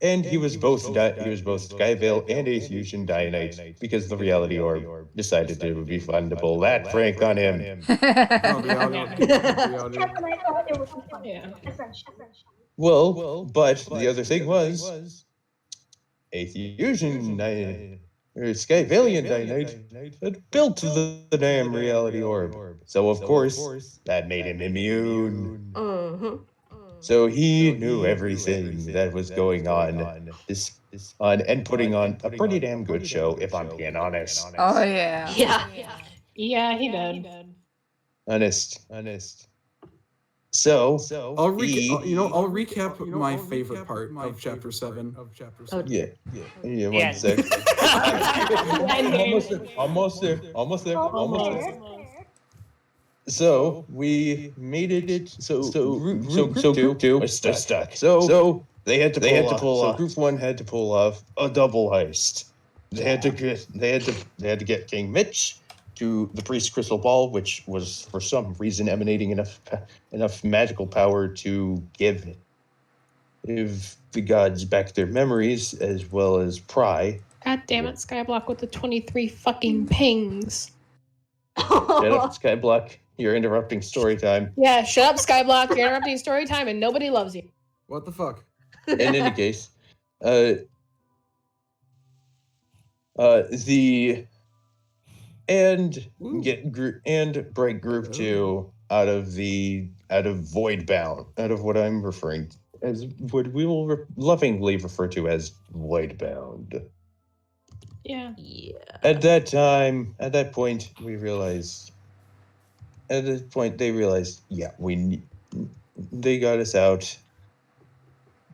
and he was both Skyvale and a fusion Mianite, because the reality orb decided it would be fun to pull that prank on him. Well, but the other thing was a fusion or Skyvalian Mianite had built the damn reality orb. So of course that made him immune. So he knew everything that was going on and putting on a pretty damn good show, if I'm being honest. Oh yeah. Yeah, he did. Honest. So I'll recap my favorite part of chapter 7. Yeah, one sec. Almost there. So we made it. So Group 2 was stuck. So they had to pull off. So Group 1 had to pull off a double heist. They had to get King Mitch to the priest's crystal ball, which was for some reason emanating enough magical power to give the gods back their memories, as well as pry. God damn it, Skyblock with the 23 fucking pings. Shut up, Skyblock. You're interrupting story time. Yeah, shut up, Skyblock. You're interrupting story time and nobody loves you. What the fuck? In any case, break Group 2 out of Voidbound, out of what I'm referring to as what we will lovingly refer to as Voidbound. Yeah. At that point, they realized, yeah, they got us out.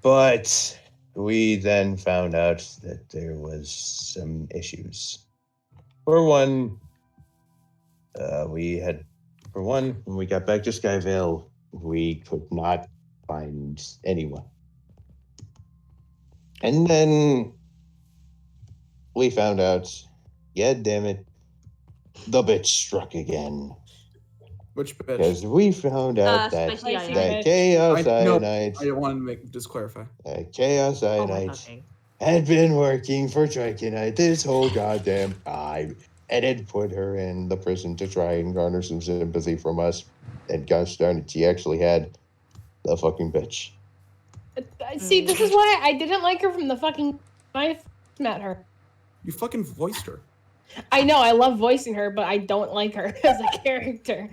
But we then found out that there was some issues. For one, when we got back to Skyvale, we could not find anyone. And then we found out, yeah, damn it, the bitch struck again. Which bitch? Because we found out that Chaos Ironite. I want to just clarify. Chaos Ironite had been working for Triconite this whole goddamn time, and had put her in the prison to try and garner some sympathy from us. And gosh darn it, she actually had the fucking bitch. See, this is why I didn't like her from the fucking... I met her. You fucking voiced her. I know, I love voicing her, but I don't like her as a character.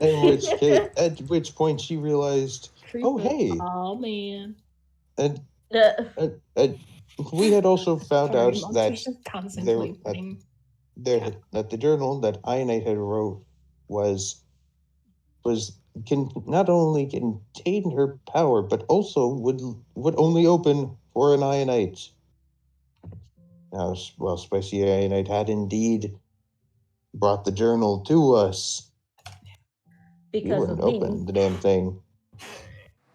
At which point she realized, oh hey, Oh man. and we had also found Sorry, out Mom's that just concentrating. that the journal that Ionite had wrote was can not only contain her power, but also would only open for an Ionite. Now, well, Spicy Ionite had indeed brought the journal to us. You Because wouldn't of me. open the damn thing.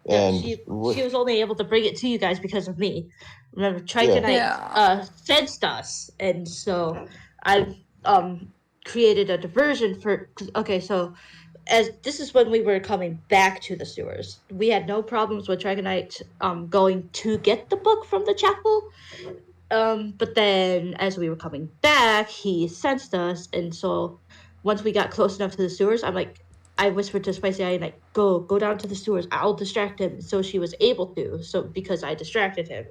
Yeah, And she was only able to bring it to you guys because of me. Remember, Tritonite sensed us, and so I've created a diversion for. Okay, so as this is when we were coming back to the sewers, we had no problems with Tritonite going to get the book from the chapel. But then as we were coming back, he sensed us, and so once we got close enough to the sewers, I whispered to Spicy Eye, like, go down to the sewers. I'll distract him. So she was able to. So because I distracted him,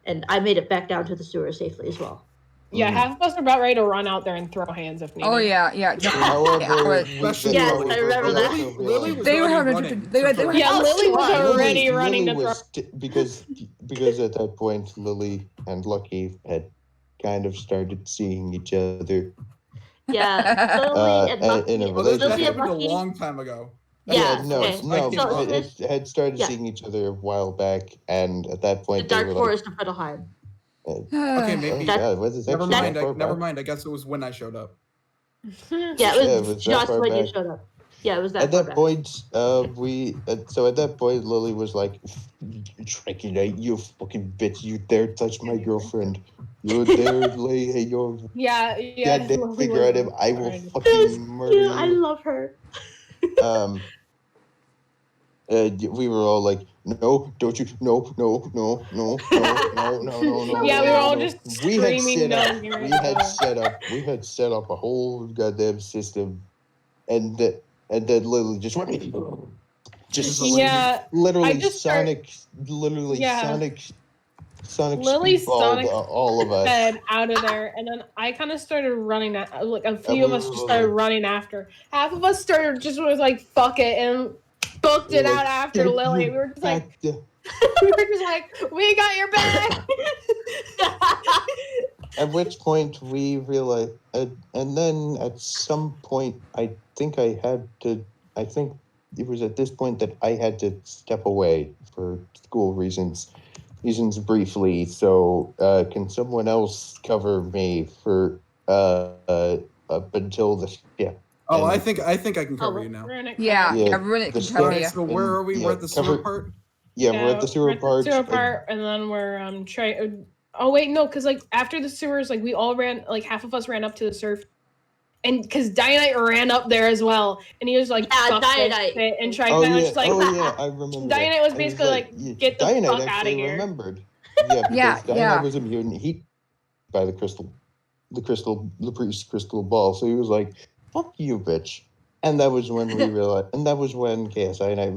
and I made it back down to the sewers safely as well. Yeah, half of us are about ready to run out there and throw hands if needed. Oh yeah. However, Especially Yes, Lily. I remember that. Lily was They were already having running. they were Yeah, Oh, Lily she was was. already running to throw. because at that point Lily and Lucky had kind of started seeing each other. Yeah, Lily and Lucky. in a Oh, that Lily and happened a Lucky. long time ago. Yeah, no, okay. no, So it had started yeah. seeing each other a while back, and at that The point they Dark were Forest of Fiddleheim. Okay, maybe. God, what is Never actually mind. that far Never back? mind. I guess it was when I showed up. Yeah, it it was was that just far when you back. showed up. Yeah, it was that At far that back. point, so at that point, Lily was like, "Tritonite, you fucking bitch! You dare touch my girlfriend? You dare lay your Yeah. goddamn Lily finger was at him? I will already- fucking murder I you." love her. We were all like, "No, don't you? No, no, no, no, no, no, no, no, no." Yeah, we were all no. just We had screaming set up. no, Garrett, We had no. set up a whole goddamn system, and then Lily just went. Just Yeah, literally I just Sonic, Sonic Lily speedballed Sonic all of us. head out of there, and then I kind of started running. Like a few of us just started running after. Half of us started just was like fuck it and booked it out after Lily. We were just like, we got your back. At which point we realized, and then at some point, I think it was at this point that I had to step away for school reasons briefly. So, can someone else cover me for up until the ship? Oh, I think I can cover you now. Yeah, everyone can cover you. So where are we? We're at the sewer part. Yeah, we're at the sewer part. And then we're Oh wait, no, because like after the sewers, like we all ran. Like half of us ran up to the surf, and because Dianite ran up there as well, and he was like, "Fuck Dianite," this," and tried Oh to yeah, just like. I remember. Dianite was basically "Get the Dianite fuck out of actually here." remembered. Yeah, because Dianite was immune heat by the priest's crystal ball. So he was like, "Fuck you, bitch." And that was when we realized, and that was when KSI and I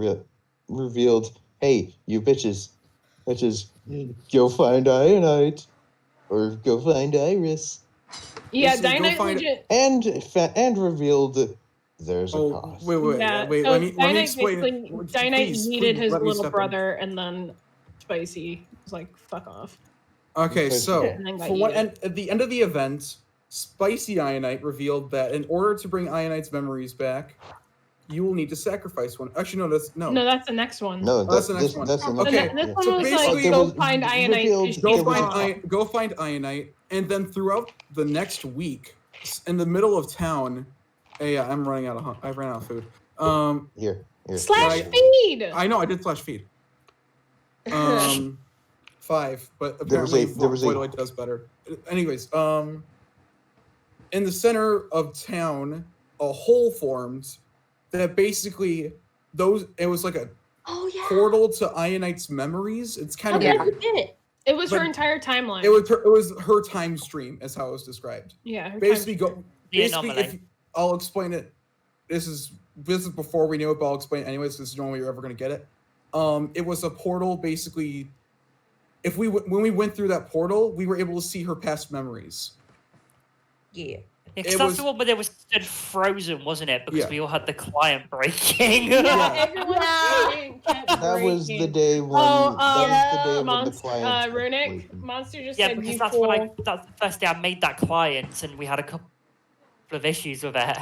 revealed, "Hey, you bitches, go find Ionite, or go find Iris." Yeah, Dianite legit. And revealed there's a cost. Wait. Yeah, Let me explain. Dianite needed his little brother, and then Spicy was like, "Fuck off." Okay, so at the end of the event, Spicy Ionite revealed that in order to bring Ionite's memories back, you will need to sacrifice one. Actually, no, that's the next one. No, that's the next one. That's the next okay, one. This one was like, go find Ionite. Go find Ionite, and then throughout the next week, in the middle of town. Hey, yeah, I'm running out of. I ran out of food. Here. Slash feed. I know I did slash feed. 5, but apparently Voidlight does better. Anyways, in the center of town, a hole formed that basically it was like a portal to Ionite's memories. It's kind of weird. It was her entire timeline. It was her time stream, is how it was described. Yeah. If I'll explain it. This is before we knew it, but I'll explain it anyways. This is the only way you're ever gonna get it. It was a portal basically when we went through that portal, we were able to see her past memories. Yeah. Because that's the one where it was stood frozen, wasn't it? Because we all had the client breaking. Everyone kept That was the breaking. day when. that was the day when the client. Runic, Monster just Yeah, said because you that's fool. that's the first day I made that client, and we had a couple of issues with it.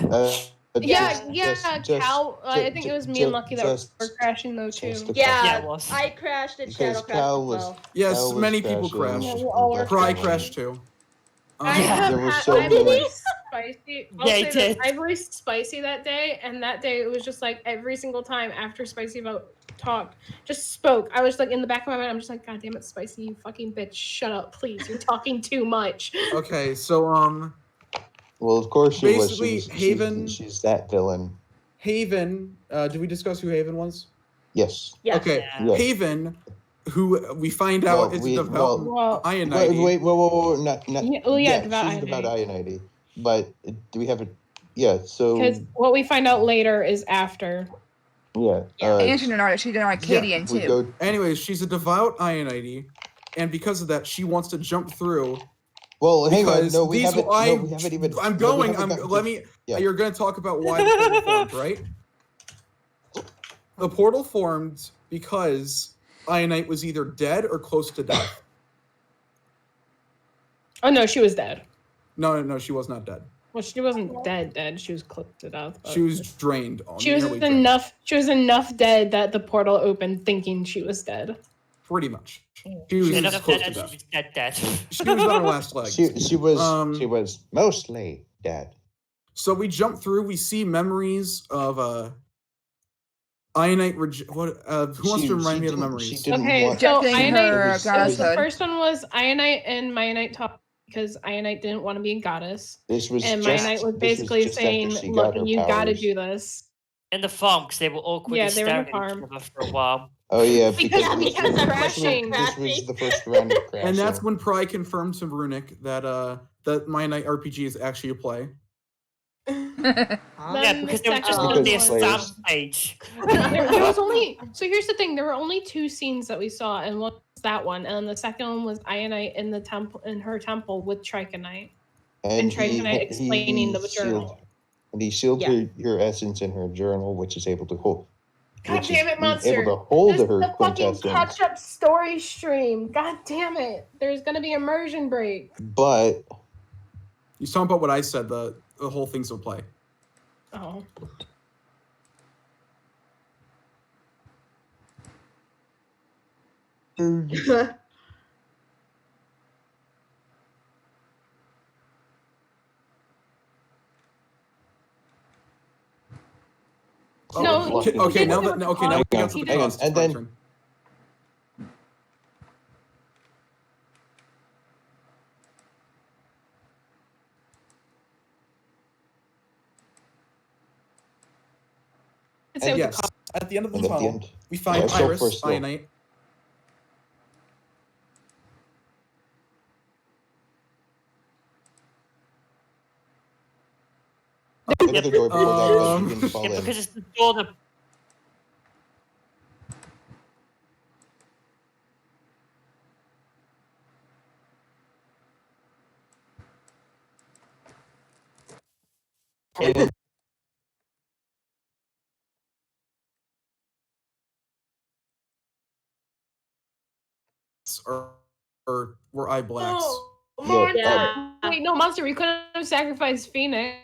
Cal. I think it was me and Lucky that were crashing though too. Yeah, it was. I crashed and Because Shadow crashed Cal as was. well. Yes, Cal was many people crashing, crashed. we all were Pry crashing. crashed too. There were so I many. voiced Spicy. I'll Yeah, he say did. this. I voiced Spicy that day, and that day it was just like every single time after Spicy talked, just spoke. I was like in the back of my mind, I'm just like, God damn it, Spicy, you fucking bitch, shut up, please. You're talking too much. Okay, so Well, of course she was. basically, Haven. She's that villain. Haven. Did we discuss who Haven was? Yes. Okay, Yes. Haven, who we find out is a devout Ionite. Wait, whoa, not. Devout she's devout Ionite. Ionite. But do we have a? Yeah. So. Because what we find out later is after. Yeah. And she's an Arcadian too. Anyways, she's a devout Ionite, and because of that, she wants to jump through. Well, hang on. Because No, we haven't. I, No, we haven't even. I'm no, we going. haven't I'm. gotten Let to- me. Yeah. You're going to talk about why the portal formed, right? The portal formed because Ionite was either dead or close to death. Oh no, she was dead. No, she was not dead. Well, she wasn't dead. She was close to death. but- She was drained. She was nearly drained. enough. She was enough dead that the portal opened, thinking she was dead. Pretty much. She was Enough close dead, to she death. was dead. She was on her last legs. She was mostly dead. So we jump through. We see memories of Ionite. Who wants to remind me of the memories? Okay, so Ionite. goddesshood. The first one was Ionite and Mianite talk because Ionite didn't want to be a goddess, This was and just- Mianite was this basically just saying, after she got "Look, her you got to powers. do this." In the farm, because they were awkwardly Yeah, they were in staring the at farm. each other for a while. Oh yeah, Because this because was- of crashing. This was the first round of crashing. And that's when Pry confirmed to Runic that that Mianite RPG is actually a play. Yeah, because they were just second on the one- exam page. there was only so here's the thing, there were only 2 scenes that we saw, and one was that one, and then the second one was Ionite in the temple, in her temple with Trichonite, and Trichonite explaining the journal. And he sealed her essence in her journal, which is able to hold. God damn it, Monster! Able to hold This is her the fucking quintessence. catch-up story stream. God damn it! There's gonna be immersion break. But He's talking about what I said. The whole thing's a play. Oh. No, Okay. Now that now we got to the hang on, cost. and then Say with the yes, cost. at the end of the And at the tunnel, end- we find yeah, so Iris, first though. Ionite. another door before that was you can fall Yeah, in. because it's the door that or were eye blacks. Monster. Wait, no, Monster. We couldn't have sacrificed Phoenix.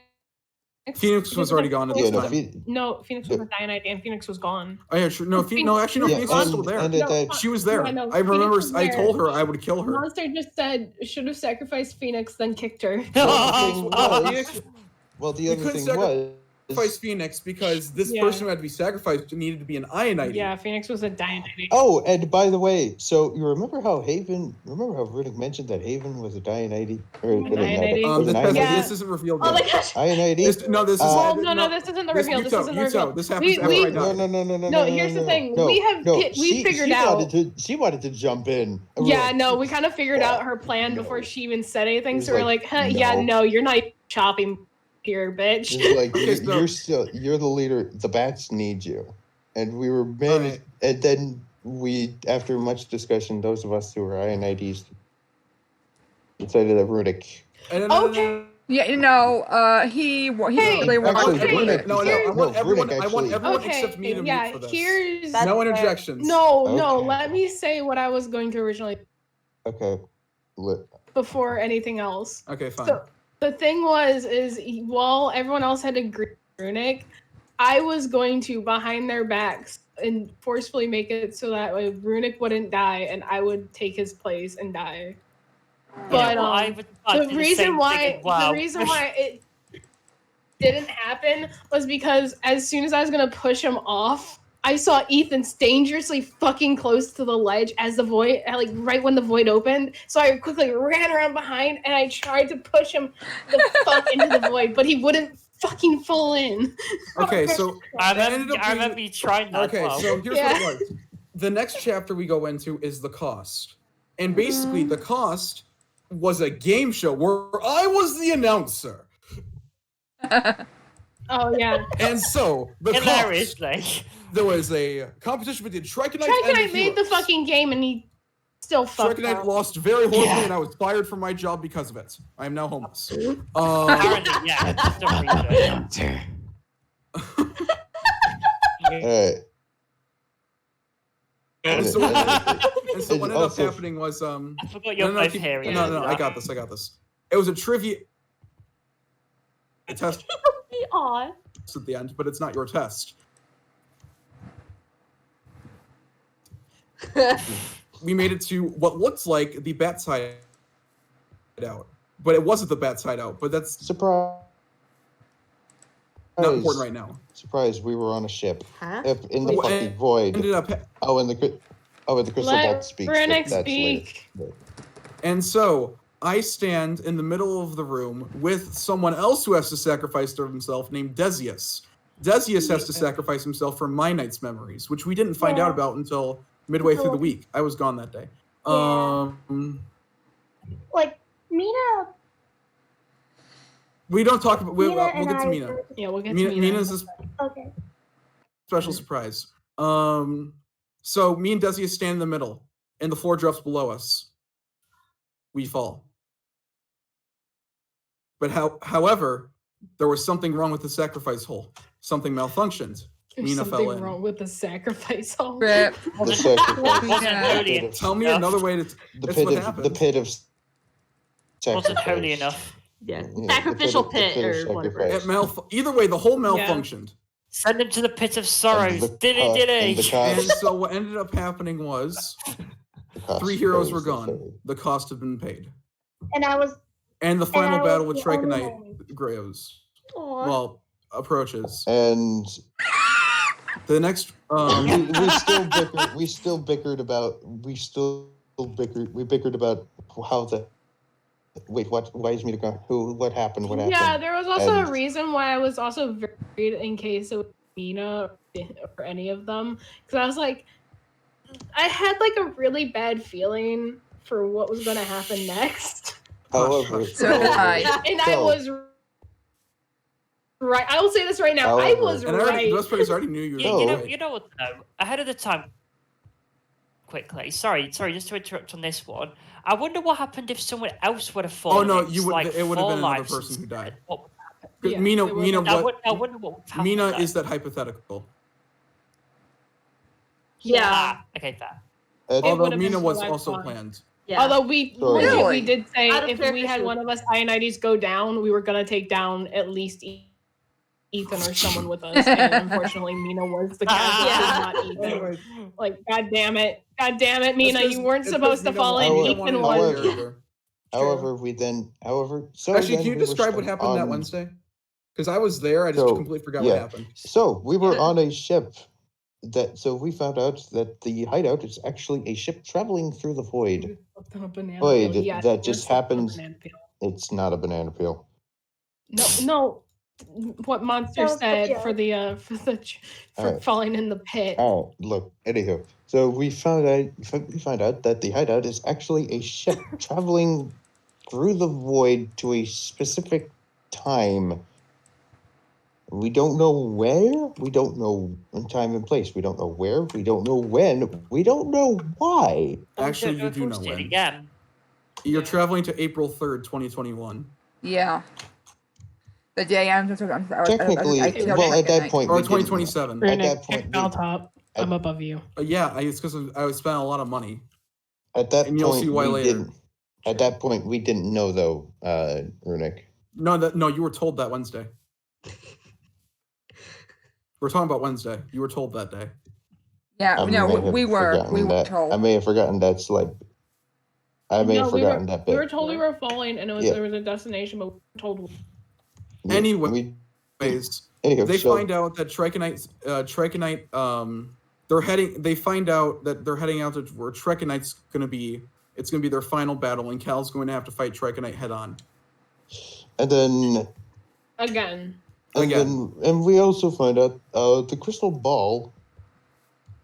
Phoenix was already gone at this time. No, Phoenix was with Ionite, and Phoenix was gone. Oh yeah, sure. No, actually, no. Yeah, Phoenix was still there. She was there. Yeah, no, I remember. Phoenix was I there. told her I would kill her. Monster just said should have sacrificed Phoenix, then kicked her. Well, the We other couldn't thing was sacrifice Phoenix because this Yeah. person who had to be sacrificed needed to be an Ionite. Yeah, Phoenix was a Dianite. Oh, and by the way, so you remember how Riddick mentioned that Haven was a Dianite? This isn't revealed yet. Oh my gosh. Ionite? This is Oh no, this isn't the reveal. This isn't the reveal. This happens after I die. No, here's the thing. We figured out. She wanted to jump in. Yeah, no, we kind of figured out her plan before she even said anything. So we're like, like, yeah, no, you're not chopping here, bitch. It's like you're the leader. The bats need you, and we were managed. And then after much discussion, those of us who are INIDs decided that Runic. Okay. Yeah, he really wanted to do it. No, I want everyone Okay, except me to meet for this. Here's No interjections. No, Okay. let me say what I was going to originally Okay. before anything else. Okay, fine. So the thing is while everyone else had agreed with Runic, I was going to behind their backs and forcefully make it so that way Runic wouldn't die and I would take his place and die. But I would like the reason why it didn't happen was because as soon as I was gonna push him off, I saw Ethan dangerously fucking close to the ledge as the void, like right when the void opened. So I quickly ran around behind and I tried to push him the fuck into the void, but he wouldn't fucking fall in. Okay, so I remember you trying that. Okay, so here's what it was. The next chapter we go into is the cost, and basically the cost was a game show where I was the announcer. Oh yeah. And so the cost, there was a competition between Triconite and Triconite made the fucking game and he still fucked Triconite up. lost very horribly and I was fired from my job because of it. I am now homeless. Apparently, yeah. Alright. And so what ended up happening was I forgot you're both here. No, I got this. It was a trivia test at the end, but it's not your test. We made it to what looks like the Bat Side Out, but it wasn't the Bat Side Out. But that's surprise. Not important right now. Surprise! We were on a ship. Huh? In the fucking void. Ended up. The crystal ball speaks. Runic speak. And so I stand in the middle of the room with someone else who has to sacrifice to himself, named Decius. Decius has to sacrifice himself for Mianite's memories, which we didn't find out about until midway through the week. I was gone that day. Like Mina. We don't talk about. We'll get to Mina. Yeah, we'll get to Mina. Mina's a special surprise. So me and Decius stand in the middle, and the floor drops below us. We fall. But however, there was something wrong with the sacrifice hole. Something malfunctioned. Mina fell in. Something wrong with the sacrifice hole. The Tell me another way to. That's what happened. The pit of. Wasn't holy enough. Yeah, sacrificial pit or whatever. Either way, the hole malfunctioned. Send him to the pit of sorrows. Did he? And so what ended up happening was 3 heroes were gone. The cost had been paid. And the final battle with Triconite grows. Well, approaches. And the next we bickered about how the why is Mina gone? What happened? Yeah, there was also a reason why I was also worried in case it was Mina or any of them. Because I was like, I had like a really bad feeling for what was going to happen next. However, and I was right. I will say this right now. I was right. Those players already knew you were You know what though? Ahead of the time, quickly. Sorry, just to interrupt on this one. I wonder what happened if someone else would have fallen. Oh no, you would. Like it would have been another instead. person who died. What Yeah, Mina, I what? I wonder what would happen. Mina though. is that hypothetical. Yeah. Okay, fair. Although Mina was also planned. Yeah. Although we did say Out of if we had one of us Ionides go down, we were gonna take down at least Ethan or someone with us. And unfortunately, Mina was the character, not Ethan. Like, god damn it, Mina, you weren't supposed to fall in. Ethan was. Actually, can you describe what happened that Wednesday? Because I was there, I just completely forgot what happened. So we were on a ship. So we found out that the hideout is actually a ship traveling through the void. That just happens. It's not a banana peel. No. What Monster said for falling in the pit. Oh, look. Anywho, so we found out that the hideout is actually a ship traveling through the void to a specific time. We don't know where. We don't know time and place. We don't know where. We don't know when. We don't know why. Actually, you do know when. Again. You're traveling to April 3rd, 2021. Yeah. The day I'm Technically, well, at that point, or we didn't know. 2027. At that point, I'll top. I'm above you. Yeah, it's because I was spending a lot of money. At that and you'll see why point, we later. didn't. At that point, we didn't know though, Runic. No, you were told that Wednesday. We're talking about Wednesday. You were told that day. Yeah, we were told. I may have forgotten that slide. I may have forgotten that bit. We were told we were falling, and there was a destination, but we were told. Anyways, they find out that Trichonite, they find out that they're heading out to where Trichonite's gonna be. It's gonna be their final battle, and Cal's going to have to fight Trichonite head on. And then Again. And we also find out the crystal ball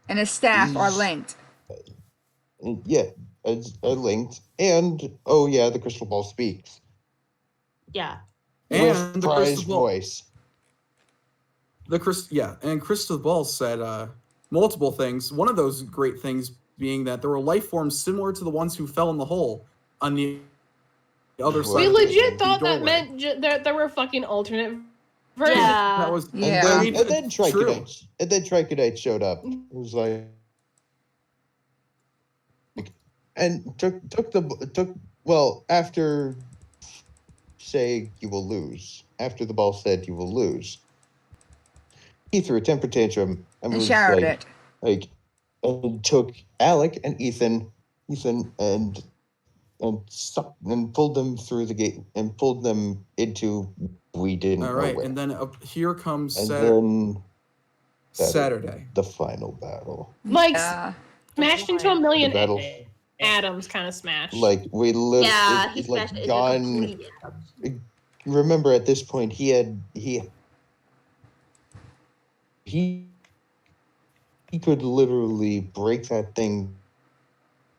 and his staff are linked. Yeah, are linked. And the crystal ball speaks. Yeah. And with the crystal ball voice. And crystal ball said multiple things. One of those great things being that there were life forms similar to the ones who fell in the hole on the other side. We of legit the thought that doorway. meant that there were fucking alternate versions. Yeah. That was And then Trichonite showed up. It was like, and after saying you will lose, after the ball said you will lose, he threw a temper tantrum and was showered it. And took Alec and Ethan and pulled them through the gate and pulled them into we didn't know where. And then here comes then Saturday. The final battle. Like smashed into a million The battle. atoms, kind of smashed. Like we lived. Yeah, he it's like smashed it into gone. complete atoms. Remember, at this point, he could literally break that thing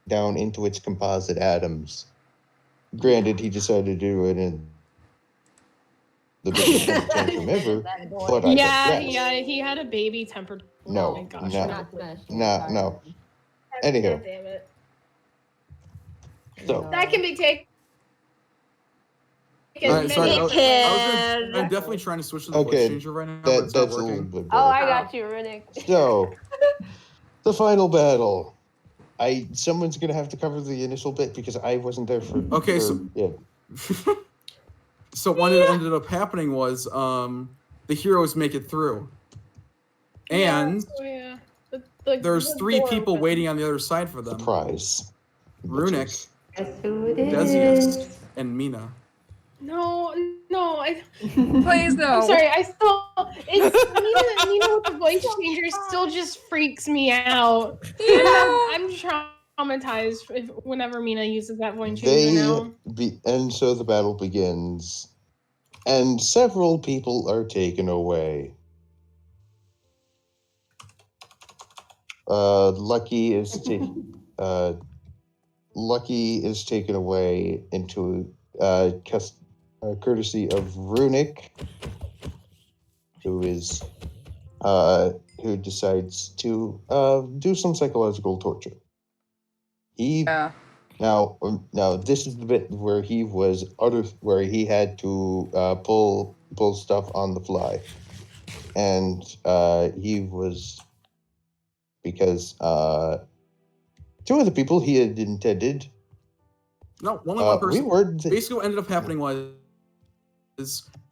down into its composite atoms. Granted, he decided to do it in the biggest tantrum ever. But I digress. He had a baby temper. No, oh my gosh, no. Anyhow, God damn it. so That can be taken. I'm definitely trying to switch to the voice changer right now. But it's not that's a working. little bit Oh, better. I got you, Runic. So, the final battle. Someone's gonna have to cover the initial bit because I wasn't there for. Okay, so what ended up happening was the heroes make it through, and there's three people waiting on the other side for them. Surprise. Runic, Guess who it is? Desius, and Mina. No, Please no. I'm sorry, it's Mina with the voice changer still just freaks me out. I'm traumatized whenever Mina uses that voice changer now. And so the battle begins, and several people are taken away. Lucky is taken away into courtesy of Runic, who decides to do some psychological torture. Now this is the bit where he had to pull stuff on the fly, and he was because two of the people he had intended. No, only one person. Basically, what ended up happening was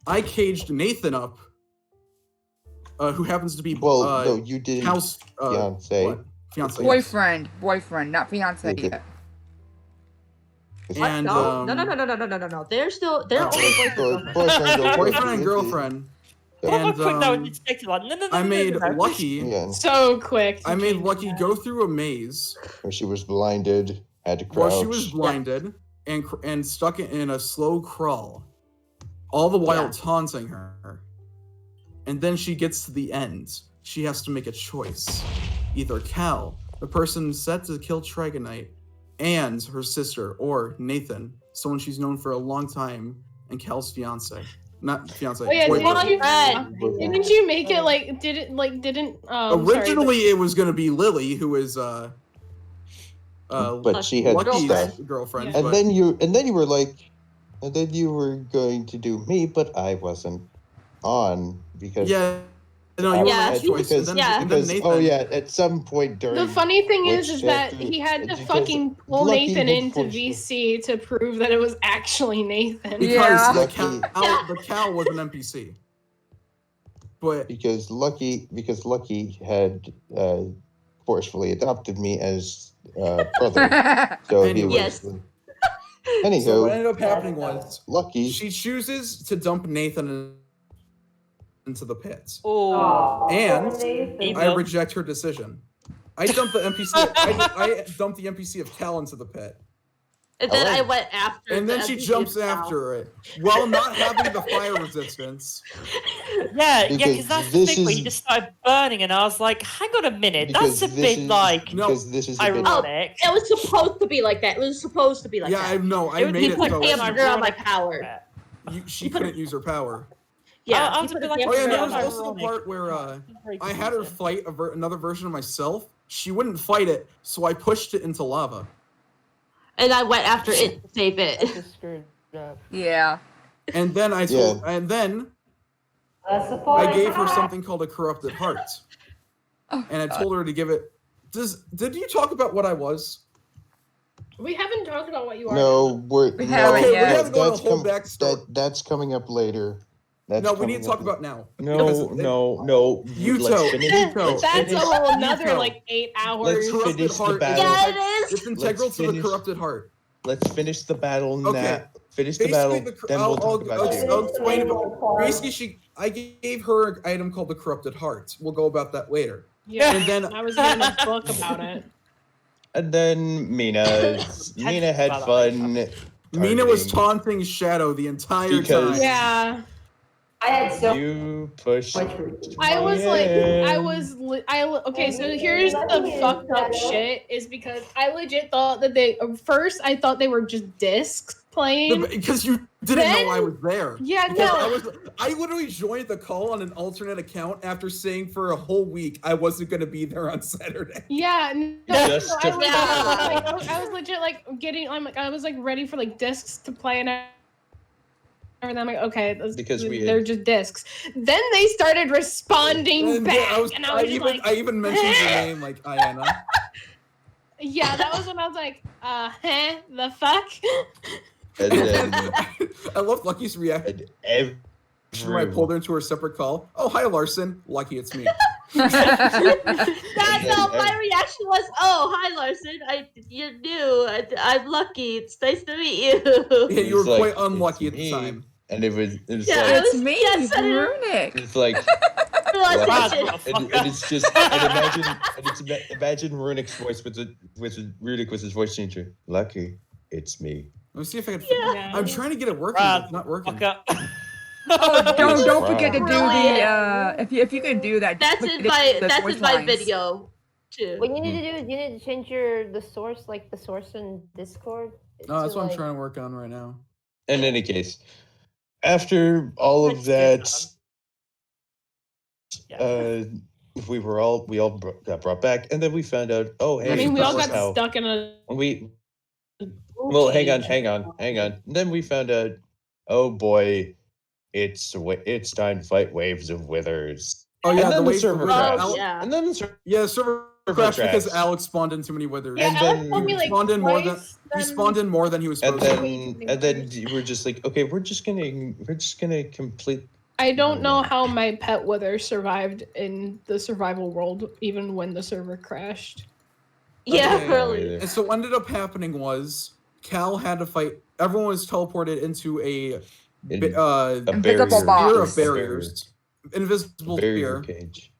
I caged Nathan up, who happens to be you did Cal's fiance. Fiance. Boyfriend, not fiance yet. And no. They're only boyfriend and girlfriend. And I made Lucky so quick. I made Lucky go through a maze where she was blinded, had to crouch. Well, she was blinded and stuck in a slow crawl, all the while taunting her. And then she gets to the end. She has to make a choice: either Cal, the person set to kill Trichonite, and her sister, or Nathan, someone she's known for a long time, and Cal's fiance. not fiance. Oh yeah, boyfriend. didn't you make it like didn't originally it was gonna be Lily, who is but she had Lucky's stuff. girlfriend. And but... then you were like, and then you were going to do me, but I wasn't on because no, you were because, oh yeah, at some point during the funny thing is that he had to fucking pull Nathan into VC to prove that it was actually Nathan. Because the cow was an NPC. But because Lucky had forcefully adopted me as brother. So he was. Anywho, so what ended up happening was Lucky. She chooses to dump Nathan into the pits. Oh. And I reject her decision. I dumped the NPC. I dumped the NPC of Cal into the pit. And then I went after. And then she jumps after it while not having the fire resistance. Yeah, because that's the thing where you just started burning, and I was like, "Hang on a minute, that's a bit like ironic." It was supposed to be like that. It was supposed to be like that. Yeah, I know. I made it. He put hamburger on my power. She couldn't use her power. Yeah. Oh yeah, there was also the part where I had her fight another version of myself. She wouldn't fight it, so I pushed it into lava. And I went after it to save it. Yeah. And then I told, and then I gave her something called a corrupted heart. And I told her to give it. Did you talk about what I was? We haven't talked about what you are. No, we haven't yet. That's coming up later. No, we need to talk about now. No. Yuto. That's a whole nother like 8 hours. Let's finish the battle. Yeah, it is. It's integral to the corrupted heart. Let's finish the battle now. Finish the battle. Then we'll talk about you. I'll explain it. Basically, I gave her an item called the corrupted heart. We'll go about that later. Yeah, and then I was reading a book about it. And then Mina had fun. Mina was taunting Shadow the entire time. Yeah. I had so. You pushed. Okay, so here's the fucked up shit is because I legit thought that first I thought they were just discs playing. Because you didn't know I was there. Yeah, because I literally joined the call on an alternate account after saying for a whole week I wasn't going to be there on Saturday. Yeah, I was legit like I was like ready for like discs to play and everything. I'm like, okay, they're just discs. Then they started responding back, I even mentioned your name, like Ayana. Yeah, that was when I was like, the fuck? And then I loved Lucky's reaction. When I pulled her into her separate call. Oh, hi, Larson. Lucky, it's me. My reaction was, oh, hi, Larson. You're new. I'm Lucky. It's nice to meet you. Yeah, you were quite unlucky at the time. And it was it's me, Runic. It's like, and it's just, imagine Runic's voice with Runic was his voice changer. Lucky, it's me. Let me see if I can. I'm trying to get it working, but it's not working. Oh, don't forget to do the if you can do that. That's in my video too. What you need to do is you need to change the source in Discord. No, that's what I'm trying to work on right now. In any case, after all of that, we all got brought back, and then we found out. Oh, hey, I mean, we all got stuck in a. Well, hang on. And then we found out. Oh boy, it's time to fight waves of withers. Oh yeah, and then the server crashed. And then the server crashed because Alex spawned in too many withers. And then he spawned in more than he was supposed to. And then we're just like, okay, we're just gonna complete. I don't know how my pet wither survived in the survival world, even when the server crashed. Yeah, really. And so what ended up happening was Cal had to fight. Everyone was teleported into a invisible box of barriers, invisible barrier sphere. Cage.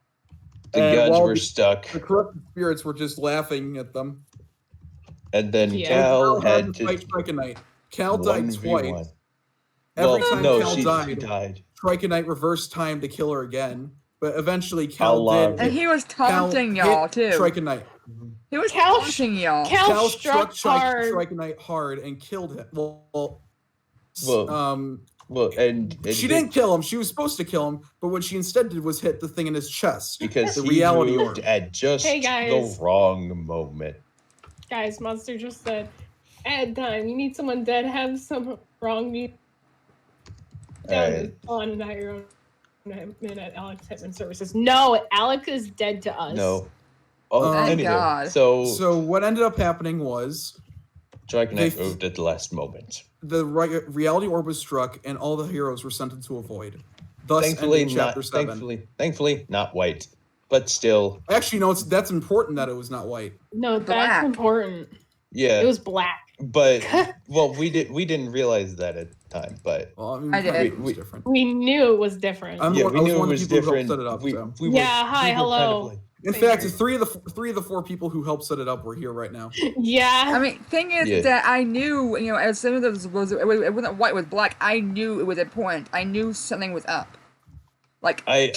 The guns were stuck. The corrupted spirits were just laughing at them. And then Cal had to fight Triconite. Cal died twice. Every time Cal died. Triconite reversed time to kill her again, but eventually Cal did. And he was taunting y'all too. Triconite. He was taunting y'all. Cal struck hard. Triconite hard and killed him. Well, and she didn't kill him. She was supposed to kill him, but what she instead did was hit the thing in his chest. Because the he reality moved orb. at just Hey, guys. the wrong moment. Guys, Monster just said, "Ad time. You need someone dead. Have some wrong need on not your own minute." Alex Hitman Services. No, Alex is dead to us. No. Oh, Thank anywho, God. So what ended up happening was Dragonite moved at the last moment. the reality orb was struck, and all the heroes were sent into a void. Thus, Thankfully, ending chapter 7. Thankfully, not white, but still. Actually, no, that's important that it was not white. No, Black. that's important. Yeah. It was black. But well, we didn't realize that at the time. But well, I mean, I did. it was different. We knew it was different. We knew it was different. Set it up, we so. were, hi, we were hello. Kind of like, in fact, three of the four people who helped set it up were here right now. Yeah. I mean, thing is that I knew, as soon as it wasn't white, it was black. I knew it was important. I knew something was up. Like I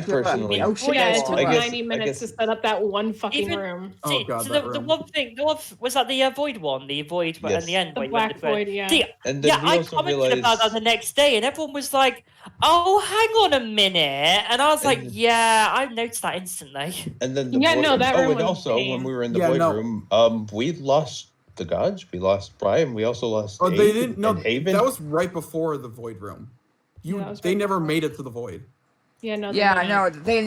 personally. Oh shit! Yeah, it took I guess- 90 minutes to set up that one fucking room. See, God, so that the room. one thing, was that the void one? The void Yes. at the end. The when you black went to bed? void, yeah. See, And then we I also commented realized, about that the next day, and everyone was like, "Oh, hang on a minute," and I was like, "Yeah, I noticed that instantly." And then the Yeah, void, no, that room and was also pain. when we were in the Yeah, void no. room, we lost the gods. We lost Brian. We also lost. Oh, they Abe didn't. No, and Haven. that was right before the void room. They never made it to the void. Yeah, no. Yeah, I know. They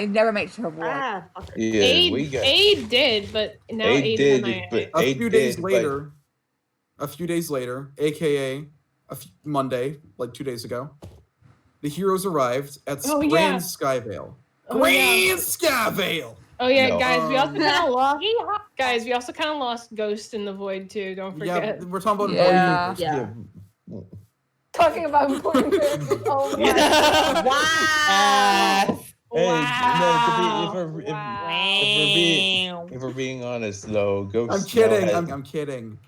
never make it to a void. Yeah, we got. Aid did, but now Aid Aid did, MIA. but A Aid few days did, but- later, aka Monday, like 2 days ago, the heroes arrived at Oh, Grand yeah. Skyvale. Oh, Grand yeah. Skyvale. Oh yeah, No. guys, we also kind of lost. Guys, we also kind of lost Ghost in the Void too. Don't Yeah, forget. we're talking about Yeah. void Yeah. Talking about important characters. Oh my Yeah. god. Hey, Wow. no, if we're being honest though, Ghost. I'm kidding. now has- I'm kidding.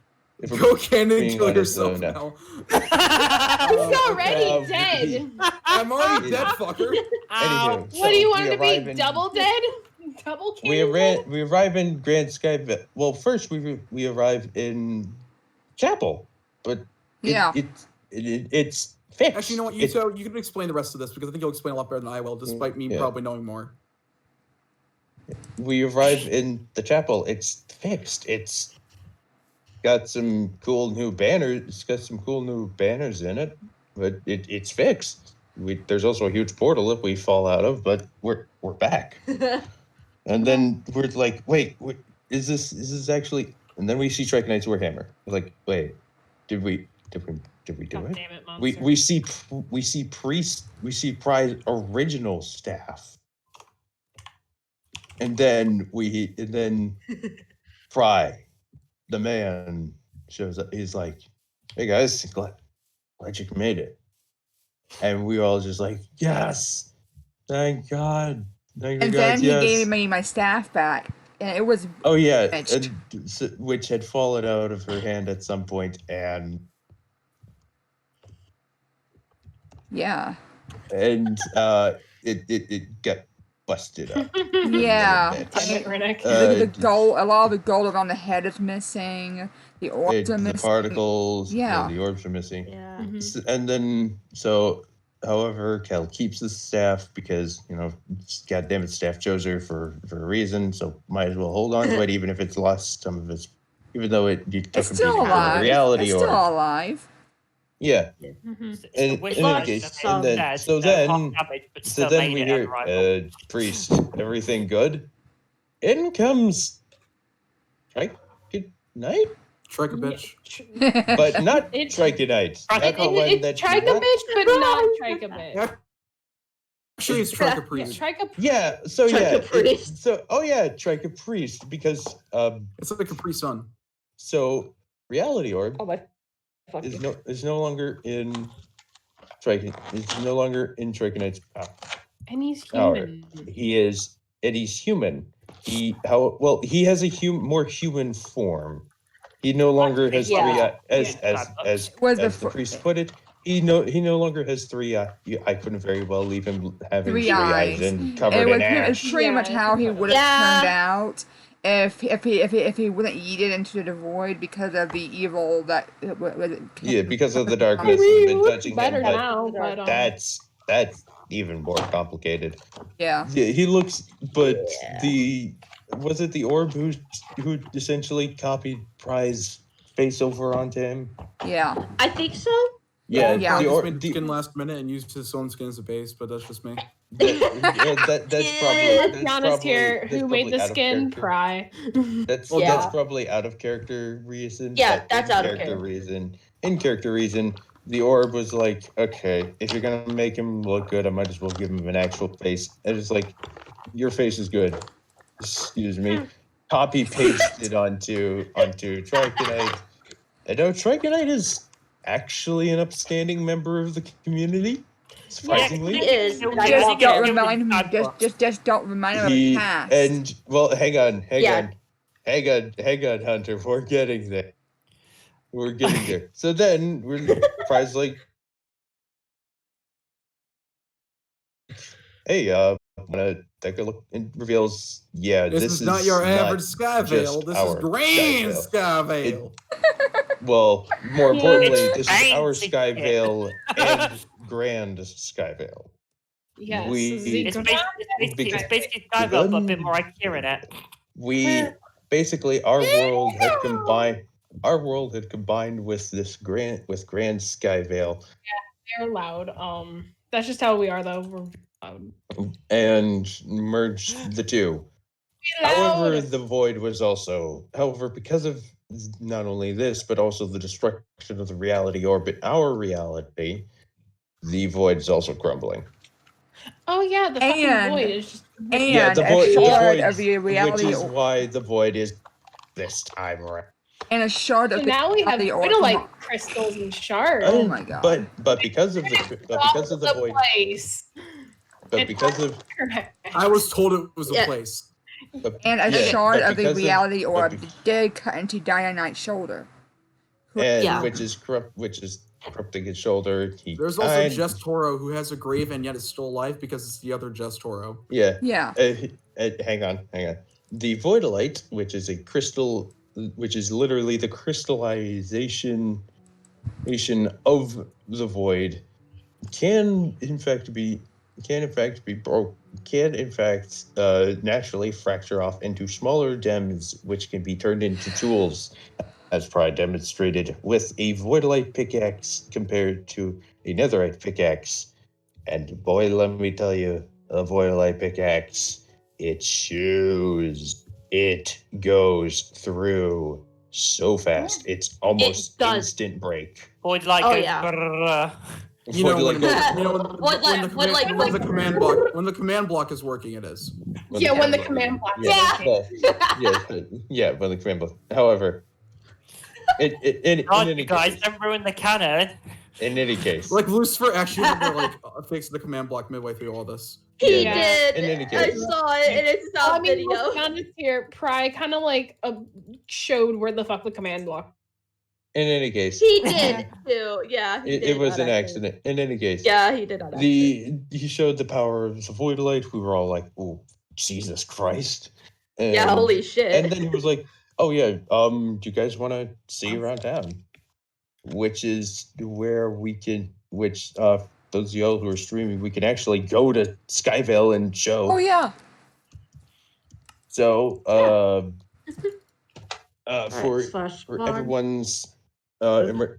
if we're Go Cannon, being kill honest, though, yourself no. now. He's already Um, dead. I'm already dead, fucker. Anywho, What so do you we want him to arrive be? in- Double dead? Double We cannon? arrive in Grand Sky. Well, first we arrive in Chapel, but Yeah. it's fixed. Actually, you know what? You can explain the rest of this because I think you'll explain a lot better than I will, despite me Yeah. probably knowing more. We arrive in the chapel. It's fixed. It's got some cool new banners. It's got some cool new banners in it, but it's fixed. There's also a huge portal if we fall out of, but we're back. And then we're like, wait, is this actually? And then we see Trikonites Warhammer. We're like, wait, did we do God it? damn it, monster. We see Prize original staff. And then Fry, the man, shows up. He's like, "Hey guys, glad you made it." And we all just like, "Yes, thank God, thank you And God, then he yes." gave me my staff back, and it was Oh yeah, damaged. which had fallen out of her hand at some point, and yeah. It got busted up. Yeah. Damn it, Rennick. The gold, a lot of the gold around the head is missing. The orbs are The missing. particles, Yeah. the orbs are missing. Yeah. Mhm. And then, however, Kel keeps the staff because, God damn it, staff chose her for a reason, so might as well hold on to it, even if it's lost some of its, even though you took It's a still beating from the alive. reality It's or still alive. yeah. Mhm. In any case, and then so then we hear priest, everything good. In comes Trikonite, Strike a bitch. but not It's- Trikonite. Not the one It's that Trike a bitch, but not Trike a bitch. Actually, it's Strike a Yeah, priest. Trike a Yeah, so Trike a priest. Trike a priest because It's like a Capri Sun. so reality orb Oh my is no longer in Trikonite's power. And he's Power. human. He's human. He has a more human form. He no longer has Yeah. as the priest put it. He no longer has three. I couldn't very well leave him having Three three eyes eyes. and covered It was in ash. pretty much how he would have Yeah. turned out if he wasn't yeeted into the void because of the evil that Yeah, because of the darkness mean, that's been it looks touching better him, but now, but that's even more complicated. Yeah. Yeah, he looks, but was it the orb who essentially copied Pry's face over onto him? Yeah. I think so. Yeah, Probably the just orb. made skin last minute and used his own skin as a base, but that's just me. That's probably let's be honest here. that's Who made probably the out of skin? character. Pry. That's Yeah. probably out of character reason. Yeah, but that's in out of character character. reason. In character reason, the orb was like, okay, if you're gonna make him look good, I might as well give him an actual face. And it's like, your face is good. Excuse me. Copy pasted onto Triconite. I know Triconite is actually an upstanding member of the community. Surprisingly. He is. Just don't remind him. Just don't remind him of his past. And well, hang on, Hunter. We're getting there. We're getting there. So then Pry's like, hey, wanna take a look? And reveals, yeah, This is not your average Skyvale. This is Grand Skyvale. Well, more importantly, this is It's our fancy Skyvale and Grand Skyvale. Yes. It's basically Skyvale, but a bit more IKEA in it. We basically our world had combined with this Grand Skyvale. Yeah, they're loud. That's just how we are, though. We're and merged the two. However, the void was also, because of not only this, but also the destruction of the reality orbit, our reality, the void is also crumbling. Oh yeah, the fucking void is just. The void of the reality, which is why the void is this time around. And a shard of now we have like crystals and shards. Oh my god! But because of the void. Place. But because of, I was told it was a place. And a shard of the reality orb did cut into Dynamite's shoulder. And which is corrupting his shoulder. There's also Jess Toro who has a grave and yet is still alive because it's the other Jess Toro. Yeah. Yeah. Hang on. The Voidolite, which is a crystal, which is literally the crystallization of the void, can in fact naturally fracture off into smaller gems, which can be turned into tools, as Pride demonstrated with a Voidolite pickaxe compared to a Netherite pickaxe. And boy, let me tell you, a Voidolite pickaxe, it chews. It goes through so fast. It's almost instant break. Voidolite goes. When the command block is working, it is. When the command block is working. When the command block. However, in any guys, case, don't ruin the canon. In any case, like Lucifer actually had to fix the command block midway through all this. He did. In any case, I saw it in his top video. Let's be honest here, Pry kind of showed where the fuck the command block. In any case, he did too. Yeah, it was an accident. In any case, yeah, he did. He showed the power of the Voidolite. We were all like, "Oh, Jesus Christ!" And, yeah, holy shit! And then he was like, "Oh yeah, do you guys want to see around town?" Which is where we can. Which those of y'all who are streaming, we can actually go to Skyvale and show. Oh yeah. So for everyone's Shadow,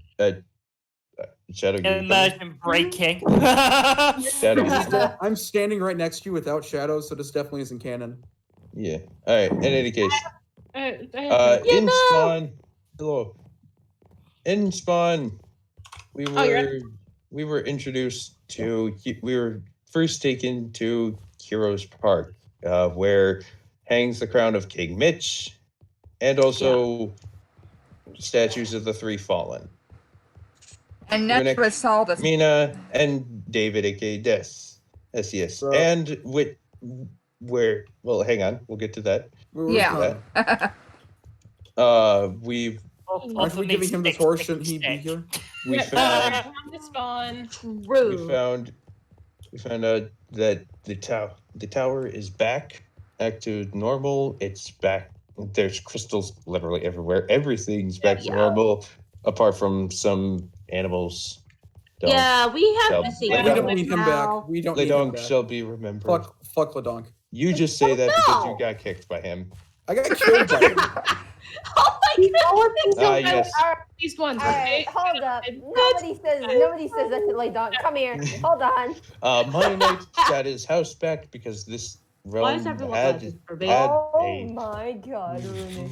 immersion breaking. Shadow. I'm standing right next to you without shadows, so this definitely isn't canon. Yeah. All right. In any case, in spawn. Hello. In spawn, we were introduced to. We were first taken to Heroes Park, where hangs the crown of King Mitch, and also statues of the three fallen. And next we saw the Mina and David, aka Des. Yes. So, and where? Well, hang on. We'll get to that. Yeah. We've. Aren't we giving him the torch? Shouldn't he be here? We found. We found out that the tower is back to normal. It's back there's crystals literally everywhere. Everything's back to normal, apart from some animals. Yeah, we have shall- missing. We don't need him now. back. We don't need him Ledonk back. shall be remembered. Fuck Ledonk. You just say that because you no. got kicked by him. I got killed by him. Oh my god! Yes. These ones, Alright, okay? hold up. Nobody says that to Ledonk. Come here. Hold on. Mianite got his house back because this Why is realm everyone had laughing for me? Oh my god, Rooney.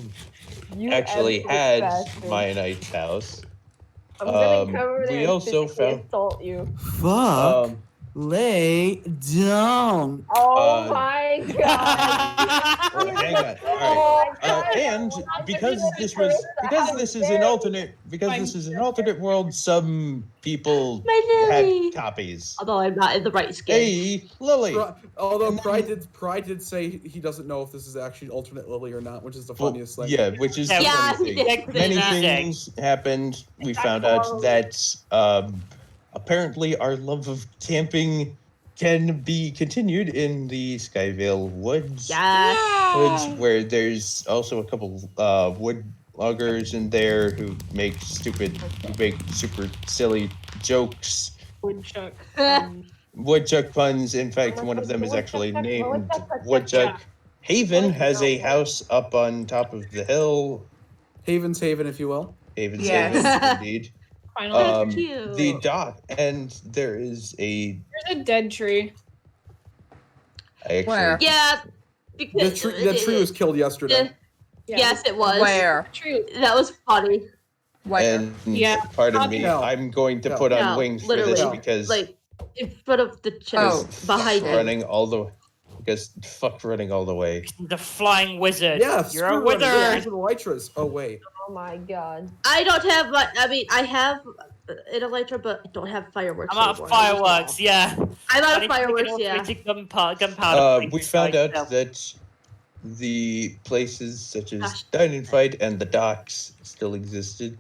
You actually absolute had bastard. Mianite's house. I'm gonna cover it we and also physically found- assault you. Fuck. Lay down. Oh my god. Hang on. All right. And because this is an alternate world, some people My Lily. had copies. Although I'm not in the right skin. Hey, Lily. Although Pride did say he doesn't know if this is actually alternate Lily or not, which is the funniest thing. Yeah, which is the Yeah, funny he thing. did say Many that. things happened. We found out that apparently our love of camping can be continued in the Skyvale Woods. Yes. Woods, where there's also a couple wood loggers in there who make super silly jokes. Woodchuck. Woodchuck puns. In fact, one of them is actually named Woodchuck. Haven has a house up on top of the hill. Haven's Haven, if you will. Haven's Yes. Haven, indeed. Finally. Cute. The dock, and there is a. There's a dead tree. Where? Yeah. Because That tree was killed yesterday. Yes, it was. Where? Tree. That was funny. Where? And Yeah. pardon me, No. I'm going to No. put on No, wings for literally, this because like in front of the chest, Oh, behind it. running all the fuck running all the way. The flying wizard. Yeah, You're a screw running. Yeah, wizard. Elytras. Oh wait. Oh my god. I don't have much. I mean, I have an elytra, but I don't have fireworks. I'm out of anymore. fireworks, yeah. I'm out I of need to fireworks, get yeah. automated gunpowder. We found out that the places such as Gosh. Dine and Fight and the docks still existed.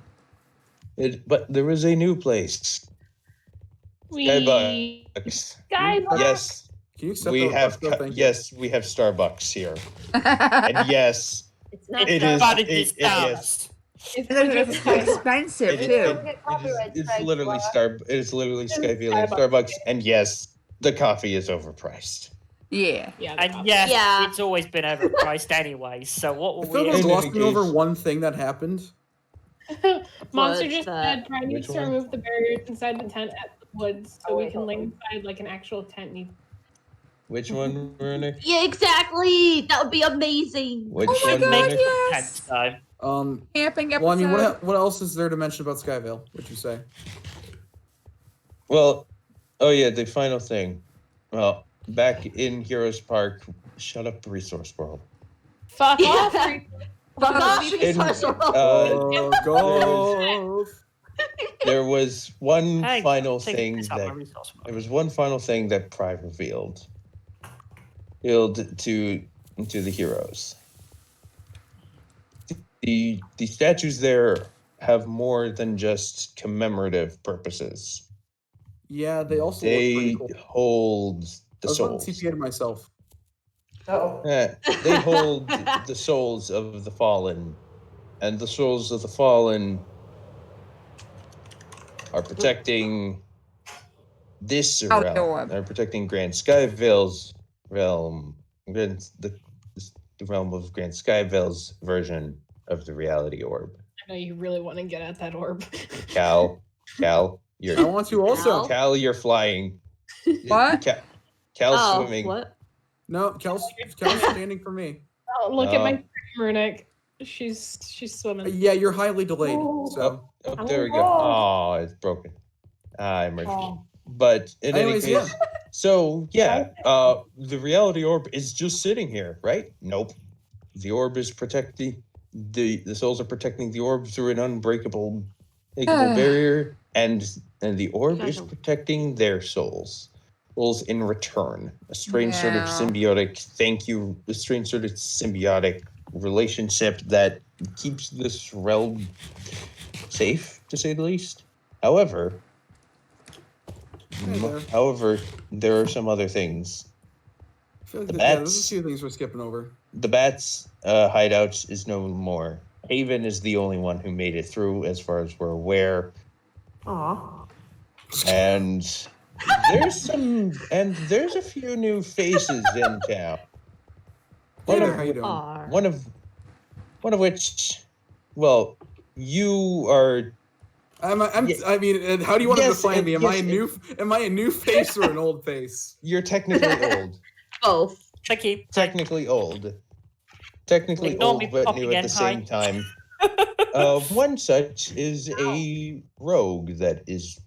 But there was a new place. Skybox. Skybox. Yes, Can you accept we those? have. No, thank you. Yes, we have Starbucks here. And yes, It's not it that is. But It, it's yes, It's expensive too. it's literally Skyvale Starbucks, and yes, the coffee is overpriced. Yeah. Yeah. And yes, Yeah. it's always been overpriced anyway, so what I were feel we... like In glossing any over case- one thing that happened. Monster What's just that? said Pride needs Which to one? remove the barriers inside the tent at the woods so Oh, we wait, can hold lay on. inside like an actual tent. Which one, Werner? Yeah, exactly. That would be amazing. Which Oh my one, God, Werner? yes. Tent, though. Camping episode. Well, I mean, what else is there to mention about Skyvale? Would you say? Well, oh yeah, the final thing. Well, back in Heroes Park, shut up, Resource World. Fuck Yeah. off. Gosh, In- Resource World. Oh, go! There was one Hey, final take thing this out my that resource box. there was one final thing that Pride revealed to the heroes. The statues there have more than just commemorative purposes. Yeah, they also look pretty They cool. hold the I was on souls. TPA to myself. Oh. They hold the souls of the fallen, and the souls of the fallen are protecting this Oh, the realm. orb. They're protecting Grand Skyvale's realm, the realm of Grand Skyvale's version of the reality orb. I know you really want to get at that orb. Cal, I you're want to also. Cal, you're flying. What? Cal's Oh, swimming. what? No, Kel's standing for me. Oh, look at my No. Runic. She's swimming. Yeah, you're highly delayed. Oh. So, Oh, there we go. Oh, it's broken. I merged. But in anyways, any case, so yeah, the reality orb is just sitting here, right? Nope. The orb is protecting the souls are protecting the orb through an unbreakable barrier, and the orb is protecting their souls in return. A strange sort of symbiotic a strange sort of symbiotic relationship that keeps this realm safe, to say the least. However, there. there are some other things. feel like The there's a bats. few things we're skipping over. The bats' hideout is no more. Haven is the only one who made it through, as far as we're aware. Aw. And there's a few new faces in town. Hey there, how you doing? One of which, well, you are. I mean, and how do you want to define me? Am I a new face or an old face? You're technically old. Both. Technically old. Technically Ignore old, me but popping new at in, the same hi. time. One such is a rogue that is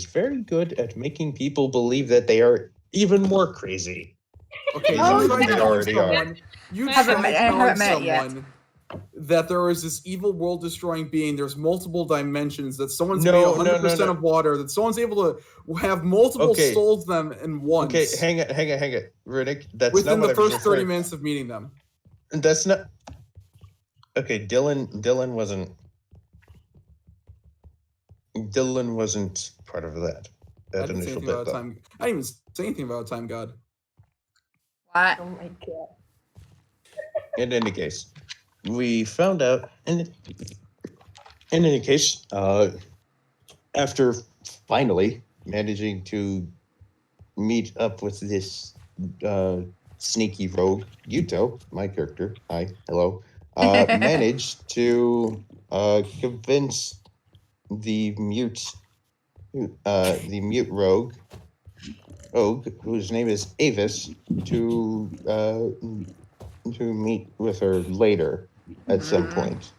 very good at making people believe that they are even more crazy. Okay, than you tried they already are. telling Haven't met someone that there was this evil world-destroying being. There's multiple dimensions. That someone's made No, 100% of water. That someone's able to have multiple souls them in once. Okay, hang it, Riddick. That's within not what the I was first 30 referring- minutes of meeting them. That's not. Okay, Dylan wasn't part of that. I didn't say anything about time. I didn't even say anything about time god. What? Oh my god. In any case, we found out. In any case, after finally managing to meet up with this sneaky rogue, Yuto, my character, hi, hello, managed to convince the mute rogue, whose name is Avis, to meet with her later at some point.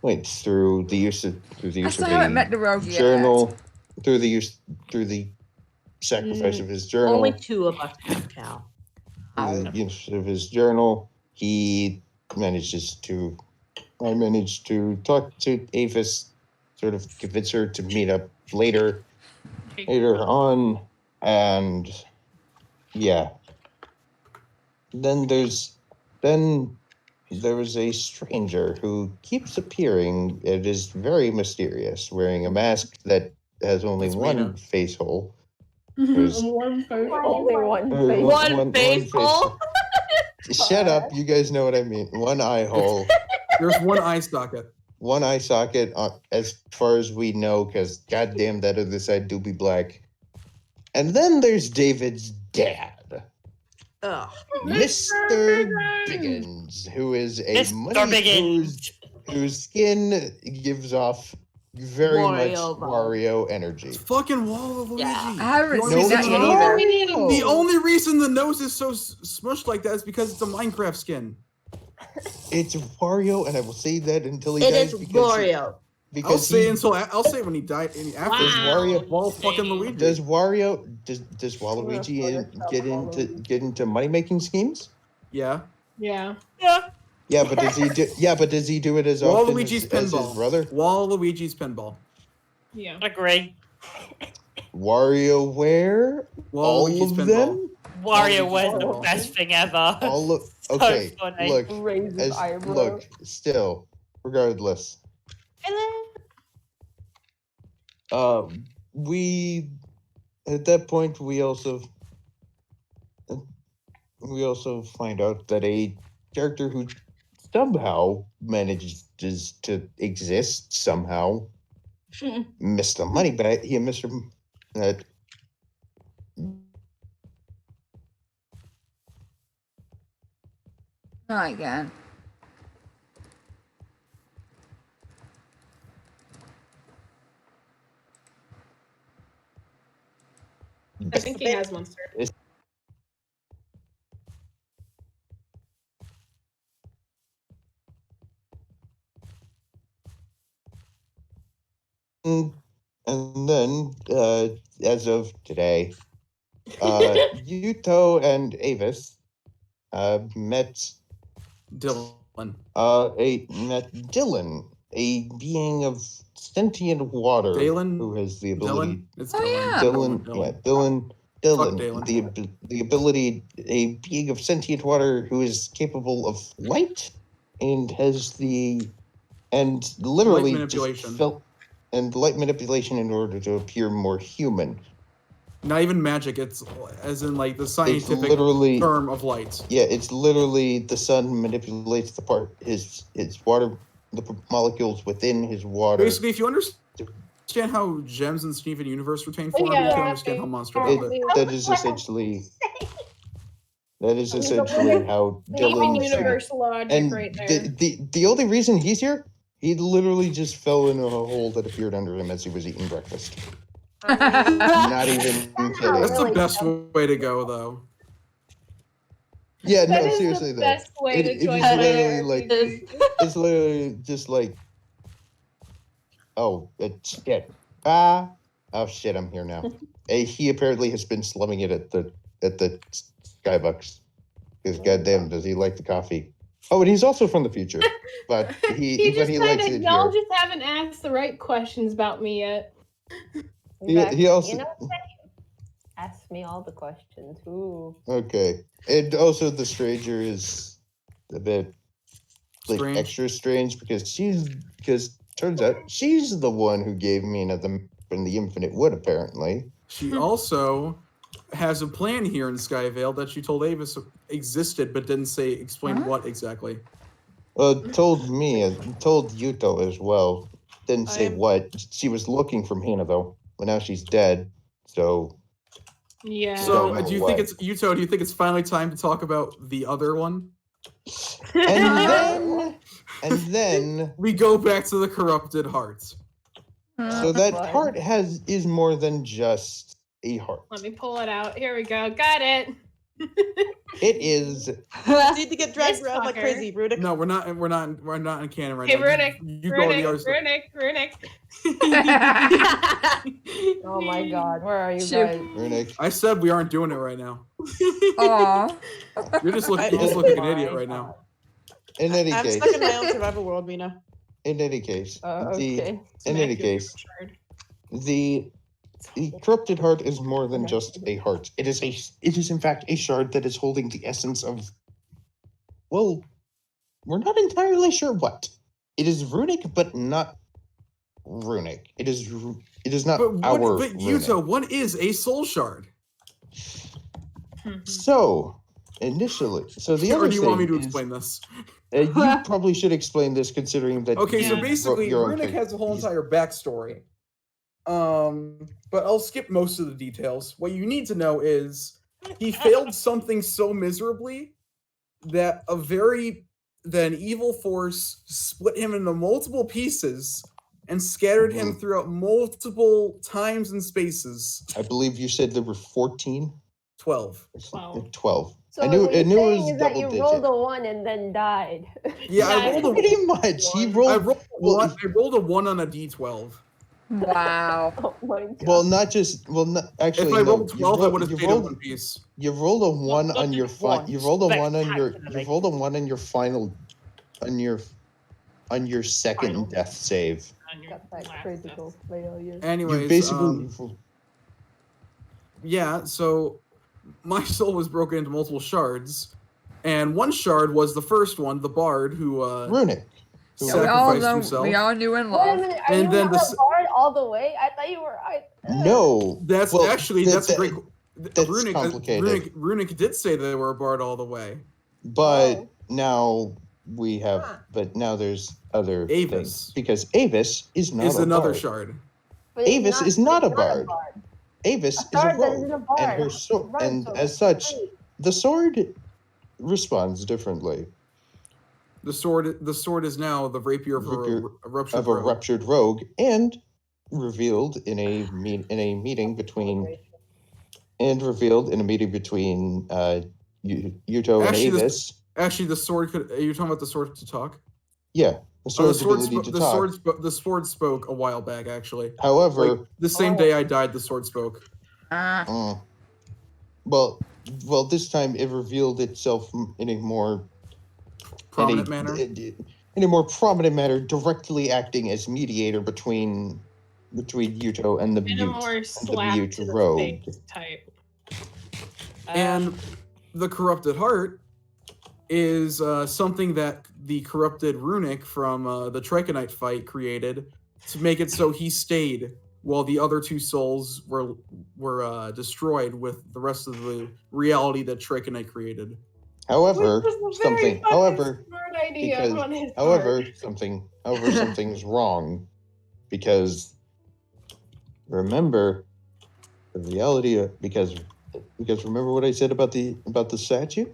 Wait, through the use of haven't met the rogue yet. journal, through the sacrifice of his journal. Only two of us can count. Through the use of his journal, I managed to talk to Avis, sort of convince her to meet up later on, and yeah. Then there was a stranger who keeps appearing. It is very mysterious, wearing a mask that has only one face hole. One face. Only one face. One face hole? Shut up, you guys know what I mean. One eye hole. There's one eye socket. One eye socket, as far as we know, because goddamn that other side do be black. And then there's David's dad. Ugh. Mr. Biggins, who is a whose skin gives off very much Wario energy. It's fucking Waluigi. I haven't seen that yet either. The only reason the nose is so smushed like that is because it's a Minecraft skin. It's Wario, and I will say that until he It dies. is Wario. I'll say when he died. After Wario, fucking Luigi. Does Waluigi get into money making schemes? Yeah. Yeah. Yeah, but does he do? Yeah, but does he do it as often Waluigi's as his pinball. brother? Waluigi's pinball. Yeah. Agree. WarioWare? All Waluigi's of pinball. them? WarioWare's the best thing ever. All of So okay. funny. Look, still, regardless. We at that point we also find out that a character who somehow manages to exist somehow missed the money bag. He missed that. Not again. I think he has monster. And then, as of today, Yuto and Avis met Dylan. Met Dylan, a being of sentient water who has the ability. Dylan? It's Oh, yeah. Dylan. The ability, a being of sentient water who is capable of light and has literally light manipulation. light manipulation in order to appear more human. Not even magic. It's as in like the scientific term of light. Yeah, it's literally the sun manipulates his water, the molecules within his water. Basically, if you understand how gems in Steven Universe retain form, you can understand how Monster built it. That is essentially how Dylan's Universe logic right there. The only reason he's here, he literally just fell into a hole that appeared under him as he was eating breakfast. Not even kidding. That's the best way to go, though. Yeah, That no, is seriously the though. best way to join it's my literally like RPG. it's literally just like, oh shit, oh shit, I'm here now. He apparently has been slumming it at the Skybucks. Because goddamn, does he like the coffee? Oh, and he's also from the future, but he likes it here. Y'all just haven't asked the right questions about me yet. He also. You know what? Ask me all the questions. Ooh. Okay, and also the stranger is a bit like Strange. extra strange because turns out she's the one who gave Mina from the Infinite Wood. Apparently, She also has a plan here in Skyvale that she told Avis existed, but didn't explain what exactly. told me, told Yuto as well. Didn't say what. She was looking for Mina though. Well, now she's dead. So. Yeah. So, do you think it's Yuto? Do you think it's finally time to talk about the other one? And then we go back to the corrupted heart. So that heart is more than just a heart. Let me pull it out. Here we go. Got it. It is. Need to get dragged around like crazy, Runic. No, we're not in canon right Okay, now. Runic. Oh my god, where are you Shoot. guys? Runic. I said we aren't doing it right now. Aw. You're just looking like an idiot right now. In any I'm case. stuck in my own survival world, Mina. In any case. Okay. The corrupted heart is more than just a heart. It is in fact a shard that is holding the essence of, well, we're not entirely sure what. It is runic, but not runic. It is not our But Yuto, what is a soul shard? So, initially, the other or do you want me to is, explain this? You probably should explain this, considering that. Okay, so you basically, wrote your own Runic has a whole entire backstory. But I'll skip most of the details. What you need to know is he failed something so miserably that an evil force split him into multiple pieces and scattered him throughout multiple times and spaces. I believe you said there were 14? 12. 12. So I knew what it you're was saying is that double you digit. rolled a 1 and then died. Yeah, I rolled Pretty much. I rolled a 1 on a d12. Wow. Oh my god. Well, not actually. If I no, rolled 12, I would have stayed in one piece. You rolled a 1 on your you rolled a 1 on your final on your second death save. Got that critical failure. Anyways, You basically yeah, so my soul was broken into multiple shards, and one shard was the first one, the bard who runic. Sacrificed himself. We all knew and Wait a loved. minute, are And you then not a bard all the way? I thought you were. No, That's well, actually that's a great. That's complicated. Runic did say they were a bard all the way. But now we have. But now there's other Avis. things, because Avis is not another bard. shard. Avis is not a bard. Avis is a bard that rogue, isn't a bard. and her sword, Right, and so as such, the sword responds differently. The sword is now the rapier of a ruptured rogue, and revealed in a meeting between Yuto and Avis. Actually, the sword could. Are you talking about the sword to talk? Yeah, the sword's ability to talk. The sword spoke a while back, actually. However, like, the same day I died, the sword spoke. Well, this time it revealed itself in a more prominent manner. In a more prominent manner, directly acting as mediator between Yuto and the Mute rogue. Type. And the corrupted heart is something that the corrupted Runic from the Trichonite fight created to make it so he stayed while the other 2 souls were destroyed with the rest of the reality that Trichonite created. However, something's wrong, because remember the reality of, because remember what I said about the statue?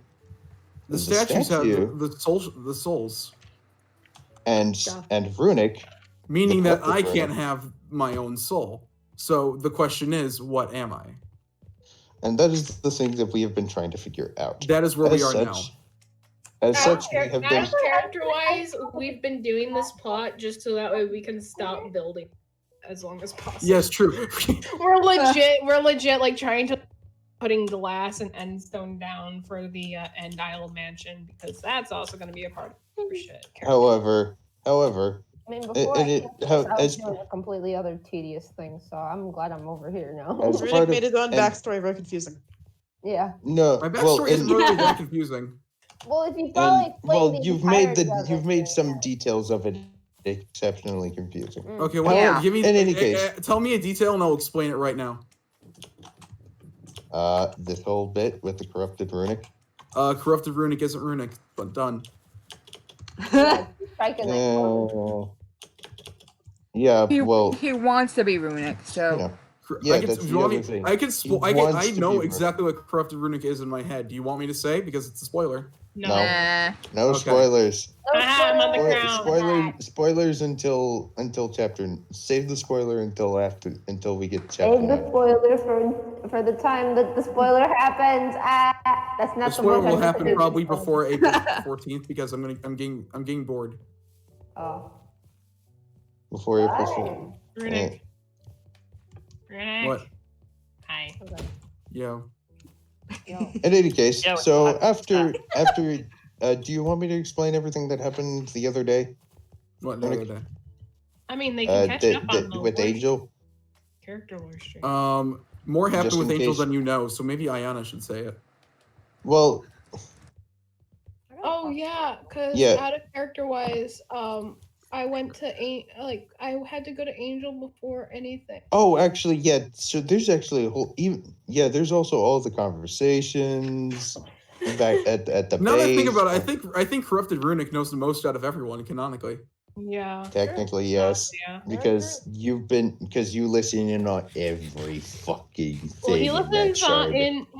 The statues have the souls. And Runic, meaning that I can't have my own soul. So the question is, what am I? And that is the thing that we have been trying to figure out. That is where we are now. As such, we have been... Character-wise, we've been doing this plot just so that way we can stop building as long as possible. Yes, true. we're legit like trying to putting glass and endstone down for the End Isle mansion, because that's also going to be a part of the shit. However, I mean, before I was doing a completely other tedious thing, so I'm glad I'm over here now. Runic made his own backstory very confusing. Yeah. No, my backstory isn't really that confusing. Well, if you probably you've made some details of it exceptionally confusing. Okay, well, give me in any case, tell me a detail and I'll explain it right now. This whole bit with the corrupted Runic. Corrupted Runic isn't Runic, but done. Yeah, he wants to be Runic, so yeah, that's the other thing. I know exactly what corrupted Runic is in my head. Do you want me to say, because it's a spoiler? No spoilers. I'm on the ground. Spoilers until chapter. Save the spoiler until we get chapter. Save the spoiler for the time that the spoiler happens. That's not the spoiler will happen probably before April 14th, because I'm getting bored. Oh. Before April 14th. Runic. What? Hi. Yeah. In any case, so after, do you want me to explain everything that happened the other day? What the other day? I mean, they can catch up on the with Angel. Character lore stream. More happened with Angel than you know, so maybe Ayana should say it. Well. Oh yeah, because out of character wise, I went to I had to go to Angel before anything. Oh, actually, yeah. So there's actually a whole there's also all the conversations back at the now base. that I think about it, I think Corrupted Runic knows the most out of everyone canonically. Yeah. Technically, yes. Yeah. Because you listen in on every fucking thing. Well,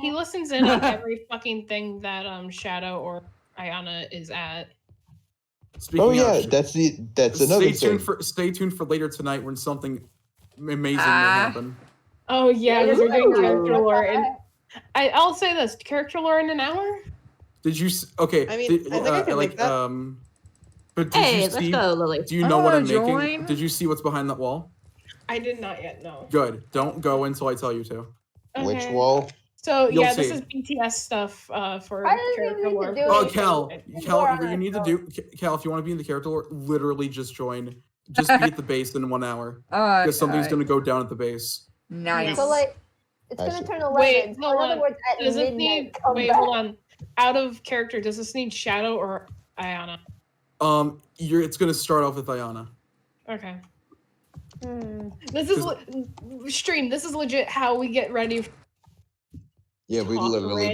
he listens in on every fucking thing that Shadow or Ayana is at. Speaking of, that's another thing. Stay tuned for later tonight when something amazing may happen. Oh yeah, because we're doing character lore, and I'll say this: character lore in an hour. Did you? Okay. I mean, I think I can make that. But let's go, Lily. Do you know what I'm making? Did you see what's behind that wall? I did not yet know. Good. Don't go until I tell you to. Okay. Which wall? So this is BTS stuff for character lore. Oh, Cal, you need to do Cal. If you want to be in the character lore, literally just join. Just be at the base in 1 hour. Because something's gonna go down at the base. Nice. So it's gonna turn 11. Wait, so in other words, at midnight. Hold on. Out of character, does this need Shadow or Ayana? It's gonna start off with Ayana. Okay. This is stream. This is legit how we get ready. Yeah, we literally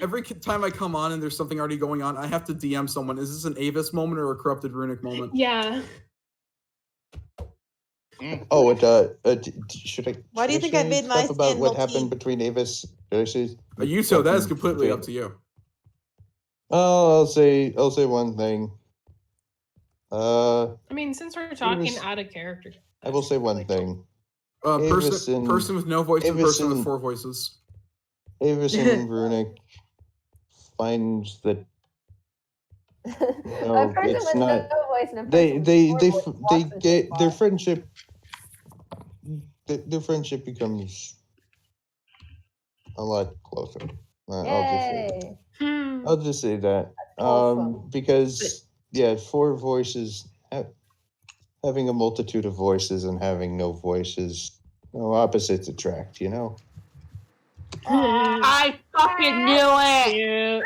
every time I come on and there's something already going on, I have to DM someone. Is this an Avis moment or a Corrupted Runic moment? Yeah. Oh, should I? Why do you think I made my stuff about what happened between Avis? Did I say? Yuto, that is completely up to you. Oh, I'll say one thing. I mean, since we're talking out of character, I will say one thing. Person with no voice and person with 4 voices. Avis and Runic finds that no, it's not. No voice and their friendship. Their friendship becomes a lot closer. I'll just say that. Because 4 voices. Having a multitude of voices and having no voices, opposites attract, you know? I fucking knew it!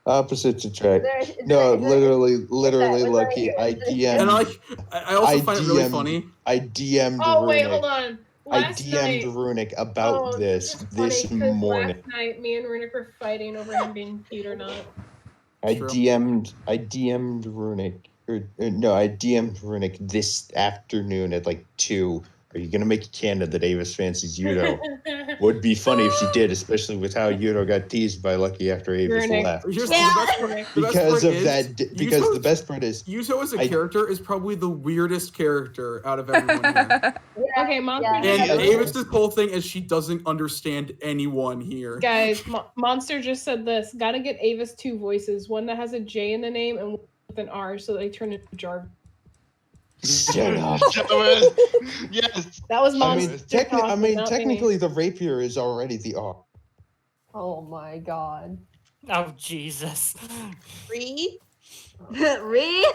Opposites attract. Is No, there- literally, was that Lucky. here? I Is this- DM'd. And I also find it really funny. I DM'd Oh wait, Runic. hold on. I Last DM'd night. Runic about Oh, this this is funny, 'cause morning. last night me and Runic were fighting over him being cute or not. I True. DM'd Runic. No, I DM'd Runic this afternoon at like 2. Are you gonna make a canon that Avis fancies Yudo? Would be funny if she did, especially with how Yudo got teased by Lucky after Avis Runic. left. Here's Yeah. the best part Because of is, that, because the Yuzo's- best part is Yuzo as a I- character is probably the weirdest character out of everyone here. Okay, Monster. Yeah. just And said- Avis's whole thing is she doesn't understand anyone here. Guys, Monster just said this. Gotta get Avis 2 voices. One that has a J in the name and one with an R, so they turn into Jarvis. shut up. Yes. That was I Monster. mean, talking, not me. technically, the rapier is already the R. Oh my god. Oh Jesus. Three. Re?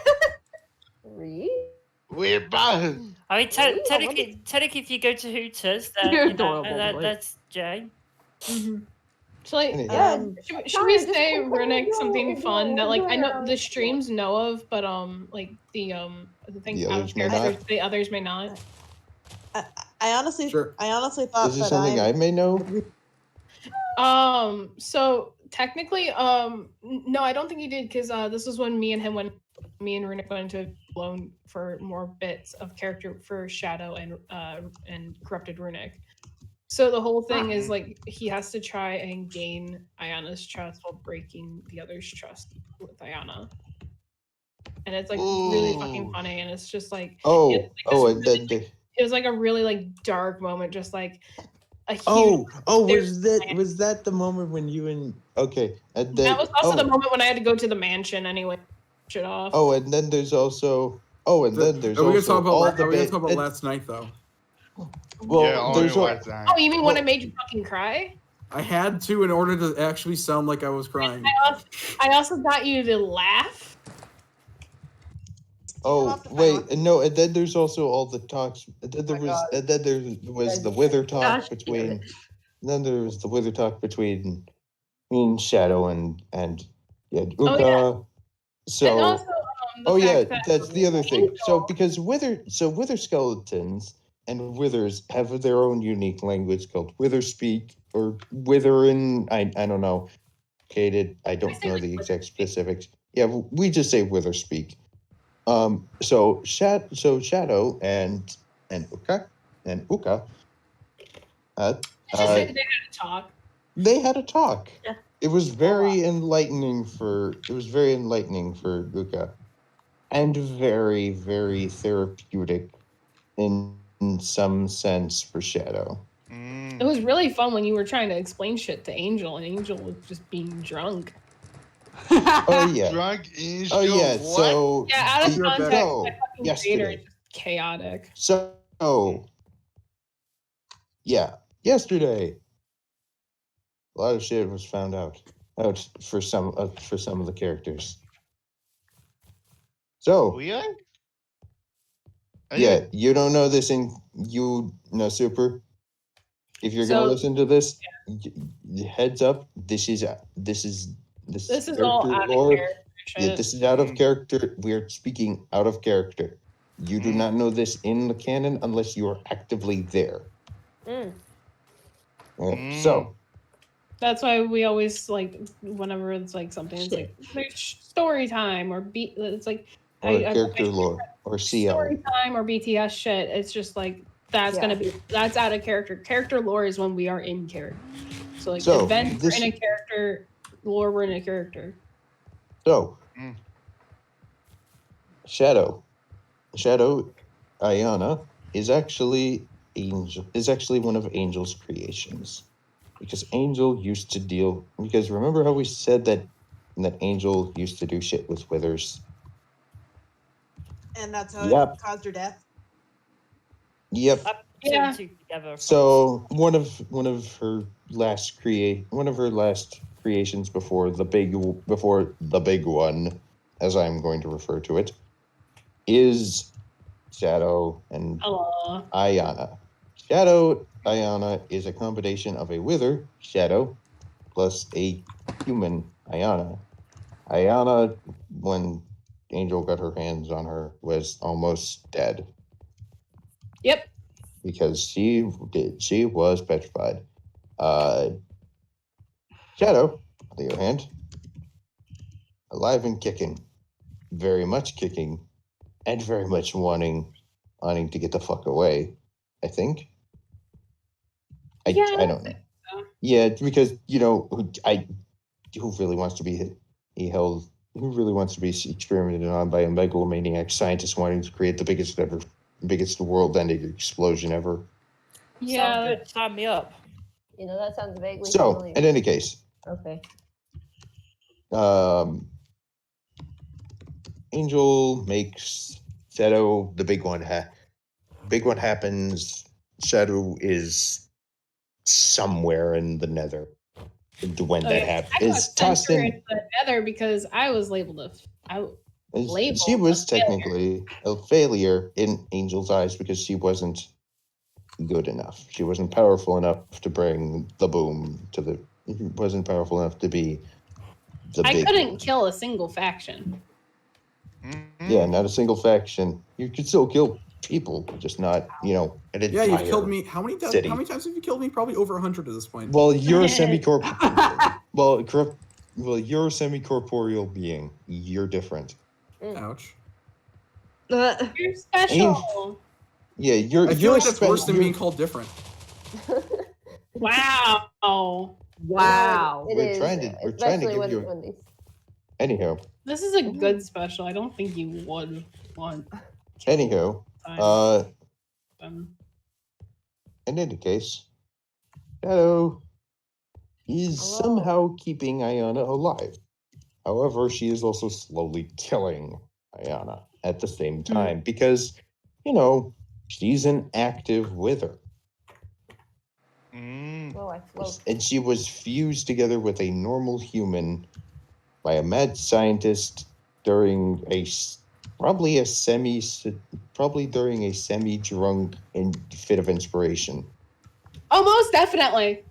We're back. I mean, Really? technically, if you go to Hooters, then, You're you know, adorable, boy. that's Jay. So like, Yeah. should we say Runic something fun that like I know the streams know of, but like the things The out others of may characters, not? the others may not. I honestly, Sure. thought Is this that something I may know? So technically, no, I don't think he did because this was when me and Runic went into alone for more bits of character for Shadow and corrupted Runic. So the whole thing is like he has to try and gain Ayana's trust while breaking the other's trust with Ayana. And it's like really fucking Ooh. funny, and it's just like Oh, it's like oh, this and really, then it was like a really like dark moment, just like a huge. was that the moment when you and and then That was also the moment when I had to go to the mansion anyway. Shit off. Oh, and then there's also then there's Are we gonna also talk about, all are the we gonna bit. talk about last night though? Well, Yeah, only there's last time. Oh, you mean when I well- made you fucking cry? I had to in order to actually sound like I was crying. I also got you to laugh. Oh wait, no, and then there's also all the talks. And then there was the wither talk Gosh, between. Then there was the wither talk between Shadow and Uka. Oh, yeah. So And also, the fact that that's the other thing. So because wither skeletons and withers have their own unique language called wither speak or witherin. I don't know. Kated, I don't know the exact specifics. Yeah, we just say wither speak. So Shadow and Uka Just say they had to talk. they had a talk. Yeah. It was very enlightening for Uka, and very, very therapeutic in some sense for Shadow. It was really fun when you were trying to explain shit to Angel, and Angel was just being drunk. Oh yeah. Drunk Angel. Oh yeah. What? So Yeah, out of You're back. context, So, my fucking yesterday. creator is just chaotic. So yeah, yesterday a lot of shit was found out for some of the characters. So Really? yeah, you don't know this Super. If you're gonna So- listen to this, heads up. This is This is character all out of lore. character shit. Yeah, this is out of character. We're speaking out of character. You do not know this in the canon unless you are actively there. So That's why we always like whenever it's like something, it's like there's story time or it's like or character lore or CL. story time or BTS shit. It's just like that's that's out of character. Character lore is when we are in character. So like So, events this- we're in a character, lore we're in a character. So Shadow Ayana is actually one of Angel's creations. Because Angel used to because remember how we said that Angel used to do shit with withers? And that's how Yep. it caused her death. Yep. Yeah. Together. So one of her last creations before the big one, as I'm going to refer to it, is Shadow and Hello. Ayana. Shadow Ayana is a combination of a wither, Shadow, plus a human, Ayana. Ayana, when Angel got her hands on her, was almost dead. Yep. Because she was petrified. Shadow, on the other hand, alive and kicking. Very much kicking. And very much wanting to get the fuck away, I think. I don't know. So. Yeah, because, who really wants to be who really wants to be experimented on by a megalomaniac scientist wanting to create the biggest world-ending explosion ever? Yeah. Sounds good. Sign me up. That sounds vaguely So, familiar. in any case, Okay. Angel makes Shadow the big one. Big one happens. Shadow is somewhere in the Nether. When that happens, it's tossed in the Nether because I was labeled she was technically a failure in Angel's eyes because she wasn't good enough. She wasn't powerful enough to bring the boom to the. Wasn't powerful enough to be the. I couldn't kill a single faction. Yeah, not a single faction. You could still kill people, just not, an entire Yeah, you've killed me. How many times have you killed me? Probably over 100 at this point. Well, you're a you're a semi-corporeal being. You're different. Ouch. You're special. Yeah, you're. I feel like that's worse than being called different. Wow. Wow. We're trying to give you. Anyhow. This is a good special. I don't think you would want. Anyhow, in any case, Shadow is somehow keeping Ayana alive. However, she is also slowly killing Ayana at the same time because, she's an active wither. And she was fused together with a normal human by a mad scientist during probably during a semi-drunk fit of inspiration. Oh, most definitely.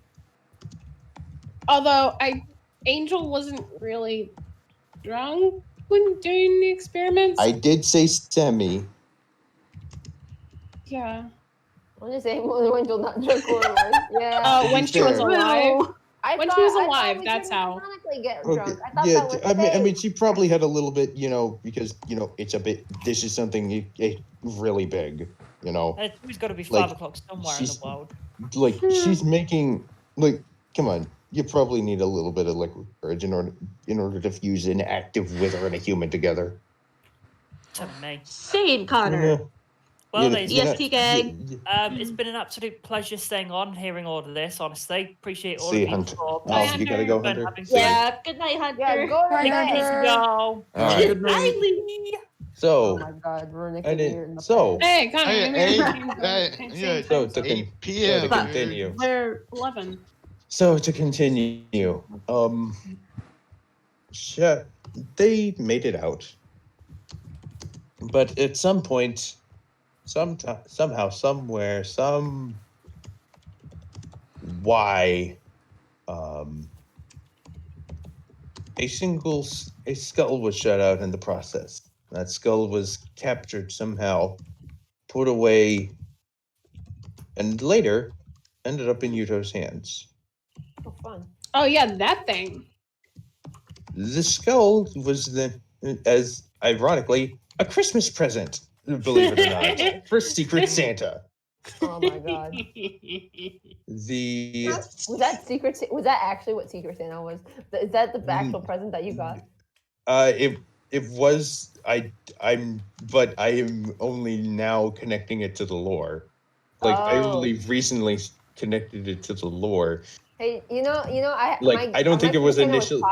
Although Angel wasn't really drunk when doing the experiments. I did say semi. Yeah. I'm just saying when Angel not drunk or alive. Yeah. When she was alive. When she was alive, that's how. Get drunk. I thought Yeah, that was I mean, she probably had a little bit, because it's a bit. This is something really big, It's always got to be 5 o'clock somewhere in the world. Like she's making come on. You probably need a little bit of liquid courage in order to fuse an active wither and a human together. Sane, Connor. Well, ladies, EST gang. It's been an absolute pleasure staying on and hearing all of this. Honestly, appreciate all of you. You gotta go, Hunter. Yeah. Good night, Hunter. Yeah, go to bed. Go. Good night, Lee. So. Oh my God, Veronica. Hey, Connor. So to 8 p.m. continue. We're 11. So to continue, they made it out, but at some point, somehow, somewhere, why, a skull was shut out in the process. That skull was captured somehow, put away, and later ended up in Yuto's hands. Oh, fun. Oh yeah, that thing. The skull was as ironically, a Christmas present, believe it or not, for Secret Santa. Oh my God. Was that actually what Secret Santa was? Is that the actual present that you got? It was. But I am only now connecting it to the lore. I only recently connected it to the lore. Hey, I don't think it was initially.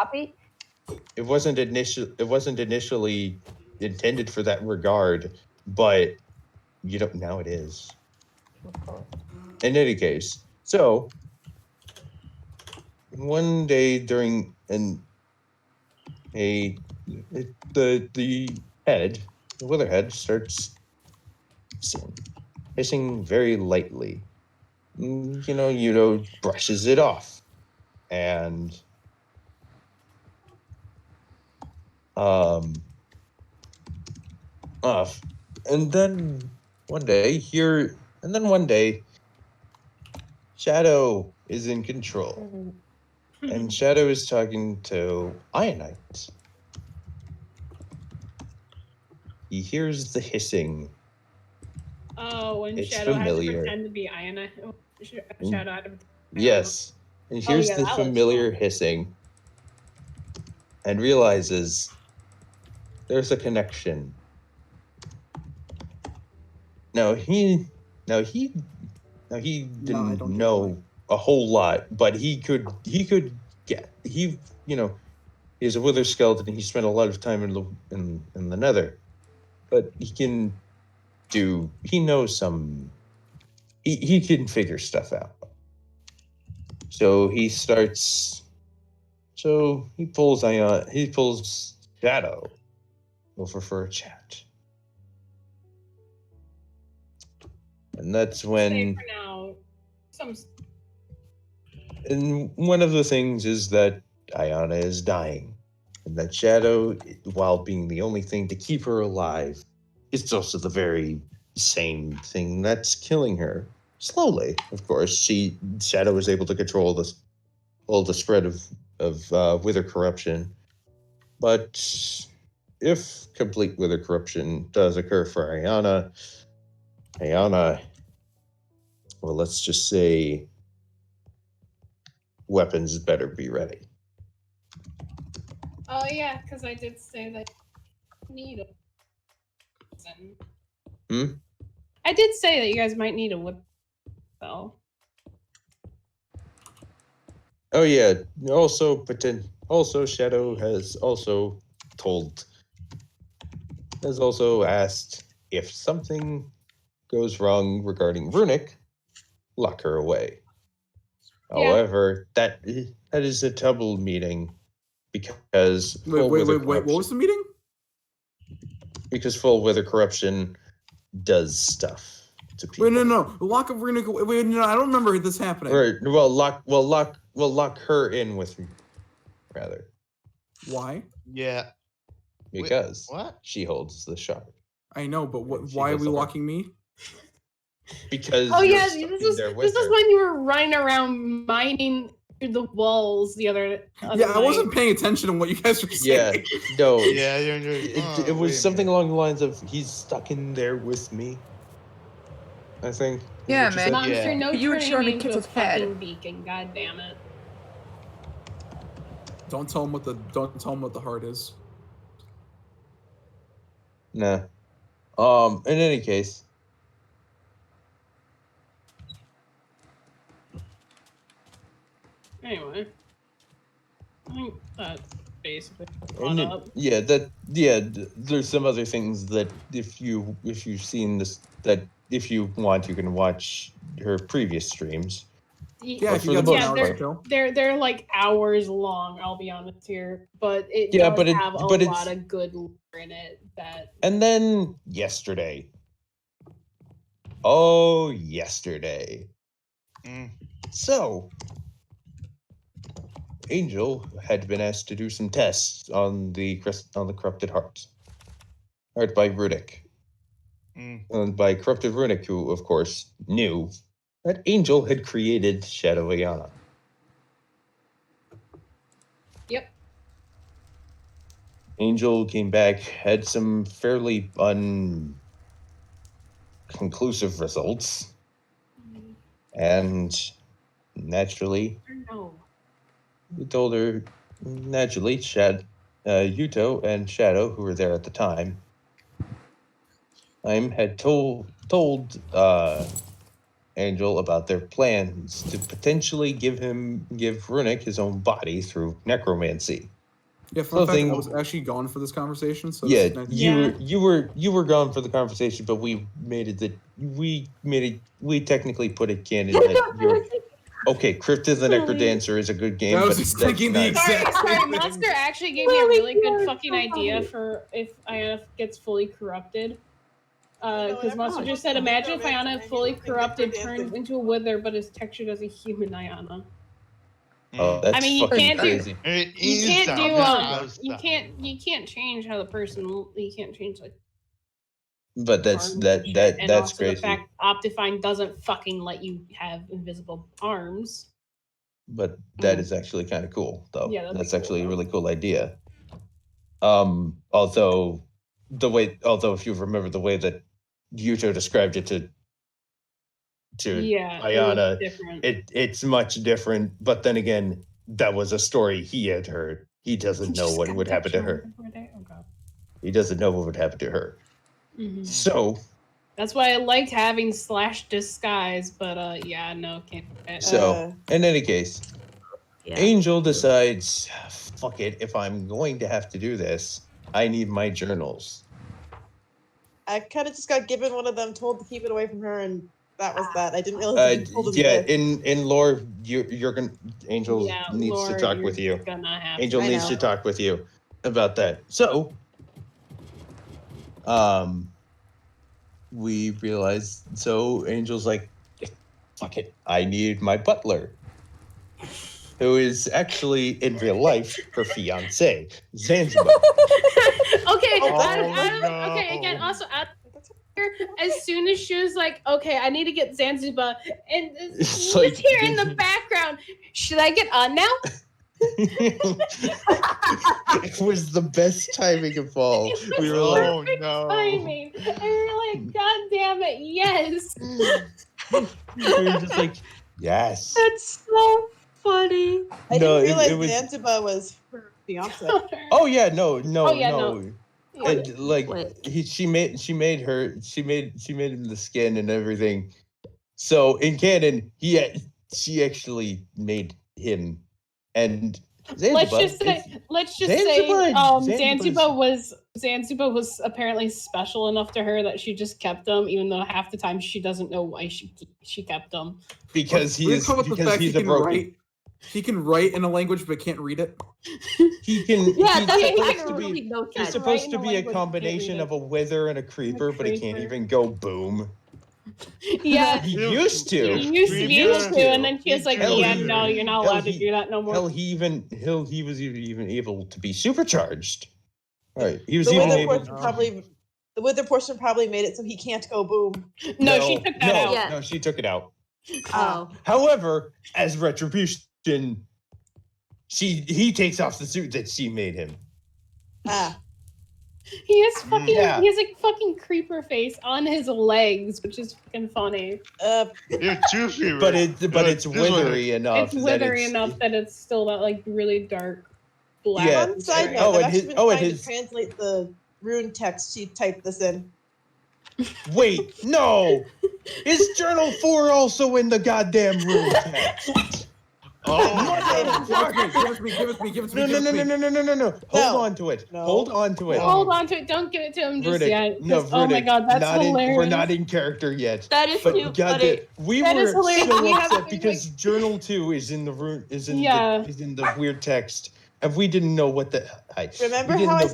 It wasn't initially intended for that regard, but now it is. In any case, so one day during the witherhead starts hissing very lightly. Yuto brushes it off, and Off. And then one day, Shadow is in control. And Shadow is talking to Mianite. He hears the hissing. Oh, when It's Shadow familiar. had to pretend to be Iona. Shadow had to pretend. Yes. And hears the familiar hissing. And realizes there's a connection. No, he didn't know a whole lot, but he could get he's a wither skeleton. He spent a lot of time in the Nether, but he knows some. He can figure stuff out. So he pulls Shadow over for a chat. And that's when. For now, And one of the things is that Iona is dying. And that Shadow, while being the only thing to keep her alive, is also the very same thing that's killing her. Slowly, of course. Shadow is able to control all the spread of wither corruption. But if complete wither corruption does occur for Iona, well, let's just say weapons better be ready. Oh yeah, because I did say that you need a weapon. I did say that you guys might need a whip spell. Oh yeah. Also Shadow has asked if something goes wrong regarding Runic, lock her away. Yeah. However, that is a double meeting because wait, what was the meeting? Because full wither corruption does stuff to people. Wait, no. Lock of Runic. Wait, no, I don't remember this happening. Right. Well, lock her in with me, rather. Why? Yeah. Because what? She holds the shard. I know, but why are we locking me? Because this is when you were running around mining through the walls the other Yeah, I wasn't paying attention to what you guys were saying. Yeah, no. Yeah, it was something along the lines of he's stuck in there with me. I think. Yeah, man. Monster, no You would turning me kick into a his head. fucking beacon. God damn it! Don't tell him what the heart is. Nah. In any case. Anyway, I think that's basically there's some other things that if you've seen this, that if you want you can watch her previous streams. Yeah, if you got 10 hours to kill. They're like hours long. I'll be honest here, but it does have a lot of good lore in it. And then yesterday. Oh, yesterday. So, Angel had been asked to do some tests on the corrupted heart by Runic. And by corrupted Runic, who of course knew that Angel had created Shadow Iona. Yep. Angel came back, had some fairly unconclusive results, and naturally, we told her, Yuto and Shadow, who were there at the time, had told Angel about their plans to potentially give Runic his own body through necromancy. Yeah, for fact, I was actually gone for this conversation. So yeah, you were gone for the conversation, but we technically put it canon that you're. Okay, Cryptid the Necrodancer is a good game. I was just thinking the exact same thing. Monster actually gave me a really good fucking idea for if Iona gets fully corrupted. Because Monster just said, imagine if Iona fully corrupted turns into a wither, but is textured as a human Iona. Oh, that's I mean, you fucking can't crazy. you can't change how the person. You can't change like. But that's arms and shit, and that's also crazy. the fact Optifine doesn't fucking let you have invisible arms. But that is actually kind of cool, though. Yeah, that's actually a really cool idea. Also, if you remember the way that Yuto described it to Ayana, it's much different. But then again, that was a story he had heard. He doesn't know what would happen to her. He doesn't know what would happen to her. Mm-hmm. So that's why I liked having / disguise, but yeah, no, can't. So in any case, Angel decides, fuck it, if I'm going to have to do this, I need my journals. I kind of just got given one of them, told to keep it away from her, and that was that. I didn't realize. In lore, you're gonna Angel needs to talk with you. Angel needs to talk with you about that. So, we realized. So Angel's like, fuck it, I need my butler, who is actually in real life her fiance, Zanzibar. Okay, okay. Again, also as soon as she was like, "Okay, I need to get Zanzibar," and it's like, here in the background, should I get on now? It was the best timing of all. We were like, timing. And we were like, God damn it, yes. We were just like, yes. That's so funny. I didn't realize Zanzibar was her fiance. Oh yeah, no. And, like she made him the skin and everything. So in canon, she actually made him. And Zanzibar, let's just say Zanzibar was apparently special enough to her that she just kept them, even though half the time she doesn't know why she kept them. Because he's a broken. He can write in a language but can't read it. He can. Yeah, He's supposed to be a combination of a wither and a creeper, but he can't even go boom. Yeah, he used to. He used to, and then she was like, "Yeah, no, you're not allowed to do that no more." Hell, he was even able to be supercharged. All right, he was the even wither able. The wither portion probably made it so he can't go boom. No, she took that out. No, she took it out. Oh. However, as retribution, he takes off the suit that she made him. He has he has like fucking creeper face on his legs, which is fucking funny. You're too fever. But it's withery enough. It's withery enough that it's still that like really dark black. Yeah. One side note, I've actually been trying to translate the rune text. She typed this in. Wait, no! Is Journal 4 also in the goddamn rune text? Give it to me. No. Hold on to it. Hold on to it. Hold on to it. Don't give it to him just yet. No, oh my god, that's hilarious. We're not in character yet. That is too funny. We were so upset because Journal 2 is in the rune is in the weird text, and we didn't know what the. Remember how I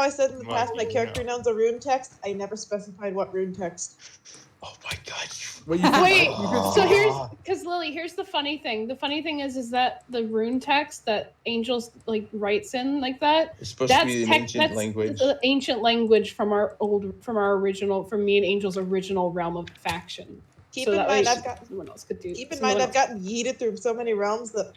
said in the past my character knows a rune text? I never specified what rune text. Oh my god. Wait, so here's because Lily, here's the funny thing. The funny thing is that the rune text that Angels like writes in like that. It's supposed to be an ancient language. The ancient language from me and Angel's original realm of faction. Keep in mind, I've gotten yeeted through so many realms that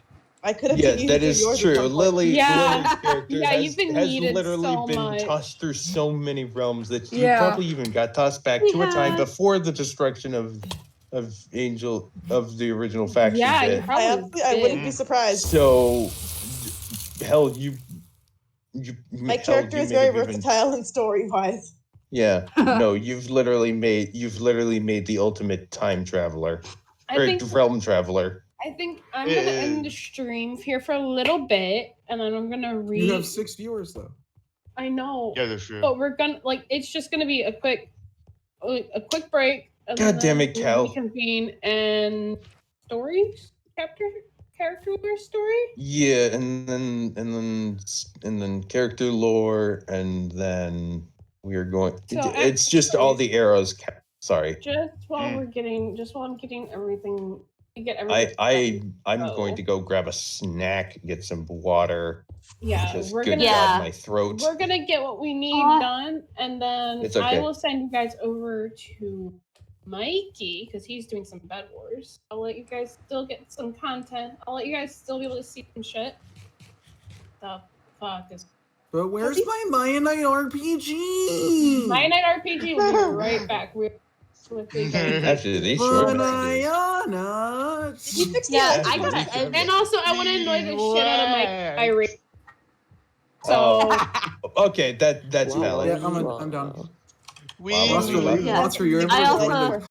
I could have. Yeah, that is true. Lily's character you've been has yeeted literally so been much. tossed through so many realms that you probably even got tossed back to a time before the destruction of Angel of the original faction. Yeah, I wouldn't be surprised. So, hell, you my character is very versatile and story wise. Yeah, no, you've literally made the ultimate time traveler realm traveler. I think I'm gonna end the stream here for a little bit, and then I'm gonna read. You have 6 viewers though. I know. Yeah, that's true. But we're gonna it's just gonna be a quick break. And God damn it, Cal. Reconvene and character lore story. Yeah, and then character lore, and then we are going. It's just all the arrows. Sorry. Just while I'm getting everything get everybody. I'm going to go grab a snack, get some water. Yeah, Just we're good gonna. God, my throat. We're gonna get what we need done, and then It's okay. I will send you guys over to Mikey because he's doing some Bed Wars. I'll let you guys still get some content. I'll let you guys still be able to see some shit. The fuck is? But where's my Mianite RPG? Mianite RPG will be right back. After these short messages. Yeah, I gotta end. And also, I want to annoy the shit out of my irate. So. Okay, that's valid. Yeah, I'm done. We Lost for your I also